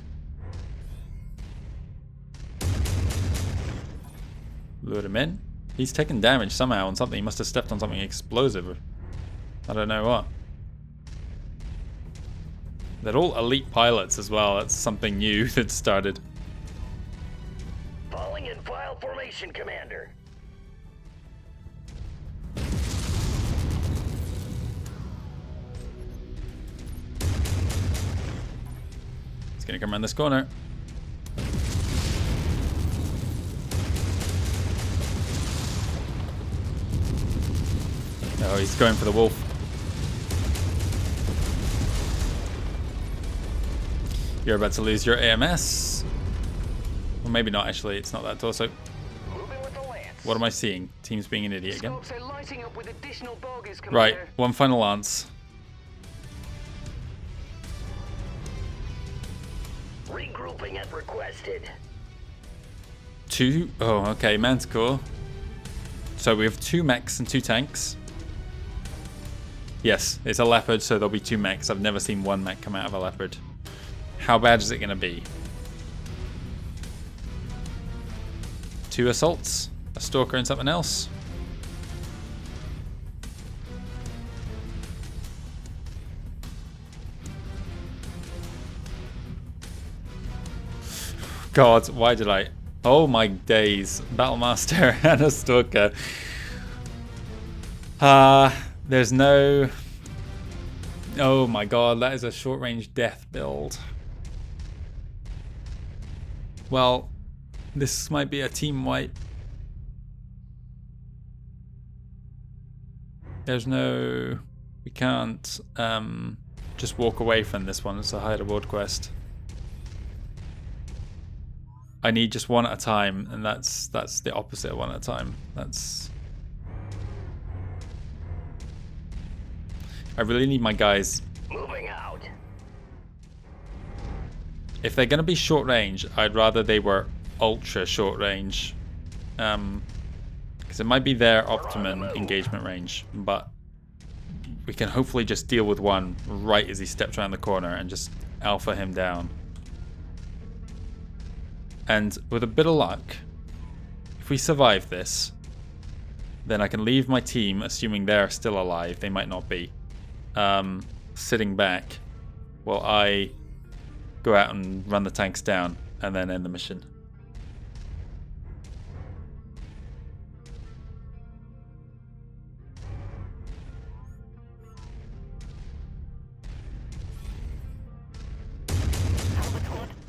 Lured him in. He's taken damage somehow on something. He must have stepped on something explosive. I don't know what. They're all elite pilots as well. That's something new that started. Falling in file formation, Commander. He's gonna come around this corner. Oh, he's going for the wolf. You're about to lose your AMS. maybe not actually. It's not that torso. Moving with the lance. What am I seeing? Team's being an idiot again. Scopes are lighting up with additional bogies, Right, Commander. one final lance. Regrouping as requested. 2. Oh, okay, Manticore. So we have 2 mechs and 2 tanks. Yes, it's a leopard, so there'll be 2 mechs. I've never seen 1 mech come out of a leopard. How bad is it going to be? 2 assaults, a stalker and something else. God, why did I... Oh my days. Battlemaster and a stalker. There's no... Oh my god, that is a short-range death build. Well, this might be a team wipe. There's no... We can't just walk away from this one. It's a high reward quest. I need just one at a time, and that's the opposite of one at a time. That's... I really need my guys. Moving out. If they're going to be short range, I'd rather they were ultra short range. Because it might be their optimum engagement range, but we can hopefully just deal with one right as he steps around the corner and just alpha him down. And with a bit of luck, if we survive this, then I can leave my team, assuming they're still alive. They might not be. Sitting back while I go out and run the tanks down and then end the mission.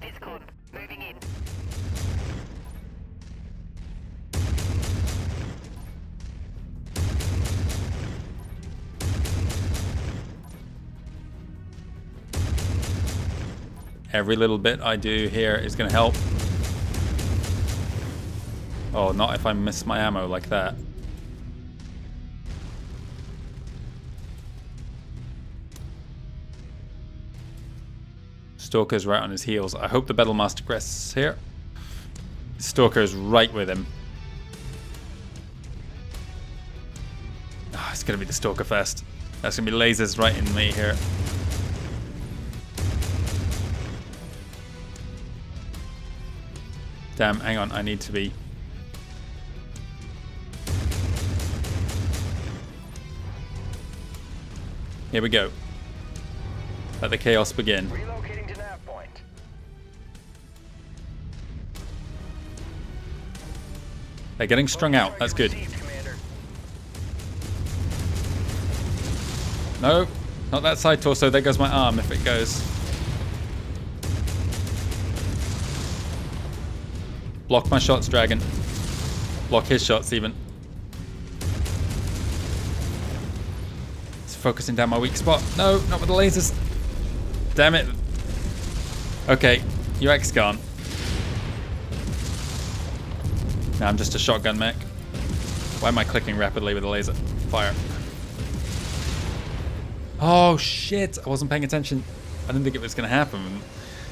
Discord. Moving in. Every little bit I do here is going to help. Oh, not if I miss my ammo like that. Stalker's right on his heels. I hope the Battlemaster crests here. Stalker's right with him. Oh, it's going to be the Stalker fest. That's going to be lasers right in me here. Damn, hang on, I need to be... Here we go. Let the chaos begin. Relocating to nav point. They're getting strung out, that's good. Received, Commander. No, not that side torso, there goes my arm if it goes. Block my shots, Dragon. Block his shots, even. It's focusing down my weak spot. No, not with the lasers. Damn it. Okay, UX gone. Now I'm just a shotgun mech. Why am I clicking rapidly with a laser? Fire. Oh, shit. I wasn't paying attention. I didn't think it was going to happen.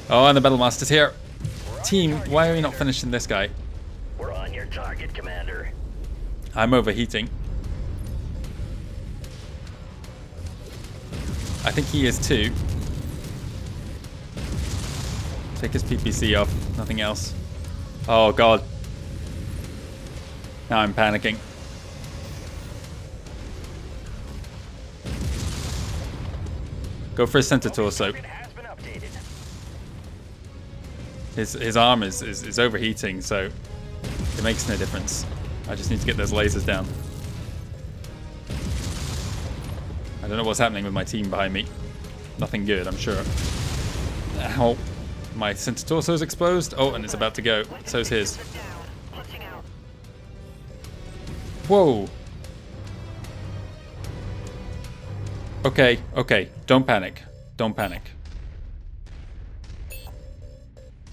Oh, and the Battlemaster's here. Team, why are we not finishing this guy? We're on your target, Commander. I'm overheating. I think he is too. Take his PPC off, nothing else. Oh god. Now I'm panicking. Go for his center torso. Target has been updated. His arm is overheating, so it makes no difference. I just need to get those lasers down. I don't know what's happening with my team behind me. Nothing good, I'm sure. Ow. My center torso's exposed. Oh, and it's about to go. So's his. Whoa. Okay, okay. Don't panic. Don't panic.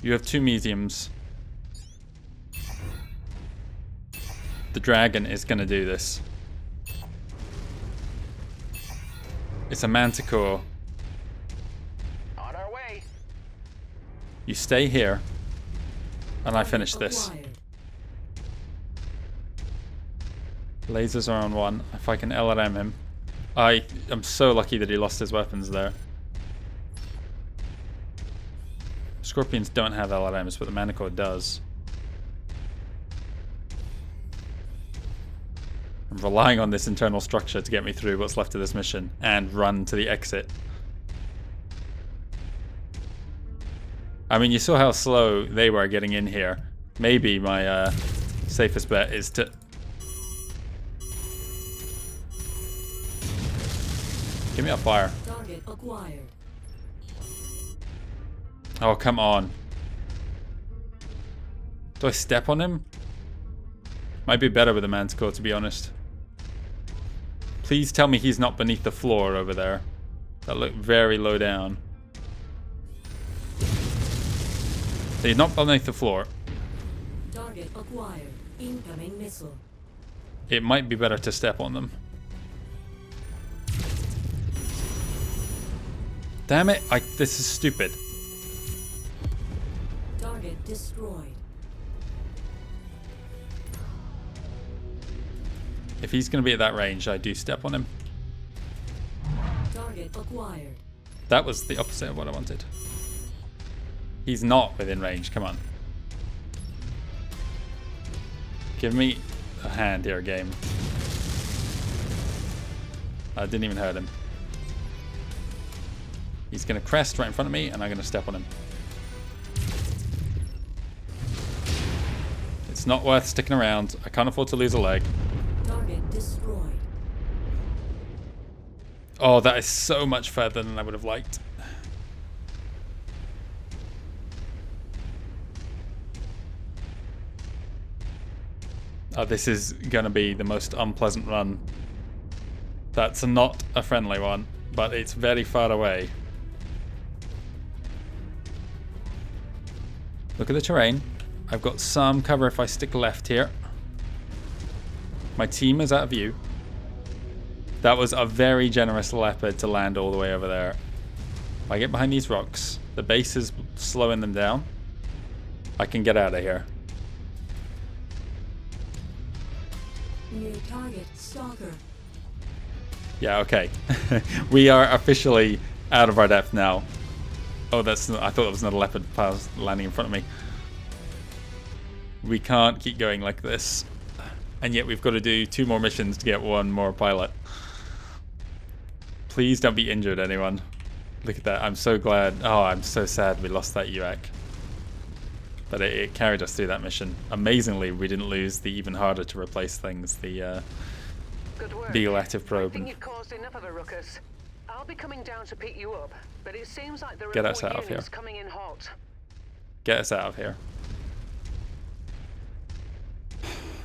You have 2 mediums. The dragon is going to do this. It's a manticore. On our way. You stay here, and I finish this. Acquired. Lasers are on one. If I can LRM him. I am so lucky that he lost his weapons there. Scorpions don't have LRMs, but the Manticore does. I'm relying on this internal structure to get me through what's left of this mission and run to the exit. I mean, you saw how slow they were getting in here. Maybe my safest bet is to... Give me a fire. Target acquired. Oh, come on. Do I step on him? Might be better with a Manticore, to be honest. Please tell me he's not beneath the floor over there. That looked very low down. He's not beneath the floor. Target acquired. Incoming missile. It might be better to step on them. Damn it, this is stupid. Target destroyed. If he's going to be at that range, I do step on him. Target acquired. That was the opposite of what I wanted. He's not within range, come on. Give me a hand here, game. I didn't even hurt him. He's going to crest right in front of me, and I'm going to step on him. It's not worth sticking around. I can't afford to lose a leg. Target destroyed. Oh, that is so much further than I would have liked. Oh, this is going to be the most unpleasant run. That's not a friendly one, but it's very far away. Look at the terrain. I've got some cover if I stick left here. My team is out of view. That was a very generous leopard to land all the way over there. If I get behind these rocks, the base is slowing them down. I can get out of here. New target stalker. Yeah, okay. We are officially out of our depth now. Oh, I thought it was another leopard landing in front of me. We can't keep going like this. And yet we've got to do 2 more missions to get 1 more pilot. Please don't be injured, anyone. Look at that. I'm so glad. Oh, I'm so sad we lost that UAC. But it carried us through that mission. Amazingly, we didn't lose the even harder to replace things, the Good work. elective I probe. think you've caused enough of a ruckus. I'll be coming down to pick you up, but it seems like there are Get more us out of units here. coming in hot. Get us out of here.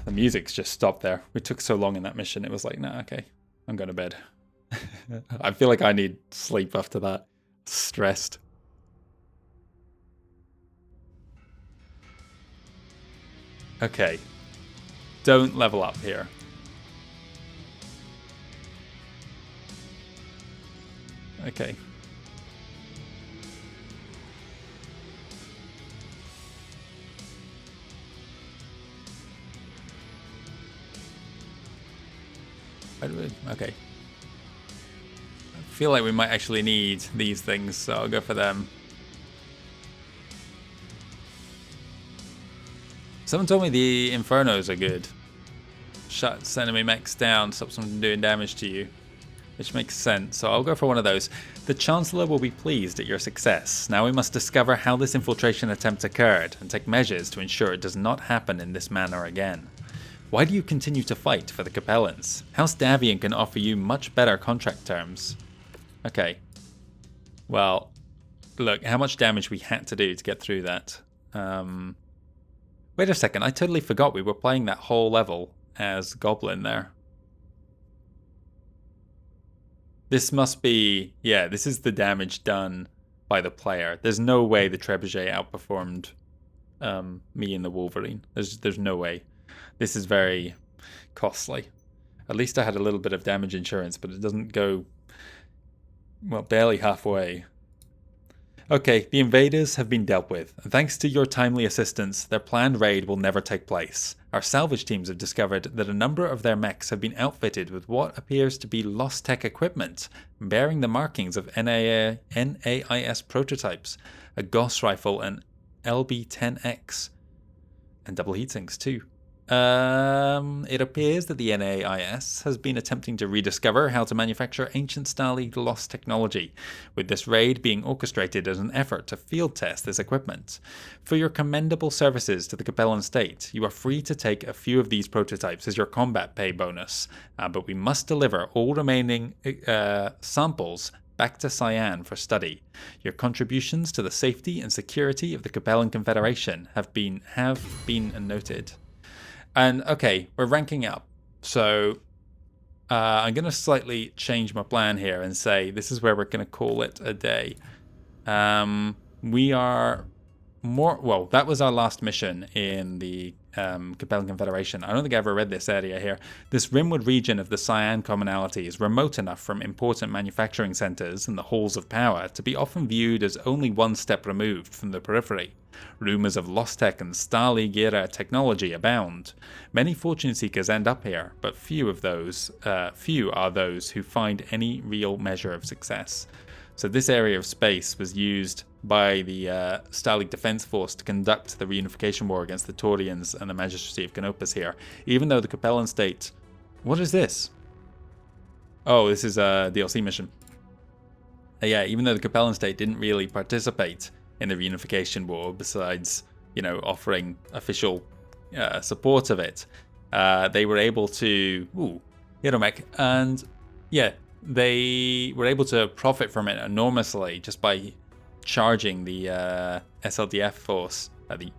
The music's just stopped there. We took so long in that mission. It was like, nah, okay, I'm going to bed. I feel like I need sleep after that. Stressed. Okay. Don't level up here. Okay. Okay. I feel like we might actually need these things, so I'll go for them. Someone told me the Infernos are good. Shuts enemy mechs down, stops them from doing damage to you. Which makes sense, so I'll go for one of those. The Chancellor will be pleased at your success. Now we must discover how this infiltration attempt occurred and take measures to ensure it does not happen in this manner again. Why do you continue to fight for the Capellans? House Davian can offer you much better contract terms. Okay. Well, look, how much damage we had to do to get through that. Wait a second, I totally forgot we were playing that whole level as Goblin there. This must be... yeah, this is the damage done by the player. There's no way the Trebuchet outperformed me and the Wolverine. There's no way. This is very costly. At least I had a little bit of damage insurance, but it doesn't go, well, barely halfway. Okay, the invaders have been dealt with, and thanks to your timely assistance, their planned raid will never take place. Our salvage teams have discovered that a number of their mechs have been outfitted with what appears to be lost tech equipment, bearing the markings of NAIS prototypes, a Gauss rifle, and LB-10X, and double heatsinks too. It appears that the NAIS has been attempting to rediscover how to manufacture ancient Starleague lost technology, with this raid being orchestrated as an effort to field test this equipment. For your commendable services to the Capellan state, you are free to take a few of these prototypes as your combat pay bonus, but we must deliver all remaining samples back to Cyan for study. Your contributions to the safety and security of the Capellan Confederation have been noted. And okay, we're ranking up. So I'm going to slightly change my plan here and say this is where we're going to call it a day. We are more... Well, that was our last mission in the Capellan Confederation. I don't think I ever read this area here. This rimwood region of the Cyan Commonality is remote enough from important manufacturing centers and the halls of power to be often viewed as only one step removed from the periphery. Rumors of lost tech and Starleague era technology abound. Many fortune seekers end up here, but few are those who find any real measure of success. So this area of space was used by the Starleague Defense Force to conduct the reunification war against the Taurians and the Magistracy of Canopus here, even though the Capellan state... What is this? Oh, this is a DLC mission. Yeah, even though the Capellan state didn't really participate in the reunification war, besides, you know, offering official support of it, they were able to... Ooh, Hiromech. And, yeah, they were able to profit from it enormously just by charging the SLDF force, the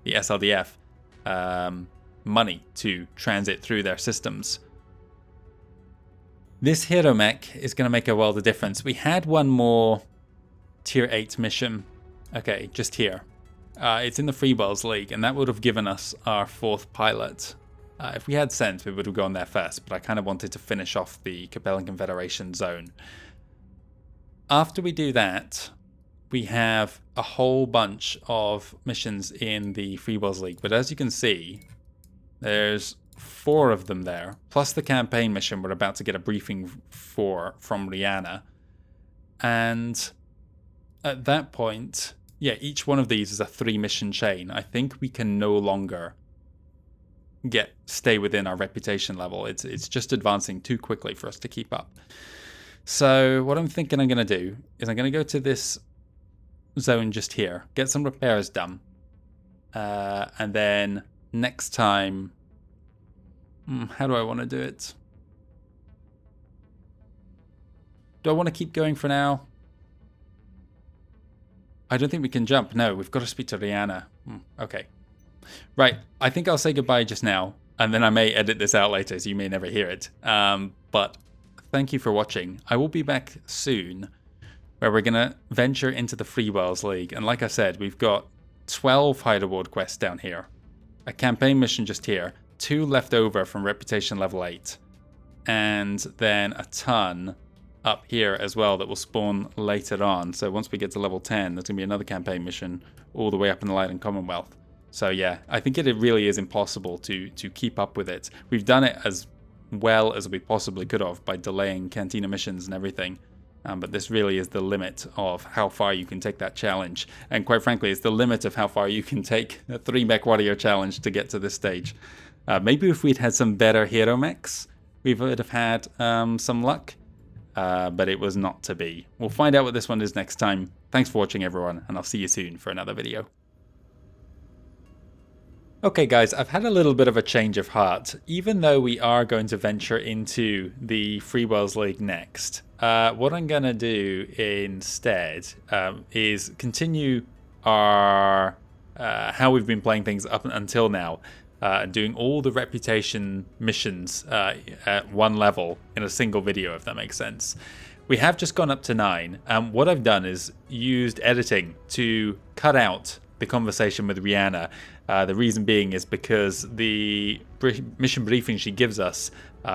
SLDF money to transit through their systems. This Hiromech is going to make a world of difference. We had one more tier 8 mission. Okay, just here. It's in the Freeballs League, and that would have given us our 4th pilot. If we had sense, we would have gone there first, but I kind of wanted to finish off the Capellan Confederation zone. After we do that, we have a whole bunch of missions in the Freeballs League, but as you can see, there's 4 of them there, plus the campaign mission we're about to get a briefing for from Rihanna. And at that point, yeah, each one of these is a 3-mission chain. I think we can no longer stay within our reputation level. It's just advancing too quickly for us to keep up. So what I'm thinking I'm going to do is I'm going to go to this zone just here, get some repairs done, and then next time, how do I want to do it? Do I want to keep going for now? I don't think we can jump. No, we've got to speak to Rihanna. Okay. Right, I think I'll say goodbye just now, and then I may edit this out later, so you may never hear it. But thank you for watching. I will be back soon, where we're going to venture into the Freeballs League. And like I said, we've got 12 Hide Award quests down here, a campaign mission just here, 2 left over from Reputation level 8, and then a ton up here as well that will spawn later on. So once we get to level 10, there's going to be another campaign mission all the way up in the Light and Commonwealth. So yeah, I think it really is impossible to keep up with it. We've done it as well as we possibly could have by delaying Cantina missions and everything. But this really is the limit of how far you can take that challenge. And quite frankly, it's the limit of how far you can take a 3 MechWarrior challenge to get to this stage. Maybe if we'd had some better hero mechs, we would have had some luck. But it was not to be. We'll find out what this one is next time. Thanks for watching, everyone, and I'll see you soon for another video. Okay guys, I've had a little bit of a change of heart. Even though we are going to venture into the Freeballs League next, what I'm going to do instead is continue our how we've been playing things up until now, doing all the reputation missions at one level in a single video, if that makes sense. We have just gone up to 9, and what I've done is used editing to cut out the conversation with Rihanna. The reason being is because the mission briefing she gives us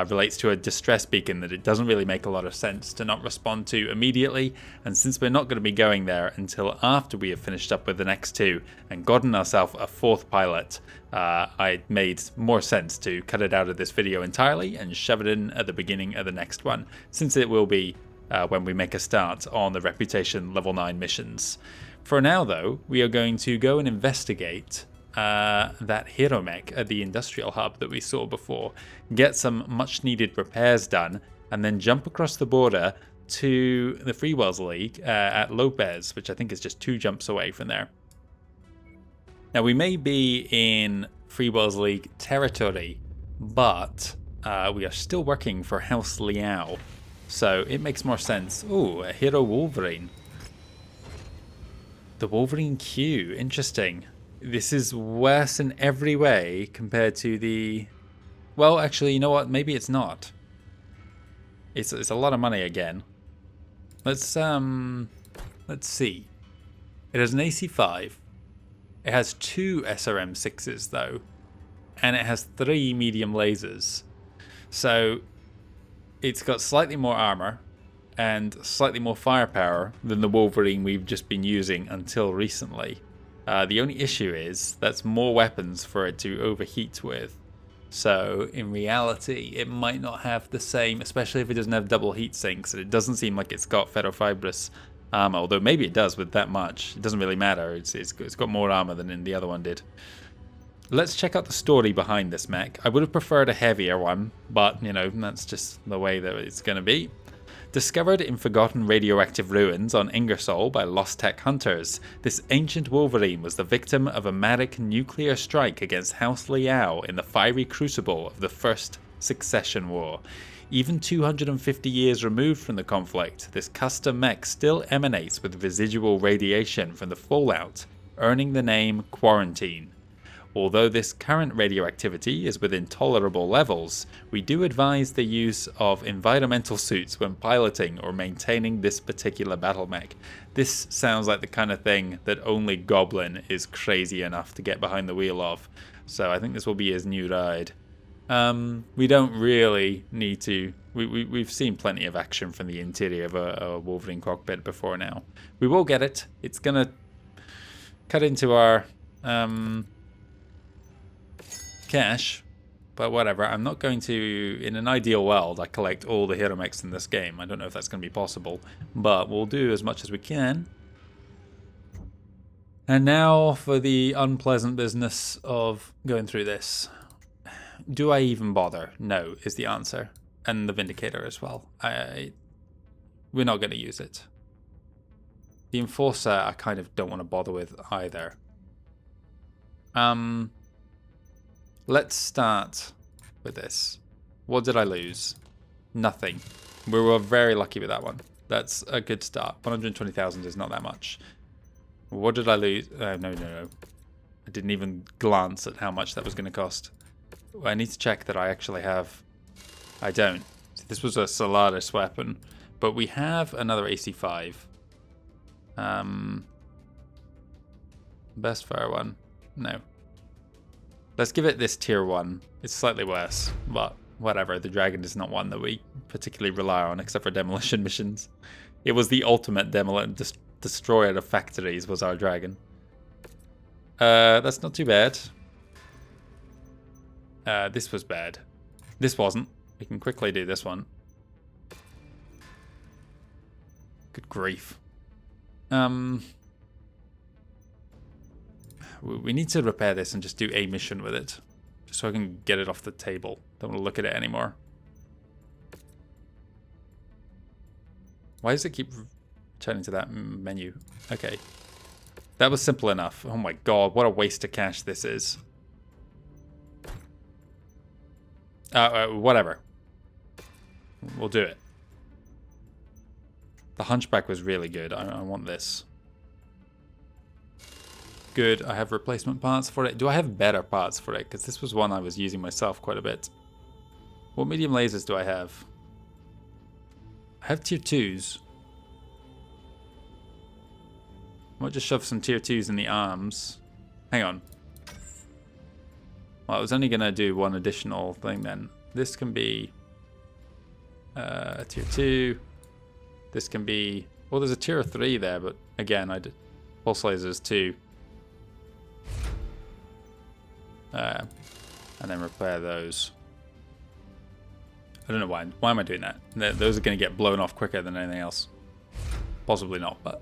relates to a distress beacon that it doesn't really make a lot of sense to not respond to immediately, and since we're not going to be going there until after we have finished up with the next two and gotten ourselves a fourth pilot, it made more sense to cut it out of this video entirely and shove it in at the beginning of the next one, since it will be when we make a start on the Reputation level 9 missions. For now though, we are going to go and investigate that hero mech at the industrial hub that we saw before, get some much needed repairs done, and then jump across the border to the Freewells League at Lopez, which I think is just 2 jumps away from there. Now we may be in Freewells League territory, but we are still working for House Liao, so it makes more sense. Ooh, a hero Wolverine. The Wolverine Q, interesting. This is worse in every way compared to the... Well, actually, you know what? Maybe it's not. It's a lot of money again. Let's see. It has an AC5. It has 2 SRM6s though, and it has 3 medium lasers. So it's got slightly more armor and slightly more firepower than the Wolverine we've just been using until recently. The only issue is that's more weapons for it to overheat with. So in reality, it might not have the same, especially if it doesn't have double heat sinks. And it doesn't seem like it's got ferrofibrous armor, although maybe it does with that much. It doesn't really matter. It's got more armor than the other one did. Let's check out the story behind this mech. I would have preferred a heavier one, but you know, that's just the way that it's going to be. Discovered in forgotten radioactive ruins on Ingersoll by Lost Tech hunters, this ancient Wolverine was the victim of a Matic nuclear strike against House Liao in the fiery crucible of the First Succession War. Even 250 years removed from the conflict, this custom mech still emanates with residual radiation from the fallout, earning the name Quarantine. Although this current radioactivity is within tolerable levels, we do advise the use of environmental suits when piloting or maintaining this particular battle mech. This sounds like the kind of thing that only Goblin is crazy enough to get behind the wheel of, so I think this will be his new ride. We don't really need to... We've seen plenty of action from the interior of a Wolverine cockpit before now. We will get it. It's going to cut into our... cash, but whatever. I'm not going to, in an ideal world, I collect all the hero mechs in this game. I don't know if that's going to be possible, but we'll do as much as we can. And now for the unpleasant business of going through this. Do I even bother? No, is the answer. And the Vindicator as well. We're not going to use it. The Enforcer I kind of don't want to bother with either. Let's start with this. What did I lose? Nothing. We were very lucky with that one. That's a good start. 120,000 is not that much. What did I lose? No. I didn't even glance at how much that was going to cost. I need to check that I actually have... I don't. This was a Solaris weapon, but we have another AC5. Best fire one? No. Let's give it this tier 1. It's slightly worse, but whatever. The Dragon is not one that we particularly rely on, except for demolition missions. It was the ultimate destroyer of factories, was our Dragon. That's not too bad. This was bad. This wasn't. We can quickly do this one. Good grief. We need to repair this and just do a mission with it. Just so I can get it off the table. Don't want to look at it anymore. Why does it keep returning to that menu? Okay. That was simple enough. Oh my god, what a waste of cash this is. Whatever. We'll do it. The Hunchback was really good. I want this. Good. I have replacement parts for it. Do I have better parts for it? Because this was one I was using myself quite a bit. What medium lasers do I have? I have tier 2s. I might just shove some tier 2s in the arms. Hang on. Well, I was only going to do one additional thing then. This can be tier 2. This can be... Well, there's a tier 3 there, but again, I did pulse lasers 2. And then repair those. I don't know why. Why am I doing that? Those are going to get blown off quicker than anything else. Possibly not, but...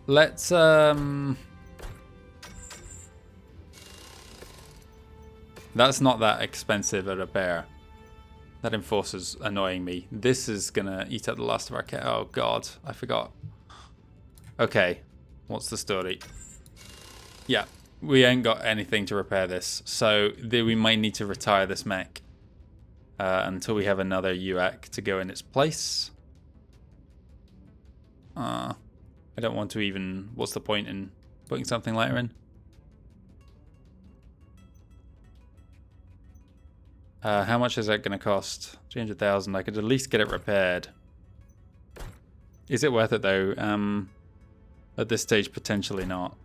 Let's... That's not that expensive a repair. That Enforcer's annoying me. This is gonna eat up the last of our cat. Oh god, I forgot. Okay, what's the story? Yeah, we ain't got anything to repair this, so we might need to retire this mech until we have another UAC to go in its place. I don't want to even... What's the point in putting something later in? How much is that going to cost? 300,000. I could at least get it repaired. Is it worth it though? At this stage, potentially not.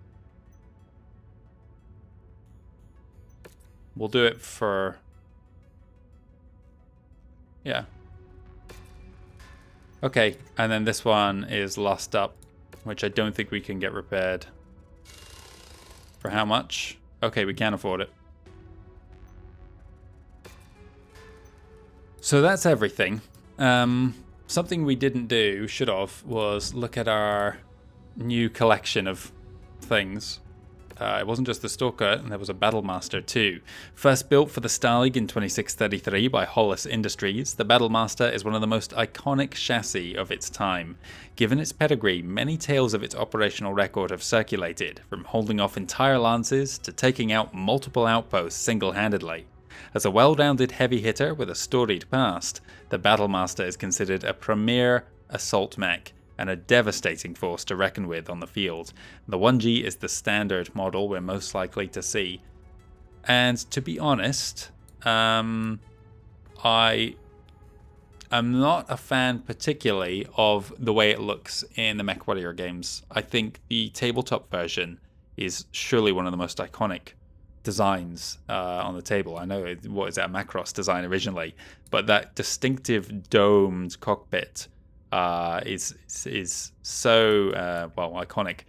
We'll do it for... Yeah. Okay, and then this one is lost up, which I don't think we can get repaired. For how much? Okay, we can afford it. So that's everything. Something we didn't do, should have, was look at our new collection of things. It wasn't just the Stalker, and there was a Battlemaster too. First built for the Stalag in 2633 by Hollis Industries, the Battlemaster is one of the most iconic chassis of its time. Given its pedigree, many tales of its operational record have circulated, from holding off entire lances to taking out multiple outposts single-handedly. As a well-rounded heavy hitter with a storied past, the Battlemaster is considered a premier assault mech and a devastating force to reckon with on the field. The 1G is the standard model we're most likely to see. And to be honest, I am not a fan particularly of the way it looks in the MechWarrior games. I think the tabletop version is surely one of the most iconic designs on the table. I know what is that Macross design originally, but that distinctive domed cockpit is so well iconic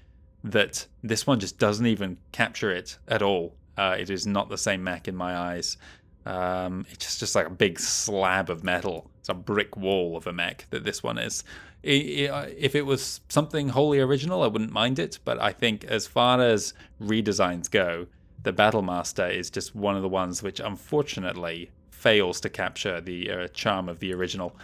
that this one just doesn't even capture it at all. It is not the same mech in my eyes. It's just like a big slab of metal. It's a brick wall of a mech that this one is. If it was something wholly original, I wouldn't mind it, but I think as far as redesigns go, the Battlemaster is just one of the ones which unfortunately fails to capture the charm of the original.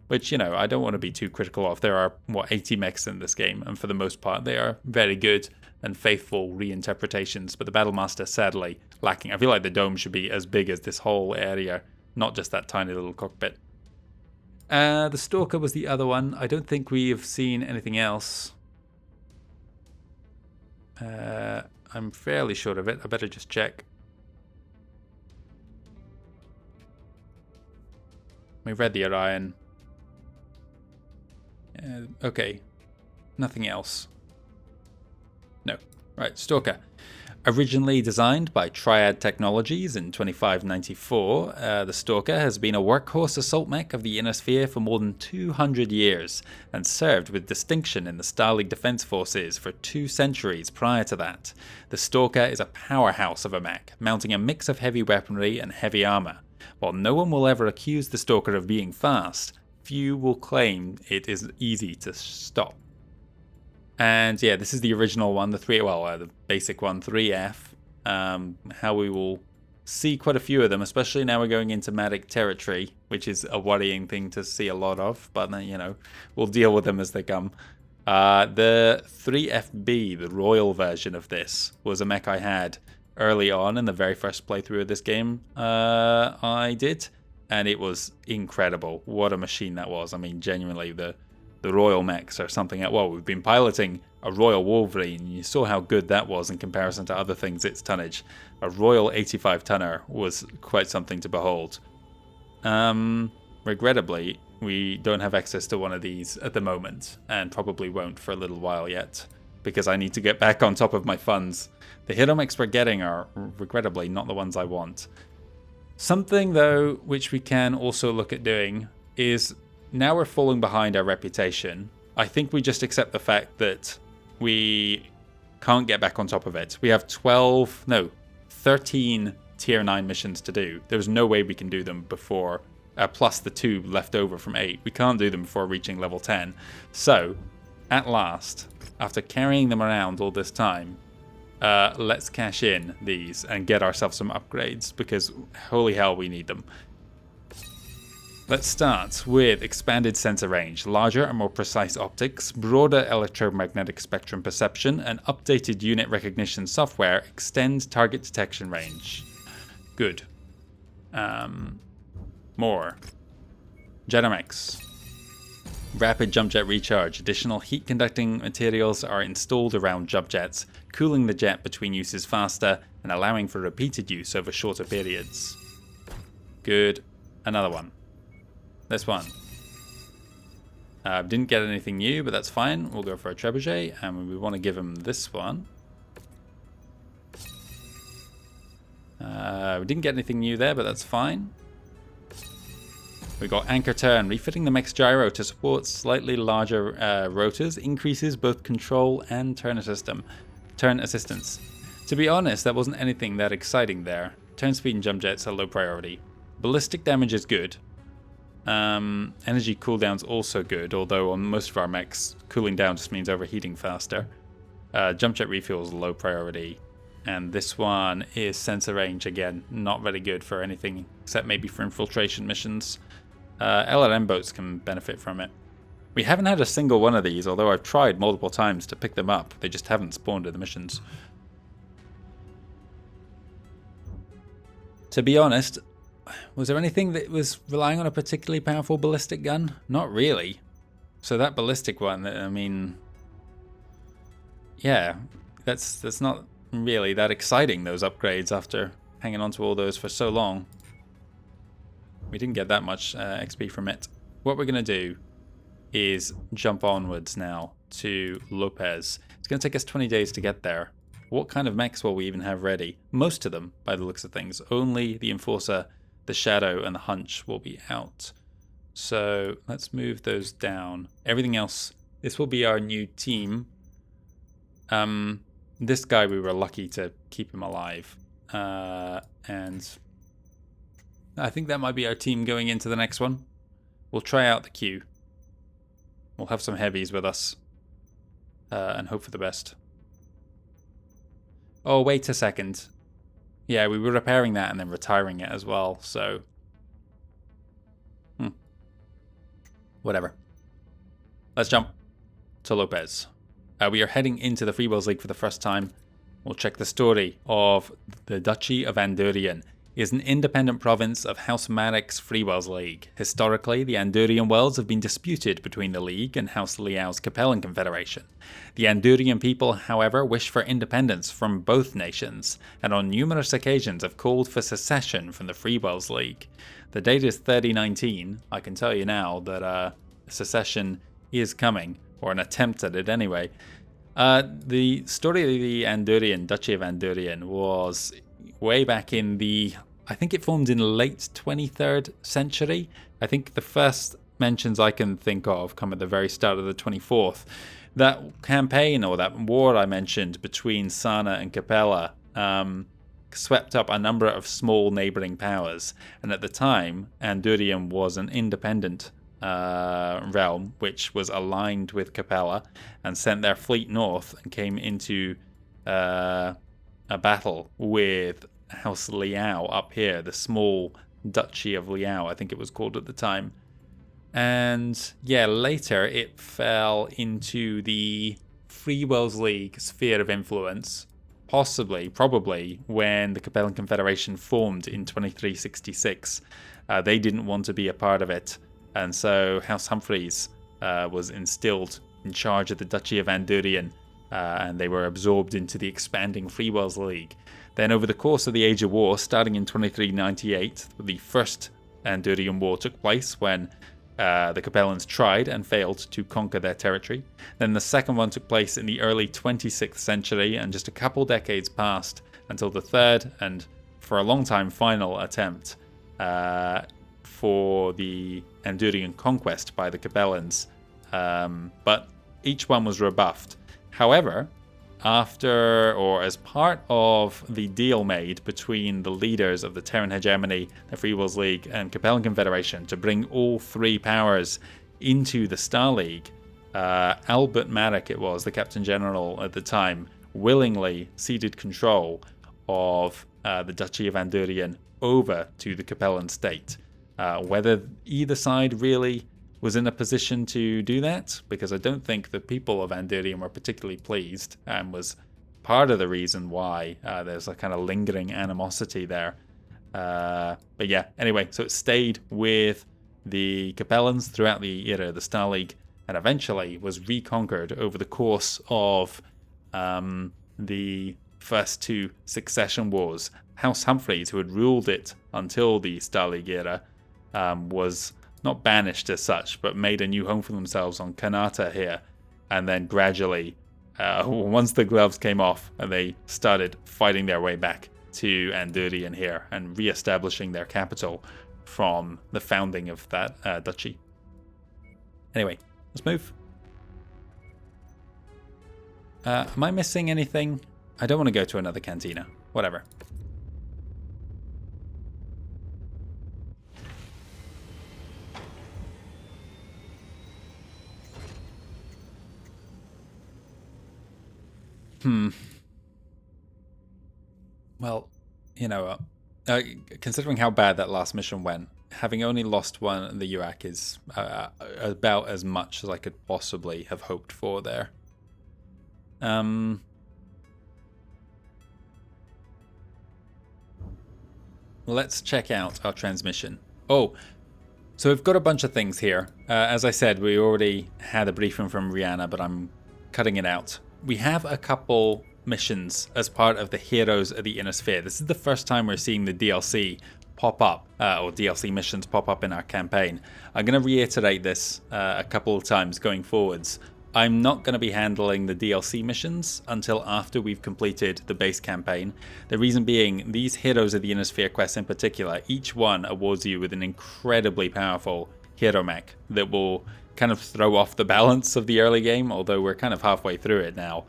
Which, you know, I don't want to be too critical of. There are, 80 mechs in this game, and for the most part they are very good and faithful reinterpretations, but the Battlemaster sadly lacking. I feel like the dome should be as big as this whole area, not just that tiny little cockpit. The Stalker was the other one. I don't think we have seen anything else. I'm fairly sure of it. I better just check. We read the Orion. Okay. Nothing else. No. Right, Stalker. Originally designed by Triad Technologies in 2594, the Stalker has been a workhorse assault mech of the Inner Sphere for more than 200 years, and served with distinction in the Stalag Defense Forces for 2 centuries prior to that. The Stalker is a powerhouse of a mech, mounting a mix of heavy weaponry and heavy armor. While no one will ever accuse the Stalker of being fast, few will claim it is easy to stop. And yeah, this is the original one, the basic one, 3F. How we will see quite a few of them, especially now we're going into Matic territory, which is a worrying thing to see a lot of, but you know, we'll deal with them as they come. The 3FB, the royal version of this, was a mech I had early on in the very first playthrough of this game I did, and it was incredible. What a machine that was. I mean, genuinely, the Royal mechs are something else. Well, we've been piloting a Royal Wolverine, and you saw how good that was in comparison to other things its tonnage. A Royal 85 tonner was quite something to behold. Regrettably, we don't have access to one of these at the moment, and probably won't for a little while yet. because I need to get back on top of my funds. The hero mechs we're getting are regrettably not the ones I want. Something though which we can also look at doing is, now we're falling behind our reputation, I think we just accept the fact that we can't get back on top of it. We have 13 tier 9 missions to do. There's no way we can do them before, plus the 2 left over from 8. We can't do them before reaching level 10. So, at last, after carrying them around all this time, let's cash in these and get ourselves some upgrades, because holy hell, we need them. Let's start with expanded sensor range, larger and more precise optics, broader electromagnetic spectrum perception, and updated unit recognition software extend target detection range. Good. More. Jettermechs. Rapid jump jet recharge. Additional heat conducting materials are installed around jump jets, cooling the jet between uses faster and allowing for repeated use over shorter periods. Good. Another one. This one. Didn't get anything new, but that's fine. We'll go for a trebuchet, and we want to give him this one. We didn't get anything new there, but that's fine. We got anchor turn. Refitting the mech's gyro to support slightly larger rotors increases both control and turn assistance. To be honest, that wasn't anything that exciting there. Turn speed and jump jets are low priority. Ballistic damage is good. Energy cooldown's also good, although on most of our mechs, cooling down just means overheating faster. Jump jet refuel is low priority. And this one is sensor range again, not very good for anything except maybe for infiltration missions. LRM boats can benefit from it. We haven't had a single one of these, although I've tried multiple times to pick them up. They just haven't spawned in the missions. To be honest, was there anything that was relying on a particularly powerful ballistic gun? Not really. So that ballistic one, I mean, yeah, that's not really that exciting, those upgrades, after hanging on to all those for so long. We didn't get that much XP from it. What we're going to do is jump onwards now to Lopez. It's going to take us 20 days to get there. What kind of mechs will we even have ready? Most of them, by the looks of things. Only the Enforcer, the Shadow, and the Hunch will be out. So let's move those down. Everything else, this will be our new team. This guy, we were lucky to keep him alive. And I think that might be our team going into the next one. We'll try out the queue. We'll have some heavies with us. And hope for the best. Oh, wait a second. Yeah, we were repairing that and then retiring it as well, so... Whatever. Let's jump to Lopez. We are heading into the Freewheels League for the first time. We'll check the story of the Duchy of Andurian. It is an independent province of House Marek's Freewheels League. Historically, the Andurian worlds have been disputed between the League and House Liao's Capellan Confederation. The Andurian people, however, wish for independence from both nations, and on numerous occasions have called for secession from the Freewheels League. The date is 3019. I can tell you now that secession is coming, or an attempt at it anyway. The story of the Andurian, Duchy of Andurian, was way back in the... I think it formed in late 23rd century. I think the first mentions I can think of come at the very start of the 24th. That campaign, or that war I mentioned between Sana and Capella, swept up a number of small neighbouring powers. And at the time, Andurian was an independent realm which was aligned with Capella and sent their fleet north and came into a battle with House Liao up here, the small Duchy of Liao, I think it was called at the time. And yeah, later it fell into the Freewheels League sphere of influence, probably when the Capellan Confederation formed in 2366. They didn't want to be a part of it, and so House Humphreys was instilled in charge of the Duchy of Andurian, and they were absorbed into the expanding Freewheels League. Then over the course of the Age of War, starting in 2398, the first Andurian War took place when the Capellans tried and failed to conquer their territory. Then the second one took place in the early 26th century, and just a couple decades passed until the third and, for a long time, final attempt for the Andurian conquest by the Capellans. But each one was rebuffed. However, after or as part of the deal made between the leaders of the Terran Hegemony, the Free Wills League, and Capellan Confederation to bring all three powers into the Star League, Albert Marek, it was, the Captain General at the time, willingly ceded control of the Duchy of Andurian over to the Capellan state. Whether either side really was in a position to do that, because I don't think the people of Andurian were particularly pleased, and was part of the reason why there's a kind of lingering animosity there. But yeah, anyway, so it stayed with the Capellans throughout the era of the Star League, and eventually was reconquered over the course of the first two succession wars. House Humphreys, who had ruled it until the Star League era, was not banished as such, but made a new home for themselves on Kanata here. And then gradually, once the gloves came off, and they started fighting their way back to Andurian here and re-establishing their capital from the founding of that duchy. Anyway, let's move. Am I missing anything? I don't want to go to another cantina. Whatever. Well, you know, considering how bad that last mission went, having only lost one, the UAC is about as much as I could possibly have hoped for there. Let's check out our transmission. Oh, so we've got a bunch of things here. As I said, we already had a briefing from Rihanna, but I'm cutting it out. We have a couple missions as part of the Heroes of the Inner Sphere. This is the first time we're seeing the DLC pop up, or DLC missions pop up in our campaign. I'm going to reiterate this a couple of times going forwards. I'm not going to be handling the DLC missions until after we've completed the base campaign. The reason being, these Heroes of the Inner Sphere quests in particular, each one awards you with an incredibly powerful hero mech that will kind of throw off the balance of the early game, although we're kind of halfway through it now.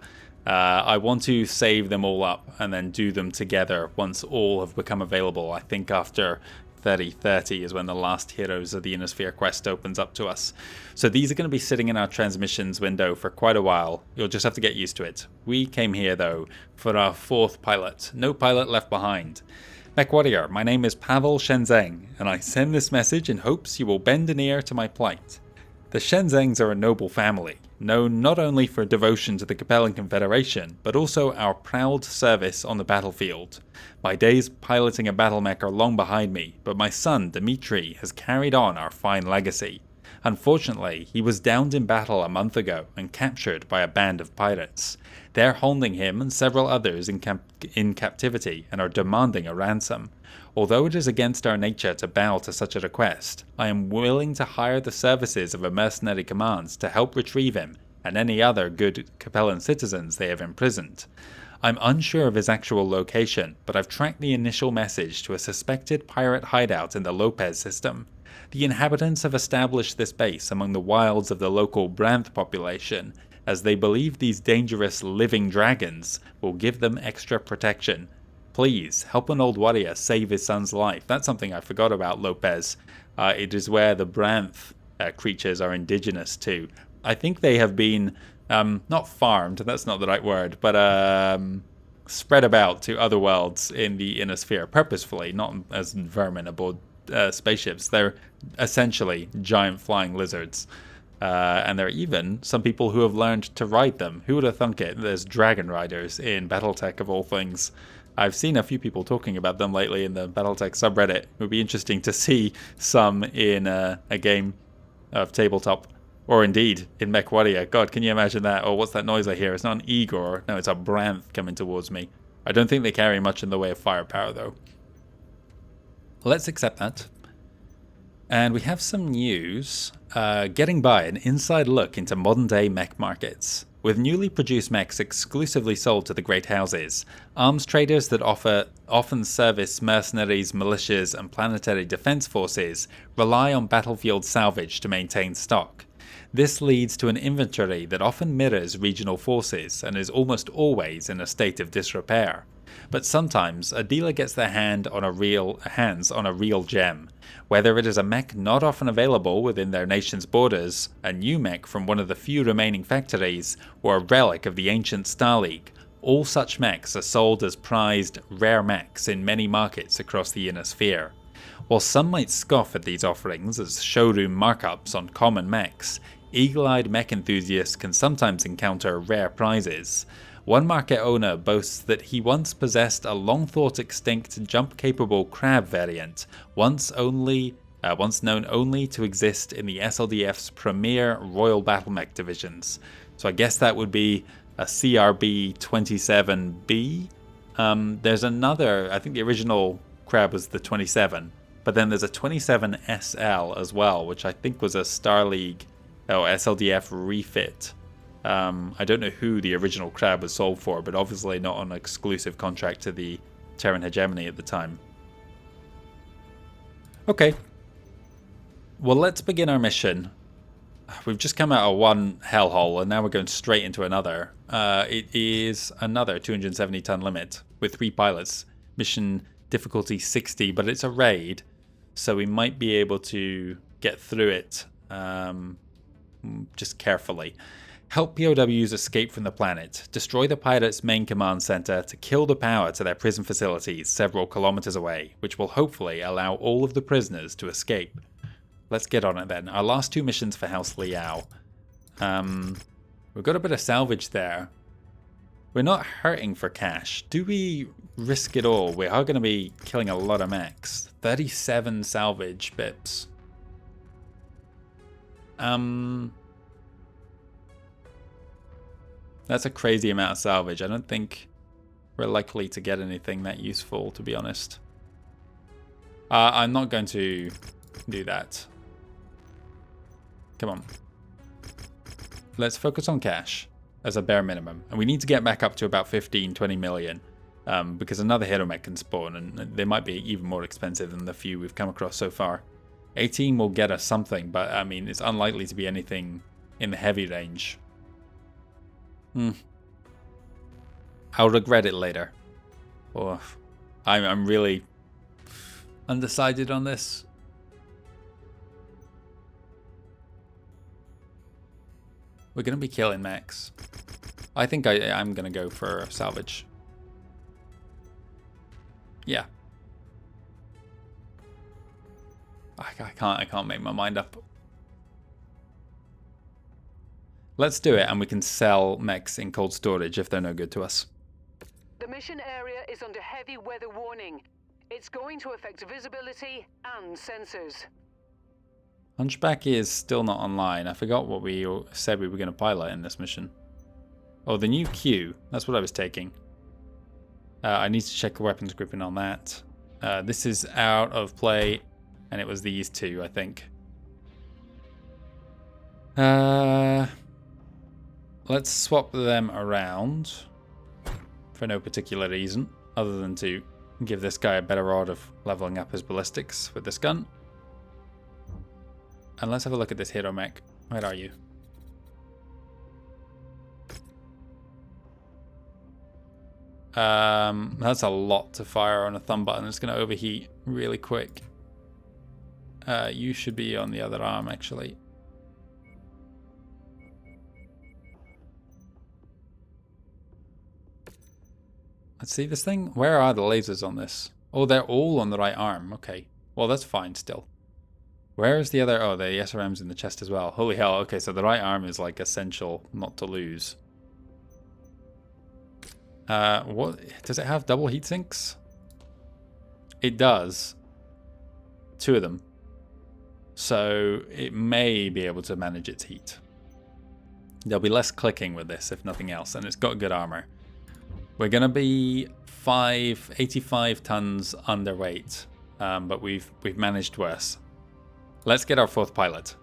I want to save them all up and then do them together once all have become available. I think after 3030 is when the last Heroes of the Inner Sphere quest opens up to us. So these are going to be sitting in our transmissions window for quite a while. You'll just have to get used to it. We came here though for our fourth pilot. No pilot left behind. MechWarrior, my name is Pavel Shenzeng, and I send this message in hopes you will bend an ear to my plight. The Shenzengs are a noble family, known not only for devotion to the Capellan Confederation, but also our proud service on the battlefield. My days piloting a battle mech are long behind me, but my son, Dmitri, has carried on our fine legacy. Unfortunately, he was downed in battle a month ago and captured by a band of pirates. They're holding him and several others in captivity and are demanding a ransom. Although it is against our nature to bow to such a request, I am willing to hire the services of a mercenary command to help retrieve him and any other good Capellan citizens they have imprisoned. I'm unsure of his actual location, but I've tracked the initial message to a suspected pirate hideout in the Lopez system. The inhabitants have established this base among the wilds of the local Branth population, as they believe these dangerous living dragons will give them extra protection. Please, help an old warrior save his son's life. That's something I forgot about Lopez. It is where the Branth creatures are indigenous to. I think they have been, not farmed, that's not the right word, but spread about to other worlds in the Inner Sphere purposefully, not as vermin aboard spaceships. They're essentially giant flying lizards. And there are even some people who have learned to ride them. Who would have thunk it? There's dragon riders in Battletech of all things. I've seen a few people talking about them lately in the Battletech subreddit. It would be interesting to see some in a game of tabletop, or indeed in MechWarrior. God, can you imagine that? Oh, what's that noise I hear? It's not an Igor. No, it's a Branth coming towards me. I don't think they carry much in the way of firepower, though. Let's accept that. And we have some news. Getting by, an inside look into modern day mech markets. With newly produced mechs exclusively sold to the great houses, arms traders that often service mercenaries, militias, and planetary defense forces rely on battlefield salvage to maintain stock. This leads to an inventory that often mirrors regional forces and is almost always in a state of disrepair. But sometimes a dealer gets their hands on a real gem. Whether it is a mech not often available within their nation's borders, a new mech from one of the few remaining factories, or a relic of the ancient Star League, all such mechs are sold as prized, rare mechs in many markets across the inner sphere. While some might scoff at these offerings as showroom markups on common mechs, eagle-eyed mech enthusiasts can sometimes encounter rare prizes. One market owner boasts that he once possessed a long-thought extinct jump-capable crab variant, once known only to exist in the SLDF's premier Royal Battle Mech divisions. So I guess that would be a CRB-27B. There's another, I think the original crab was the 27, but then there's a 27SL as well, which I think was a Star League SLDF refit. I don't know who the original crab was sold for, but obviously not on an exclusive contract to the Terran hegemony at the time. Okay. Well, let's begin our mission. We've just come out of one hellhole, and now we're going straight into another. It is another 270-ton limit with 3 pilots. Mission difficulty 60, but it's a raid, so we might be able to get through it just carefully. Help POWs escape from the planet. Destroy the pirates' main command center to kill the power to their prison facilities several kilometers away, which will hopefully allow all of the prisoners to escape. Let's get on it then. Our last 2 missions for House Liao. We've got a bit of salvage there. We're not hurting for cash. Do we risk it all? We are going to be killing a lot of mechs. 37 salvage bips. That's a crazy amount of salvage. I don't think we're likely to get anything that useful, to be honest. I'm not going to do that. Come on. Let's focus on cash as a bare minimum. And we need to get back up to about 15-20 million. Because another hero mech can spawn, and they might be even more expensive than the few we've come across so far. 18 will get us something, but I mean, it's unlikely to be anything in the heavy range. I'll regret it later. Oh, I'm really undecided on this. We're going to be killing mechs. I think I'm going to go for salvage. Yeah. I can't make my mind up. Let's do it, and we can sell mechs in cold storage if they're no good to us. The mission area is under heavy weather warning. It's going to affect visibility and sensors. Hunchback is still not online. I forgot what we said we were going to pilot in this mission. Oh, the new Q. That's what I was taking. I need to check the weapons grouping on that. This is out of play, and it was these 2, I think. Let's swap them around for no particular reason, other than to give this guy a better odds of leveling up his ballistics with this gun. And let's have a look at this hero mech. Where are you? That's a lot to fire on a thumb button. It's going to overheat really quick. You should be on the other arm, actually. Let's see this thing. Where are the lasers on this? Oh, they're all on the right arm. Okay. Well, that's fine still. Where is the other? Oh, the SRM's in the chest as well. Holy hell. Okay, so the right arm is like essential not to lose. What does it have? Double heat sinks? It does. 2 of them. So it may be able to manage its heat. There'll be less clicking with this, if nothing else, and it's got good armor. We're gonna be 85 tons underweight, but we've managed worse. Let's get our 4th pilot.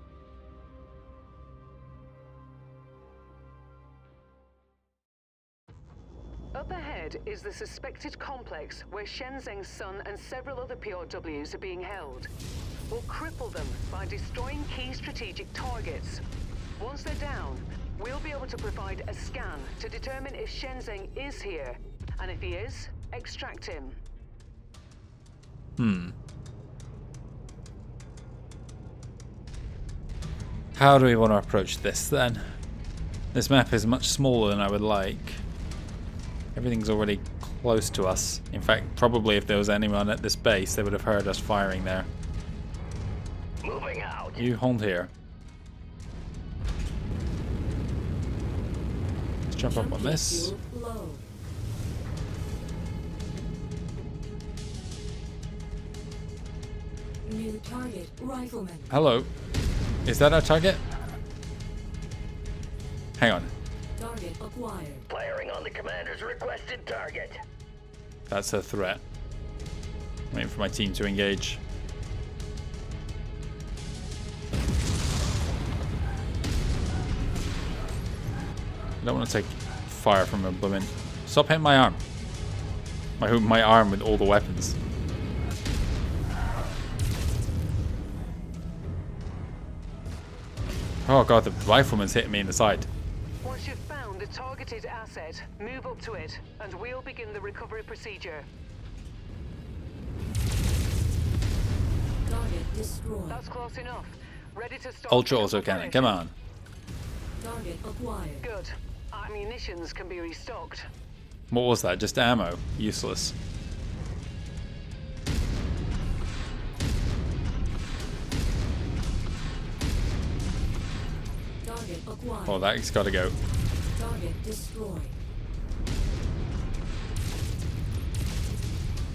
Up ahead is the suspected complex where Shenzheng's son and several other PRWs are being held. We'll cripple them by destroying key strategic targets. Once they're down, we'll be able to provide a scan to determine if Shenzheng is here, and if he is, extract him. How do we want to approach this then? This map is much smaller than I would like. Everything's already close to us. In fact, probably if there was anyone at this base, they would have heard us firing there. Moving out. You hold here. Let's jump up on this. Fuel low. New target, rifleman. Hello. Is that our target? Hang on. Target acquired. Firing on the commander's requested target. That's a threat. Waiting for my team to engage. I don't want to take fire from a blooming... Stop hitting my arm. My arm with all the weapons. Oh god, the rifleman's hitting me in the side. Once you've found the targeted asset, move up to it, and we'll begin the recovery procedure. Target destroyed. That's close enough. Ready to start. Ultra the auto cannon, operation. come on. Target acquired. Good. Ammunitions can be restocked. What was that? Just ammo. Useless. Target acquired. Oh, that's gotta go. Target destroyed.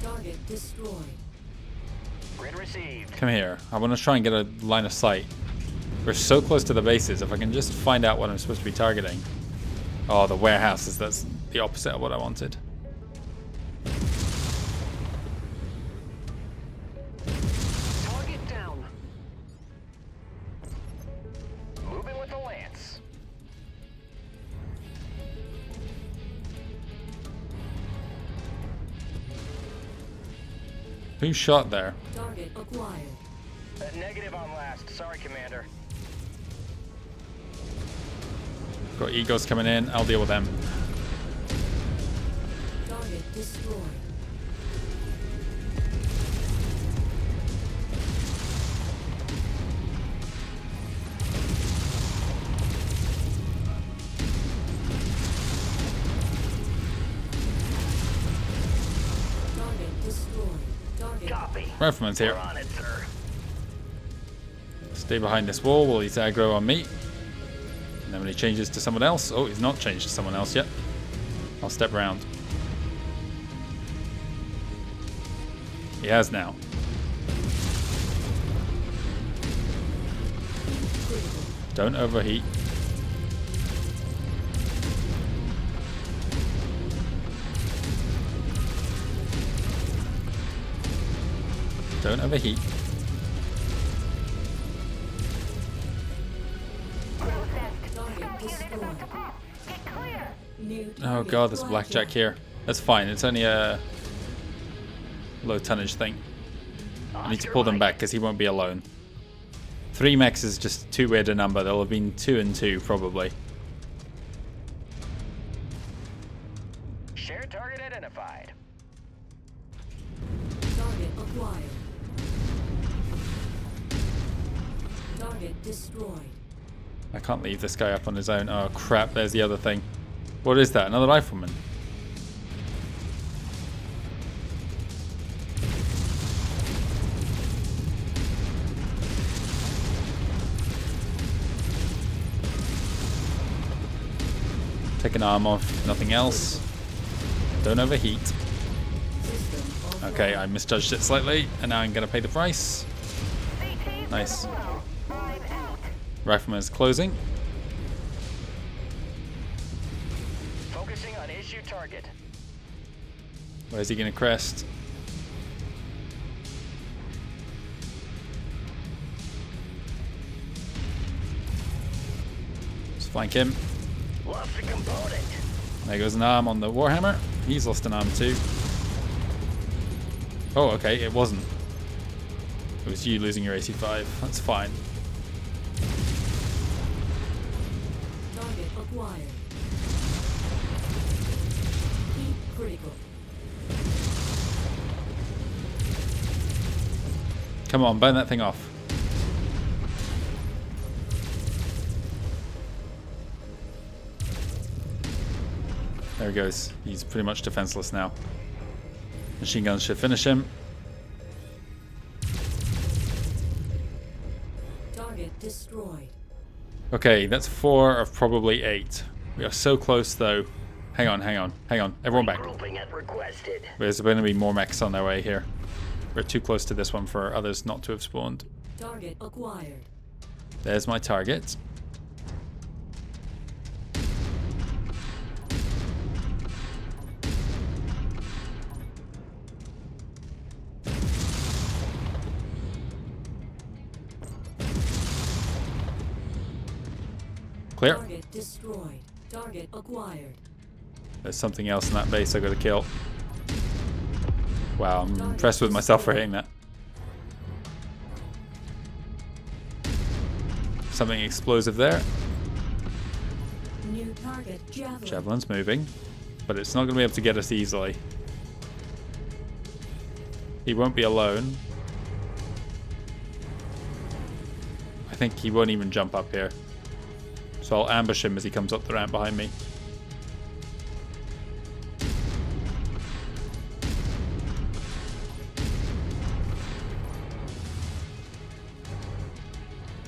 Target destroyed. Grid received. Come here. I want to try and get a line of sight. We're so close to the bases. If I can just find out what I'm supposed to be targeting. Oh, the warehouses. That's the opposite of what I wanted. Target down. Moving with the lance. Who shot there? Target acquired. Negative on last. Sorry, Commander. Got egos coming in. I'll deal with them. Target destroyed. Target destroyed. Target. Copy. Rifleman's here. We're on it, sir. Stay behind this wall while he's aggro on me. And then when he changes to someone else... Oh, he's not changed to someone else yet. I'll step round. He has now. Don't overheat. Don't overheat. Target destroyed. New Oh target god, there's a blackjack here. That's fine, it's only a low tonnage thing. I need to pull them back because he won't be alone. 3 mechs is just too weird a number. There'll have been 2 and 2 probably. Shared target identified. Target acquired. Target destroyed. I can't leave this guy up on his own. Oh crap, there's the other thing. What is that? Another rifleman? Take an arm off, nothing else. Don't overheat. Okay, I misjudged it slightly, and now I'm gonna pay the price. Nice. Rifleman is closing. Focusing on issue target. Where's he gonna crest? flank him. Lost a component. There goes an arm on the Warhammer. He's lost an arm too. Oh, okay, it wasn't. It was you losing your AC5. That's fine. Target acquired. Heat critical. Come on, burn that thing off. There he goes. He's pretty much defenseless now. Machine guns should finish him. Target destroyed. Okay, that's 4 of probably 8. We are so close though. Hang on. Everyone back. Grouping at requested. There's going to be more mechs on their way here. We're too close to this one for others not to have spawned. Target acquired. There's my target. Clear. Target destroyed. Target acquired. There's something else in that base I gotta kill. Wow, I'm impressed with myself for hitting that. Something explosive there. New target javelin. Javelin's moving, but it's not gonna be able to get us easily. He won't be alone. I think he won't even jump up here. So I'll ambush him as he comes up the ramp behind me.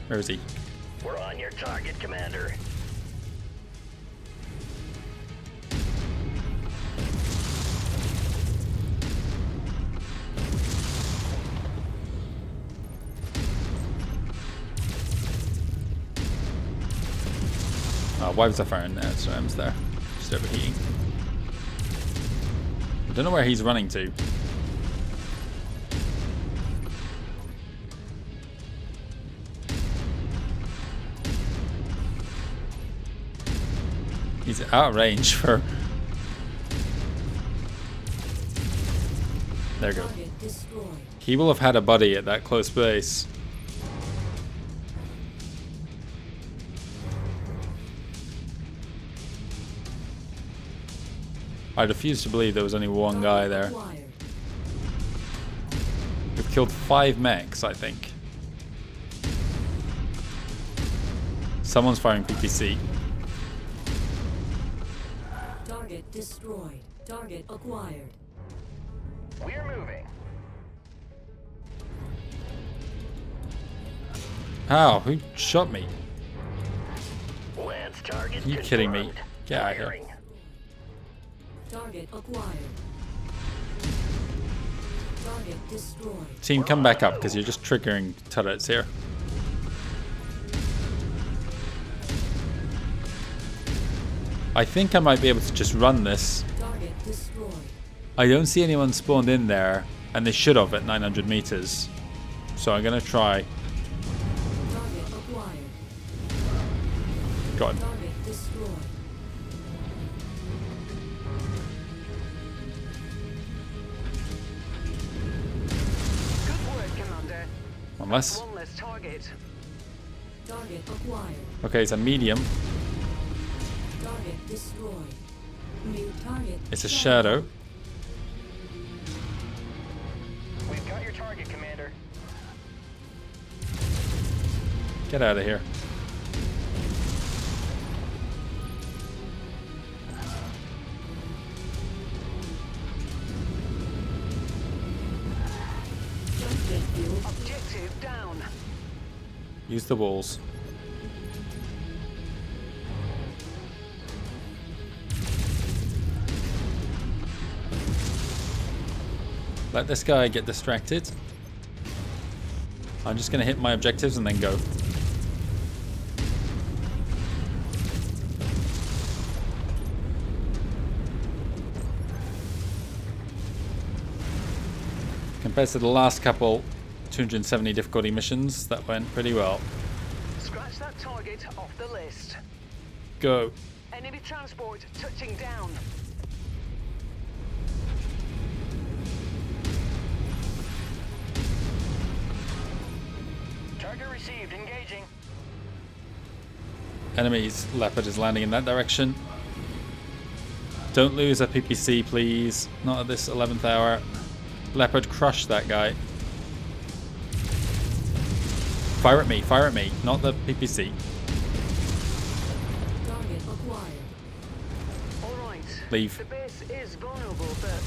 Where is he? We're on your target, Commander. Why was I firing there? So M's there. Just overheating. I don't know where he's running to. He's out of range for... There we go. Target destroyed. He will have had a buddy at that close base. I refuse to believe there was only one guy there. Acquired. We've killed 5 mechs, I think. Someone's firing PPC. Target destroyed. Target acquired. We're moving. How? Who shot me? Lance target. Are you kidding me? confirmed. Get out of here. Firing. Target acquired. Target destroyed. Team, come back up because you're just triggering turrets here. I think I might be able to just run this. Target destroyed. I don't see anyone spawned in there, and they should have at 900 meters. So I'm gonna try. Target acquired. Got him. Target destroyed. Good work, Commander. One less. One less target. Target acquired. Okay, it's a medium. Target destroyed. New target. It's a shadow. We've got your target, Commander. Get out of here. Jump jet fuel. Objective down. Use the walls. Let this guy get distracted. I'm just going to hit my objectives and then go. Compared to the last couple 270 difficulty missions, that went pretty well. Scratch that target off the list. go. Enemy transport touching down. Target received. Engaging. Enemy's Leopard is landing in that direction. Don't lose a PPC, please. Not at this 11th hour. Leopard, crush that guy. Fire at me, not the PPC. Target acquired. Alright. Leave. The base is vulnerable, but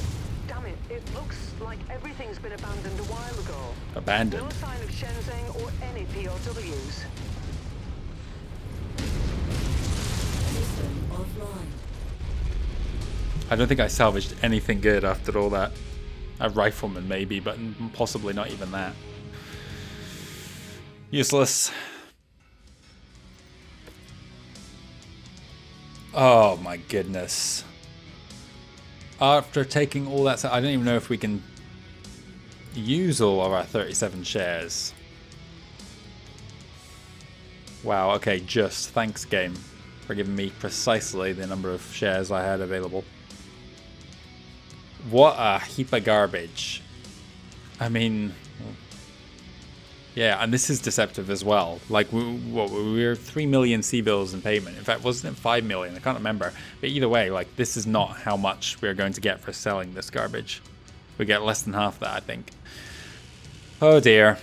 damn it, it looks like everything's been abandoned a while ago. Abandoned. No sign of Shenzhen or any POWs. System offline. I don't think I salvaged anything good after all that. A rifleman maybe, but possibly not even that. Useless. Oh my goodness. After taking all that, I don't even know if we can use all of our 37 shares. Wow, okay, just thanks game for giving me precisely the number of shares I had available. What a heap of garbage. I mean, yeah, and this is deceptive as well. Like, we're 3 million C-bills in payment. In fact, wasn't it 5 million? I can't remember. But either way, like, this is not how much we're going to get for selling this garbage. We get less than half that, I think. Oh dear.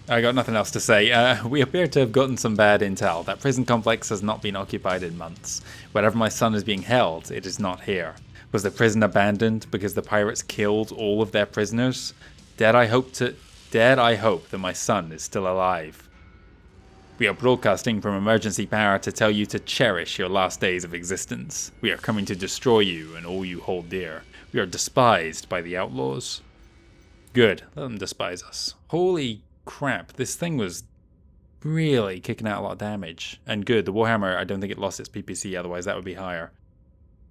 I got nothing else to say. We appear to have gotten some bad intel. That prison complex has not been occupied in months. Wherever my son is being held, it is not here. Was the prison abandoned because the pirates killed all of their prisoners? Dare I hope that my son is still alive. We are broadcasting from emergency power to tell you to cherish your last days of existence. We are coming to destroy you and all you hold dear. We are despised by the outlaws. Good, let them despise us. Holy crap, this thing was really kicking out a lot of damage. And good, the Warhammer, I don't think it lost its PPC, otherwise that would be higher.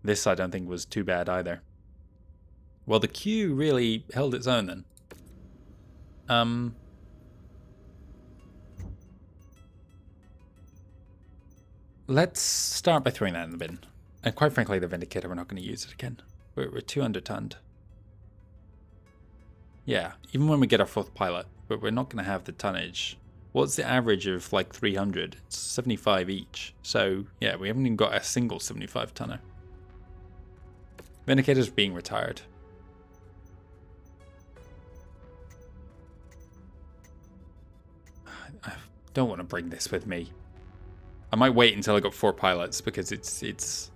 This I don't think was too bad either. Well, the Q really held its own then. Let's start by throwing that in the bin. And quite frankly, the Vindicator, we're not going to use it again. We're too undertonned. Yeah, even when we get our 4th pilot, but we're not going to have the tonnage. What's the average of like 300? It's 75 each. So yeah, we haven't even got a single 75 tonner. Vindicator's being retired. I don't want to bring this with me. I might wait until I got 4 pilots because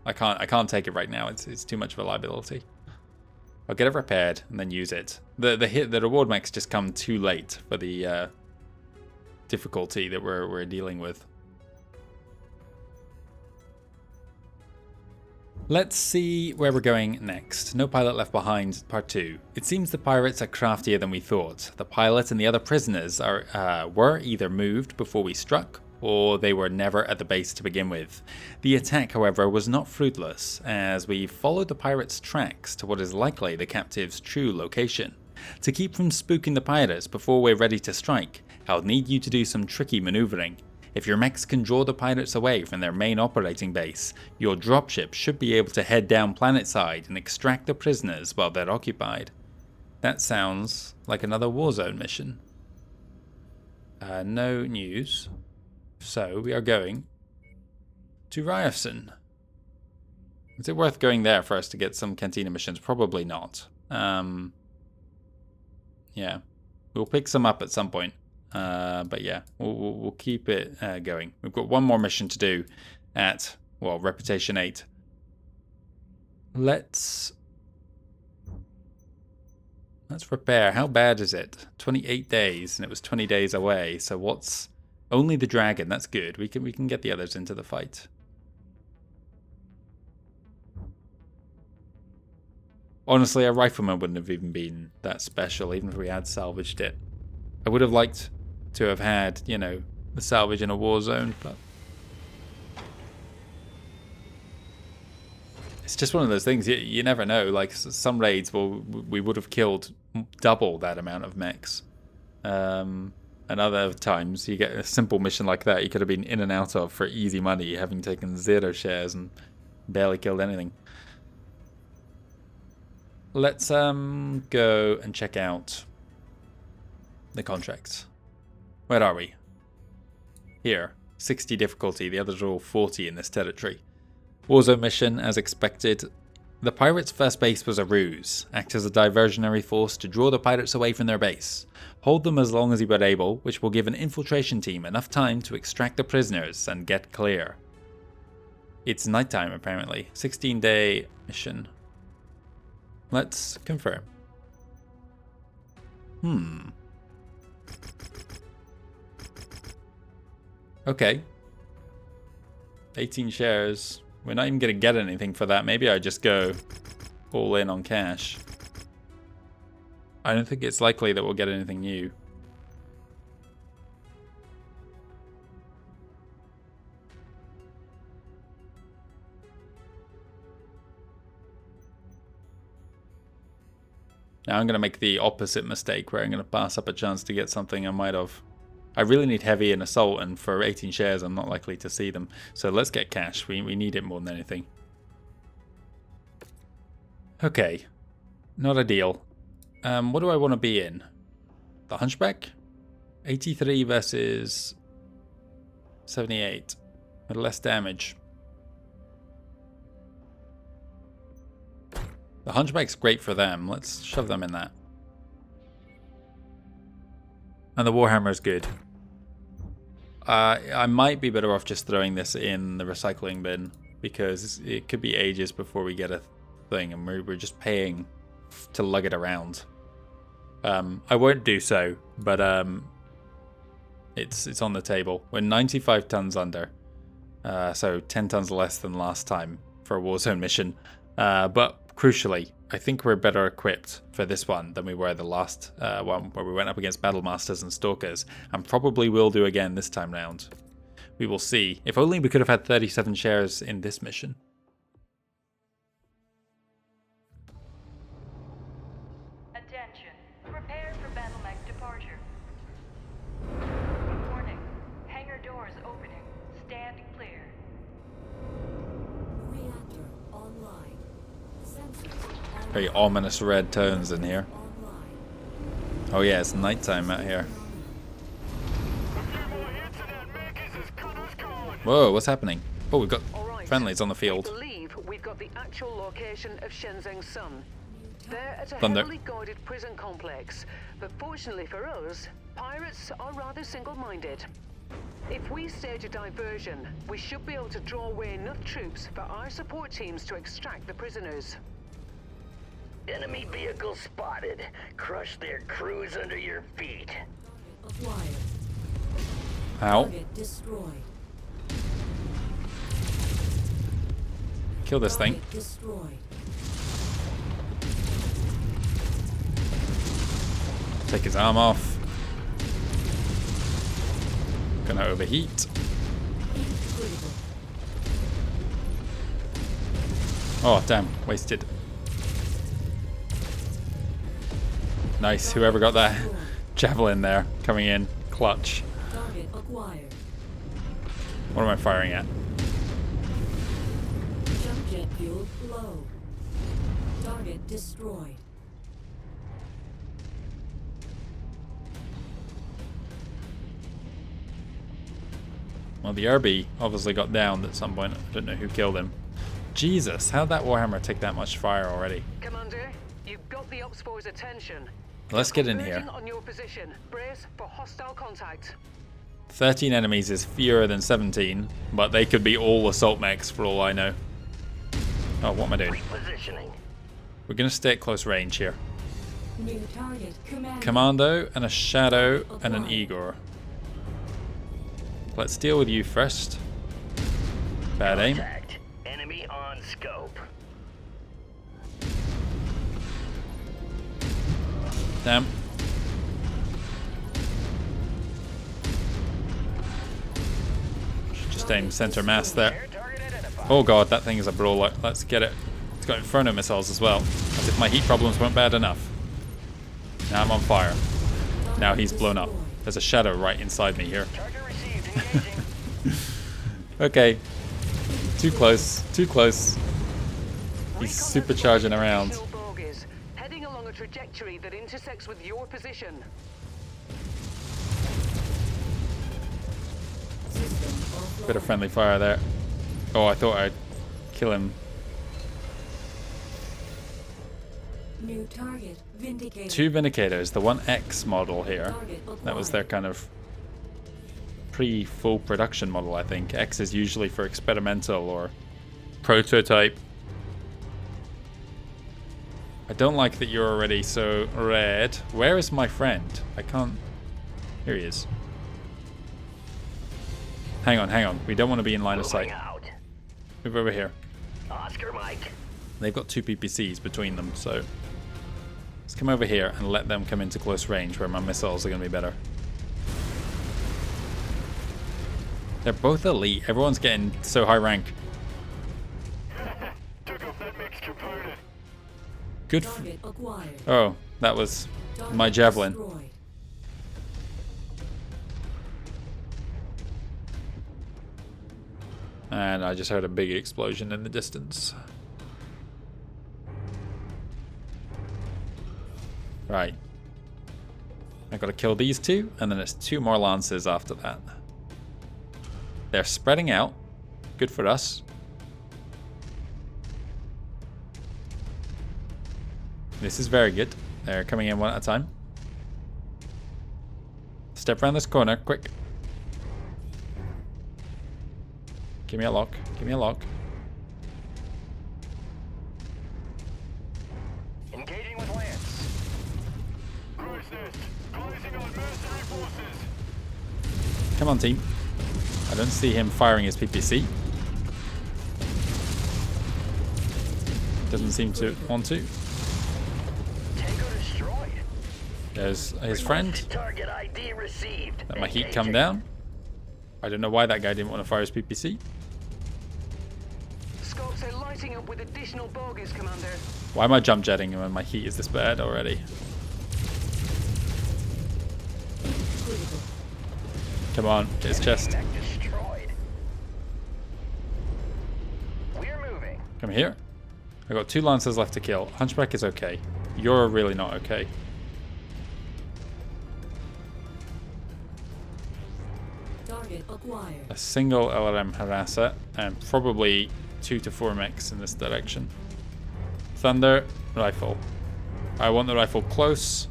I can't take it right now. It's too much of a liability. I'll get it repaired and then use it. The reward mechs just come too late for the difficulty that we're dealing with. Let's see where we're going next. No pilot left behind, part 2. It seems the pirates are craftier than we thought. The pilot and the other prisoners were either moved before we struck, or they were never at the base to begin with. The attack, however, was not fruitless, as we followed the pirates' tracks to what is likely the captive's true location. To keep from spooking the pirates before we're ready to strike, I'll need you to do some tricky maneuvering. If your mechs can draw the pirates away from their main operating base, your dropship should be able to head down planetside and extract the prisoners while they're occupied. That sounds like another Warzone mission. No news. So we are going to Ryerson. Is it worth going there for us to get some Cantina missions? Probably not. Yeah, we'll pick some up at some point. But yeah, we'll keep it going. We've got one more mission to do at, well, Reputation 8. Let's repair. How bad is it? 28 days, and it was 20 days away. So what's... Only the dragon, that's good. We can get the others into the fight. Honestly, a rifleman wouldn't have even been that special, even if we had salvaged it. I would have liked to have had, you know, the salvage in a war zone, but it's just one of those things. You never know. Like, some raids, we would have killed double that amount of mechs. And other times you get a simple mission like that you could have been in and out of for easy money, having taken 0 shares and barely killed anything. Let's go and check out the contracts. Where are we? Here, 60 difficulty. The others are all 40 in this territory. Warzone mission, as expected. The pirates' first base was a ruse. Act as a diversionary force to draw the pirates away from their base. Hold them as long as you are able, which will give an infiltration team enough time to extract the prisoners and get clear. It's nighttime, apparently. 16-day mission. Let's confirm. Okay. 18 shares. We're not even going to get anything for that. Maybe I just go all in on cash. I don't think it's likely that we'll get anything new. Now I'm going to make the opposite mistake where I'm going to pass up a chance to get something I might have. I really need heavy and assault, and for 18 shares I'm not likely to see them. So let's get cash. We need it more than anything. Okay. Not ideal. What do I want to be in? The Hunchback? 83 versus 78. With less damage. The Hunchback's great for them. Let's shove them in that. And the Warhammer's good. I might be better off just throwing this in the recycling bin, because it could be ages before we get a thing, and we're just paying to lug it around. I won't do so, but it's on the table. We're 95 tons under, so 10 tons less than last time for a Warzone mission. But crucially, I think we're better equipped for this one than we were the last one, where we went up against Battle Masters and Stalkers, and probably will do again this time round. We will see. If only we could have had 37 shares in this mission. Attention. Prepare for battle mech departure. Warning. Hangar doors opening. Stand clear. Reactor online. Sensors Very ominous red tones in here. online. Oh yeah, it's nighttime out here. Whoa, what's happening? Oh, we've got All right. friendlies on the I field. believe we've got the actual location of Shenzheng's Sun. They're at a Thunder. heavily guarded prison complex, but fortunately for us, pirates are rather single-minded. If we stage a diversion, we should be able to draw away enough troops for our support teams to extract the prisoners. Enemy vehicle spotted. Crush their crews under your feet. Acquired. Ow. Target destroyed. Kill this thing. Target destroyed. Take his arm off. Gonna overheat. Critical. Oh, damn. Wasted. Nice. Whoever got that javelin there. Coming in. Clutch. Target acquired. What am I firing at? Jump jet fuel low. Target destroyed. Well, the RB obviously got downed at some point. I don't know who killed him. Jesus, how'd that Warhammer take that much fire already? Commander, you've got the Ops Force's attention. Let's get in here. Converging on your position. Brace for hostile contact. 13 enemies is fewer than 17, but they could be all assault mechs for all I know. Oh, what am I doing? Repositioning. We're going to stay at close range here. New target command. Commando and a Shadow and an Igor. Let's deal with you first. Bad aim. Contact. Enemy on scope. Damn. Should just aim center mass there. Air target identified. Oh god, that thing is a brawler. Let's get it. It's got Inferno missiles as well. As if my heat problems weren't bad enough. Now I'm on fire. Now he's blown up. There's a shadow right inside me here. Target received. Engaging. Okay. Too close. Too close. He's supercharging around. Additional bogies, heading along a trajectory that intersects with your position. System offline. Bit of friendly fire there. Oh, I thought I'd kill him. New target. Vindicator. 2 Vindicators, the 1X model here. Target That was their kind of pre-full production model, I think. X is usually for experimental or prototype. I don't like that you're already so red. Where is my friend? I can't... Here he is. Hang on, hang on. We don't want to be in line of sight. Moving out. Move over here. Oscar Mike. They've got 2 PPCs between them, so... Let's come over here and let them come into close range where my missiles are going to be better. They're both elite. Everyone's getting so high rank. Took off that mix component. Good. Target acquired. Oh, that was Target my javelin. destroyed. And I just heard a big explosion in the distance. Right. I gotta kill these 2, and then it's 2 more lances after that. They're spreading out. Good for us. This is very good. They're coming in one at a time. Step around this corner, quick. Give me a lock. Give me a lock. Engaging with Lance. Crow's Nest. Closing on mercenary forces. Come on, team. I don't see him firing his PPC. Doesn't seem to want to. Tango destroyed. There's his friend. Target ID received. Let my heat come down. I don't know why that guy didn't want to fire his PPC. Scopes are lighting up with additional bogies, Commander. Why am I jump jetting when my heat is this bad already? Critical. Come on, get his chest. Mech destroyed. We're moving. Come here. I've got 2 lancers left to kill. Hunchback is okay. You're really not okay. Target acquired. A single LRM harasser and probably 2 to 4 mechs in this direction. Thunder, rifle. I want the rifle close.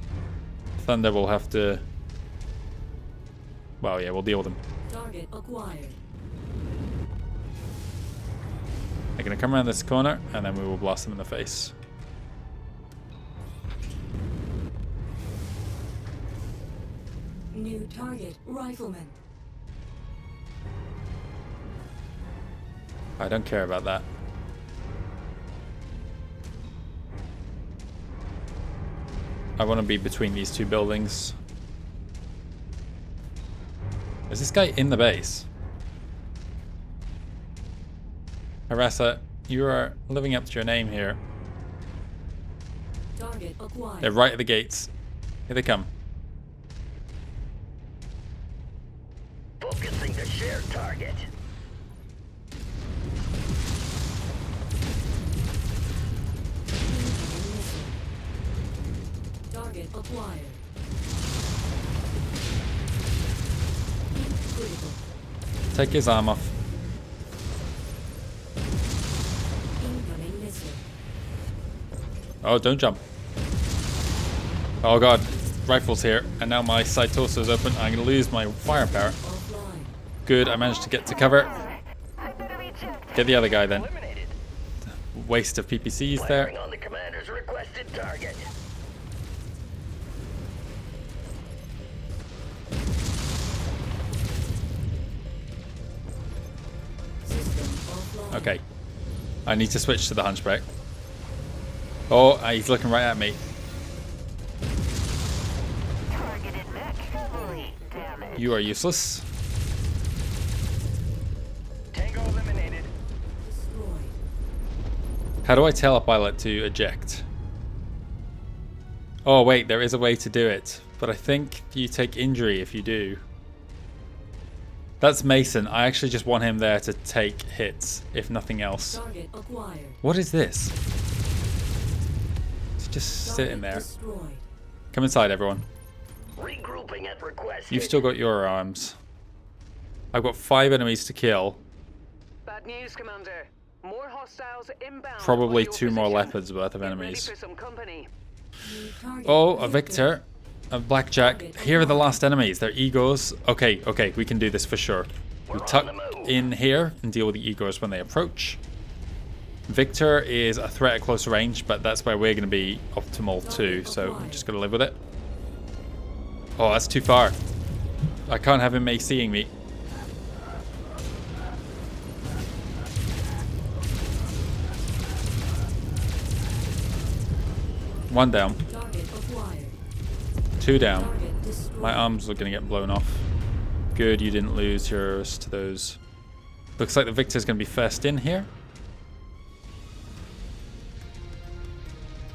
Thunder will have to... Well, yeah, we'll deal with them. Target acquired. They're going to come around this corner and then we will blast them in the face. New target. Rifleman. I don't care about that. I want to be between these 2 buildings. Is this guy in the base? Harasser, you are living up to your name here. Target acquired. They're right at the gates. Here they come. Focusing the shared target. Target acquired. Critical. Take his arm off. Incoming missile. Oh, don't jump. Oh god, rifle's here, and now my side torso is open. I'm gonna lose my firepower. Offline. Good, I managed to get to cover. Get the other guy then. Eliminated. Waste of PPCs there. Firing on the commander's requested target. System offline. Okay. I need to switch to the hunchback. Oh, he's looking right at me. Targeted mech heavily damaged. You are useless. Tango eliminated. Destroyed. How do I tell a pilot to eject? Oh wait, there is a way to do it. but I think you take injury if you do. That's Mason. I actually just want him there to take hits, if nothing else. Target acquired. What is this? It's just sitting there. Destroyed. Come inside, everyone. Regrouping at request. You've still got your arms. I've got 5 enemies to kill. Bad news, Commander. More hostiles inbound. Probably on your 2 more position. leopards worth of Get ready enemies. for some company. Target Oh, a Victor. A Blackjack. Here are the last enemies. They're Egos. Okay, okay, we can do this for sure. We tuck in here and deal with the Egos when they approach. Victor is a threat at closer range, but that's where we're going to be optimal too, so I'm just going to live with it. Oh, that's too far. I can't have him ACing me. One down. Target acquired. 2 down. Target destroyed. My arms are going to get blown off. Good, you didn't lose yours to those. Looks like the Victor's going to be first in here.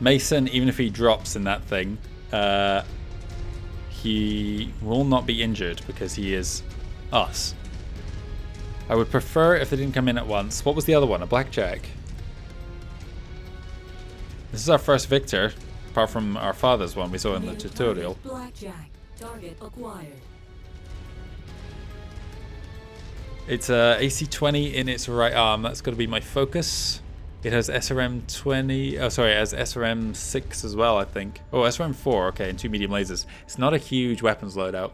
Mason, even if he drops in that thing, he will not be injured because he is us. I would prefer if they didn't come in at once. What was the other one? A Blackjack. This is our first Victor, apart from our father's one we saw in the New tutorial. target Blackjack. Target acquired. It's AC-20 in its right arm. That's got to be my focus. It has SRM-20. Oh, sorry, it has SRM-6 as well, I think. Oh, SRM-4. Okay, and 2 medium lasers. It's not a huge weapons loadout.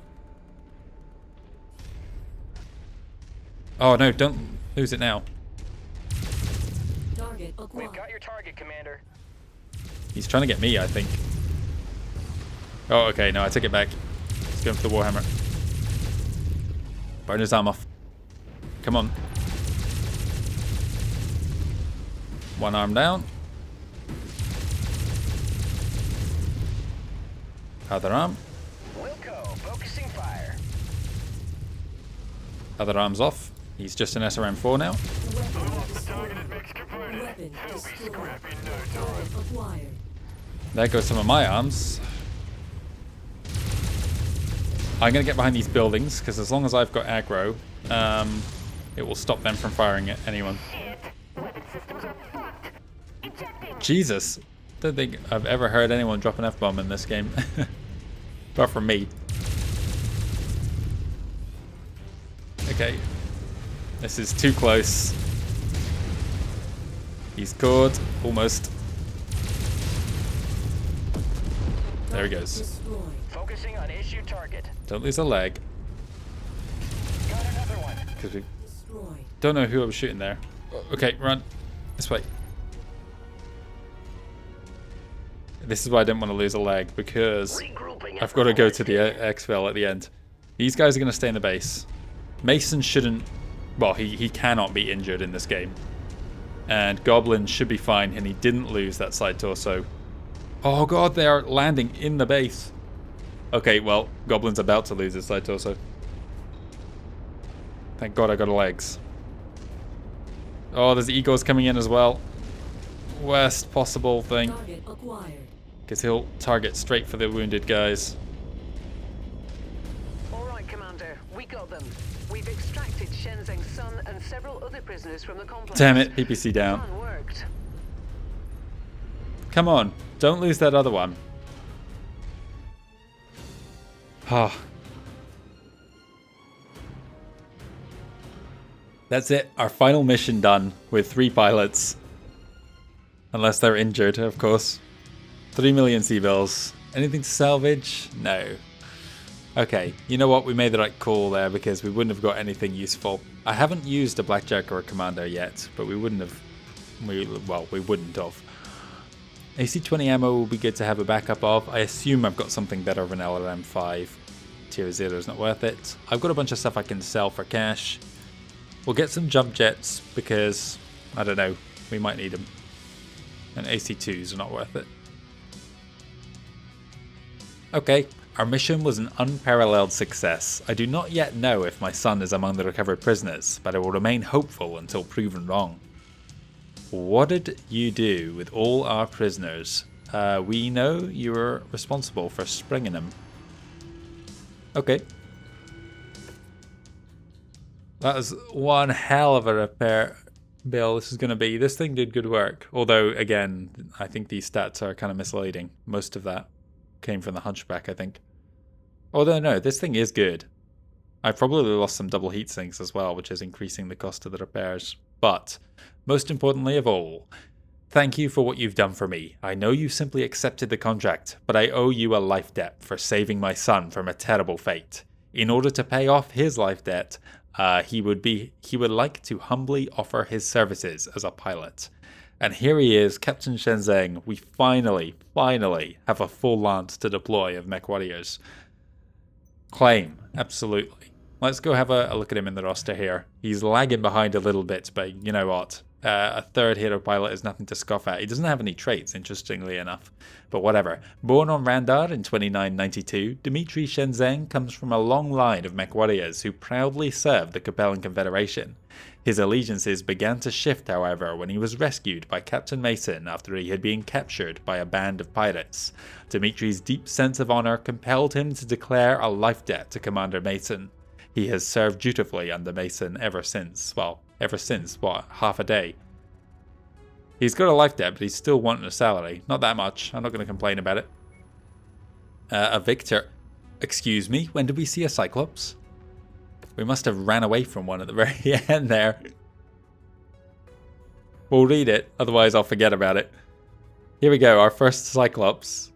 Oh, no, don't lose it now. Target acquired. We've got your target, Commander. He's trying to get me, I think. Oh, okay, no, I take it back. Let's go for the Warhammer. Burn his arm off. Come on. One arm down. Other arm. Wilco, focusing fire. Other arm's off. He's just an SRM-4 now. Weapon destroyed. Target acquired. There goes some of my arms. I'm going to get behind these buildings, because as long as I've got aggro, it will stop them from firing at anyone. Jesus. Don't think I've ever heard anyone drop an F-bomb in this game. Apart from me. Okay. This is too close. He's caught. Almost. There he goes. Destroyed. Focusing on issue target. Don't lose a leg. Got another one. Because we Destroyed. don't know who I was shooting there. Okay, run. This way. This is why I didn't want to lose a leg, because Regrouping. I've got to go to the exfil at the end. These guys are going to stay in the base. Mason shouldn't... Well, he cannot be injured in this game. And Goblin should be fine, and he didn't lose that side torso. Oh god, they are landing in the base. Okay, well, Goblin's about to lose his side torso. Thank god I got legs. Oh, there's Egos coming in as well. Worst possible thing. Target acquired. Because he'll target straight for the wounded guys. All right, Commander, we got them. We've extracted Shenzeng's son and several other prisoners from the complex. Damn it, PPC down. Plan worked. Come on, don't lose that other one. Ah. That's it, our final mission done with 3 pilots. Unless they're injured, of course. 3 million C-bills. Anything to salvage? No. Okay, you know what? We made the right call there because we wouldn't have got anything useful. I haven't used a Blackjack or a Commander yet, but we wouldn't have. We wouldn't have. AC-20 ammo will be good to have a backup of. I assume I've got something better than LRM-5. Tier 0 is not worth it. I've got a bunch of stuff I can sell for cash. We'll get some jump jets because, I don't know, we might need them. And AC-2s are not worth it. Okay, our mission was an unparalleled success. I do not yet know if my son is among the recovered prisoners, but I will remain hopeful until proven wrong. What did you do with all our prisoners? We know you were responsible for springing them. Okay. That was one hell of a repair bill this is going to be. This thing did good work. Although, again, I think these stats are kind of misleading. Most of that came from the Hunchback, I think. Although, no, this thing is good. I probably lost some double heat sinks as well, which is increasing the cost of the repairs. But, most importantly of all, thank you for what you've done for me. I know you simply accepted the contract, but I owe you a life debt for saving my son from a terrible fate. In order to pay off his life debt, he would like to humbly offer his services as a pilot. And here he is, Captain Shenzeng. We finally have a full lance to deploy of MechWarriors. Claim, absolutely. Let's go have a look at him in the roster here. He's lagging behind a little bit, but you know what? A third hero pilot is nothing to scoff at. He doesn't have any traits, interestingly enough. But whatever. Born on Randar in 2992, Dmitry Shenzeng comes from a long line of MechWarriors who proudly served the Capellan Confederation. His allegiances began to shift, however, when he was rescued by Captain Mason after he had been captured by a band of pirates. Dmitry's deep sense of honor compelled him to declare a life debt to Commander Mason. He has served dutifully under Mason ever since. Well, ever since, what, half a day? He's got a life debt, but he's still wanting a salary. Not that much. I'm not going to complain about it. A Victor. Excuse me, when did we see a Cyclops? We must have ran away from one at the very end there. We'll read it, otherwise I'll forget about it. Here we go, our first Cyclops.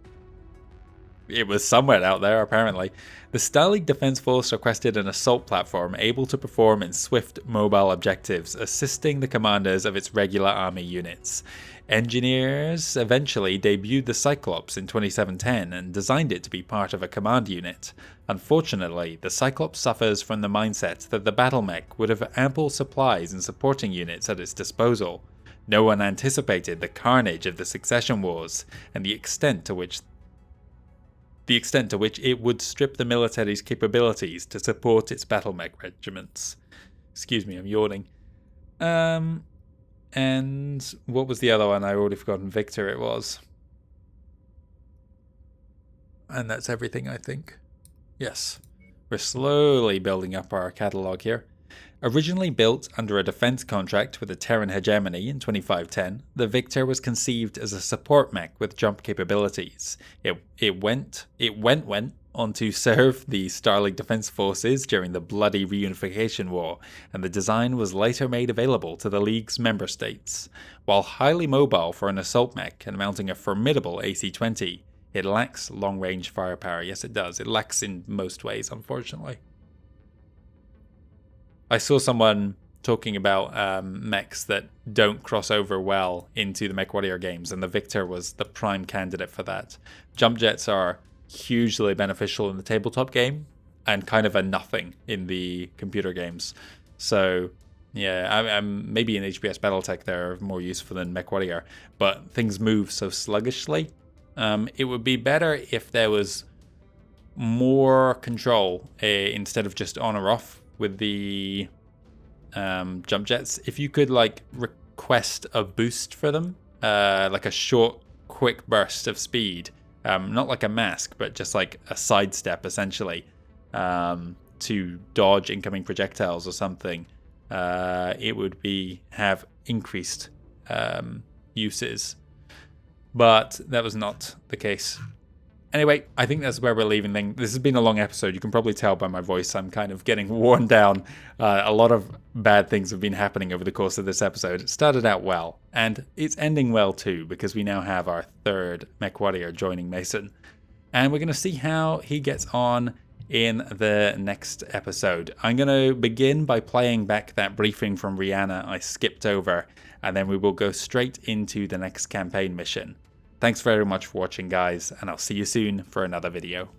It was somewhere out there, apparently. The Star League Defense Force requested an assault platform able to perform in swift, mobile objectives, assisting the commanders of its regular army units. Engineers eventually debuted the Cyclops in 2710 and designed it to be part of a command unit. Unfortunately, the Cyclops suffers from the mindset that the battle mech would have ample supplies and supporting units at its disposal. No one anticipated the carnage of the succession wars and the extent to which it would strip the military's capabilities to support its battle mech regiments. Excuse me, I'm yawning. And what was the other one? I already forgotten. Victor it was. And that's everything, I think. Yes. We're slowly building up our catalogue here. Originally built under a defense contract with the Terran hegemony in 2510, the Victor was conceived as a support mech with jump capabilities. It went on to serve the Star League Defense Forces during the bloody reunification war, and the design was later made available to the League's member states. While highly mobile for an assault mech and mounting a formidable AC-20, it lacks long-range firepower. Yes, it does. It lacks in most ways, unfortunately. I saw someone talking about mechs that don't cross over well into the MechWarrior games, and the Victor was the prime candidate for that. Jump jets are hugely beneficial in the tabletop game and kind of a nothing in the computer games. So, yeah, maybe in HBS Battletech they're more useful than MechWarrior, but things move so sluggishly. It would be better if there was more control instead of just on or off with the jump jets. If you could like request a boost for them, like a short quick burst of speed, not like a mask but just like a sidestep essentially, to dodge incoming projectiles or something, it would have increased uses, but that was not the case. Anyway, I think that's where we're leaving things. This has been a long episode. You can probably tell by my voice I'm kind of getting worn down. A lot of bad things have been happening over the course of this episode. It started out well, and it's ending well too, because we now have our third MechWarrior joining Mason. And we're going to see how he gets on in the next episode. I'm going to begin by playing back that briefing from Rihanna I skipped over, and then we will go straight into the next campaign mission. Thanks very much for watching, guys, and I'll see you soon for another video.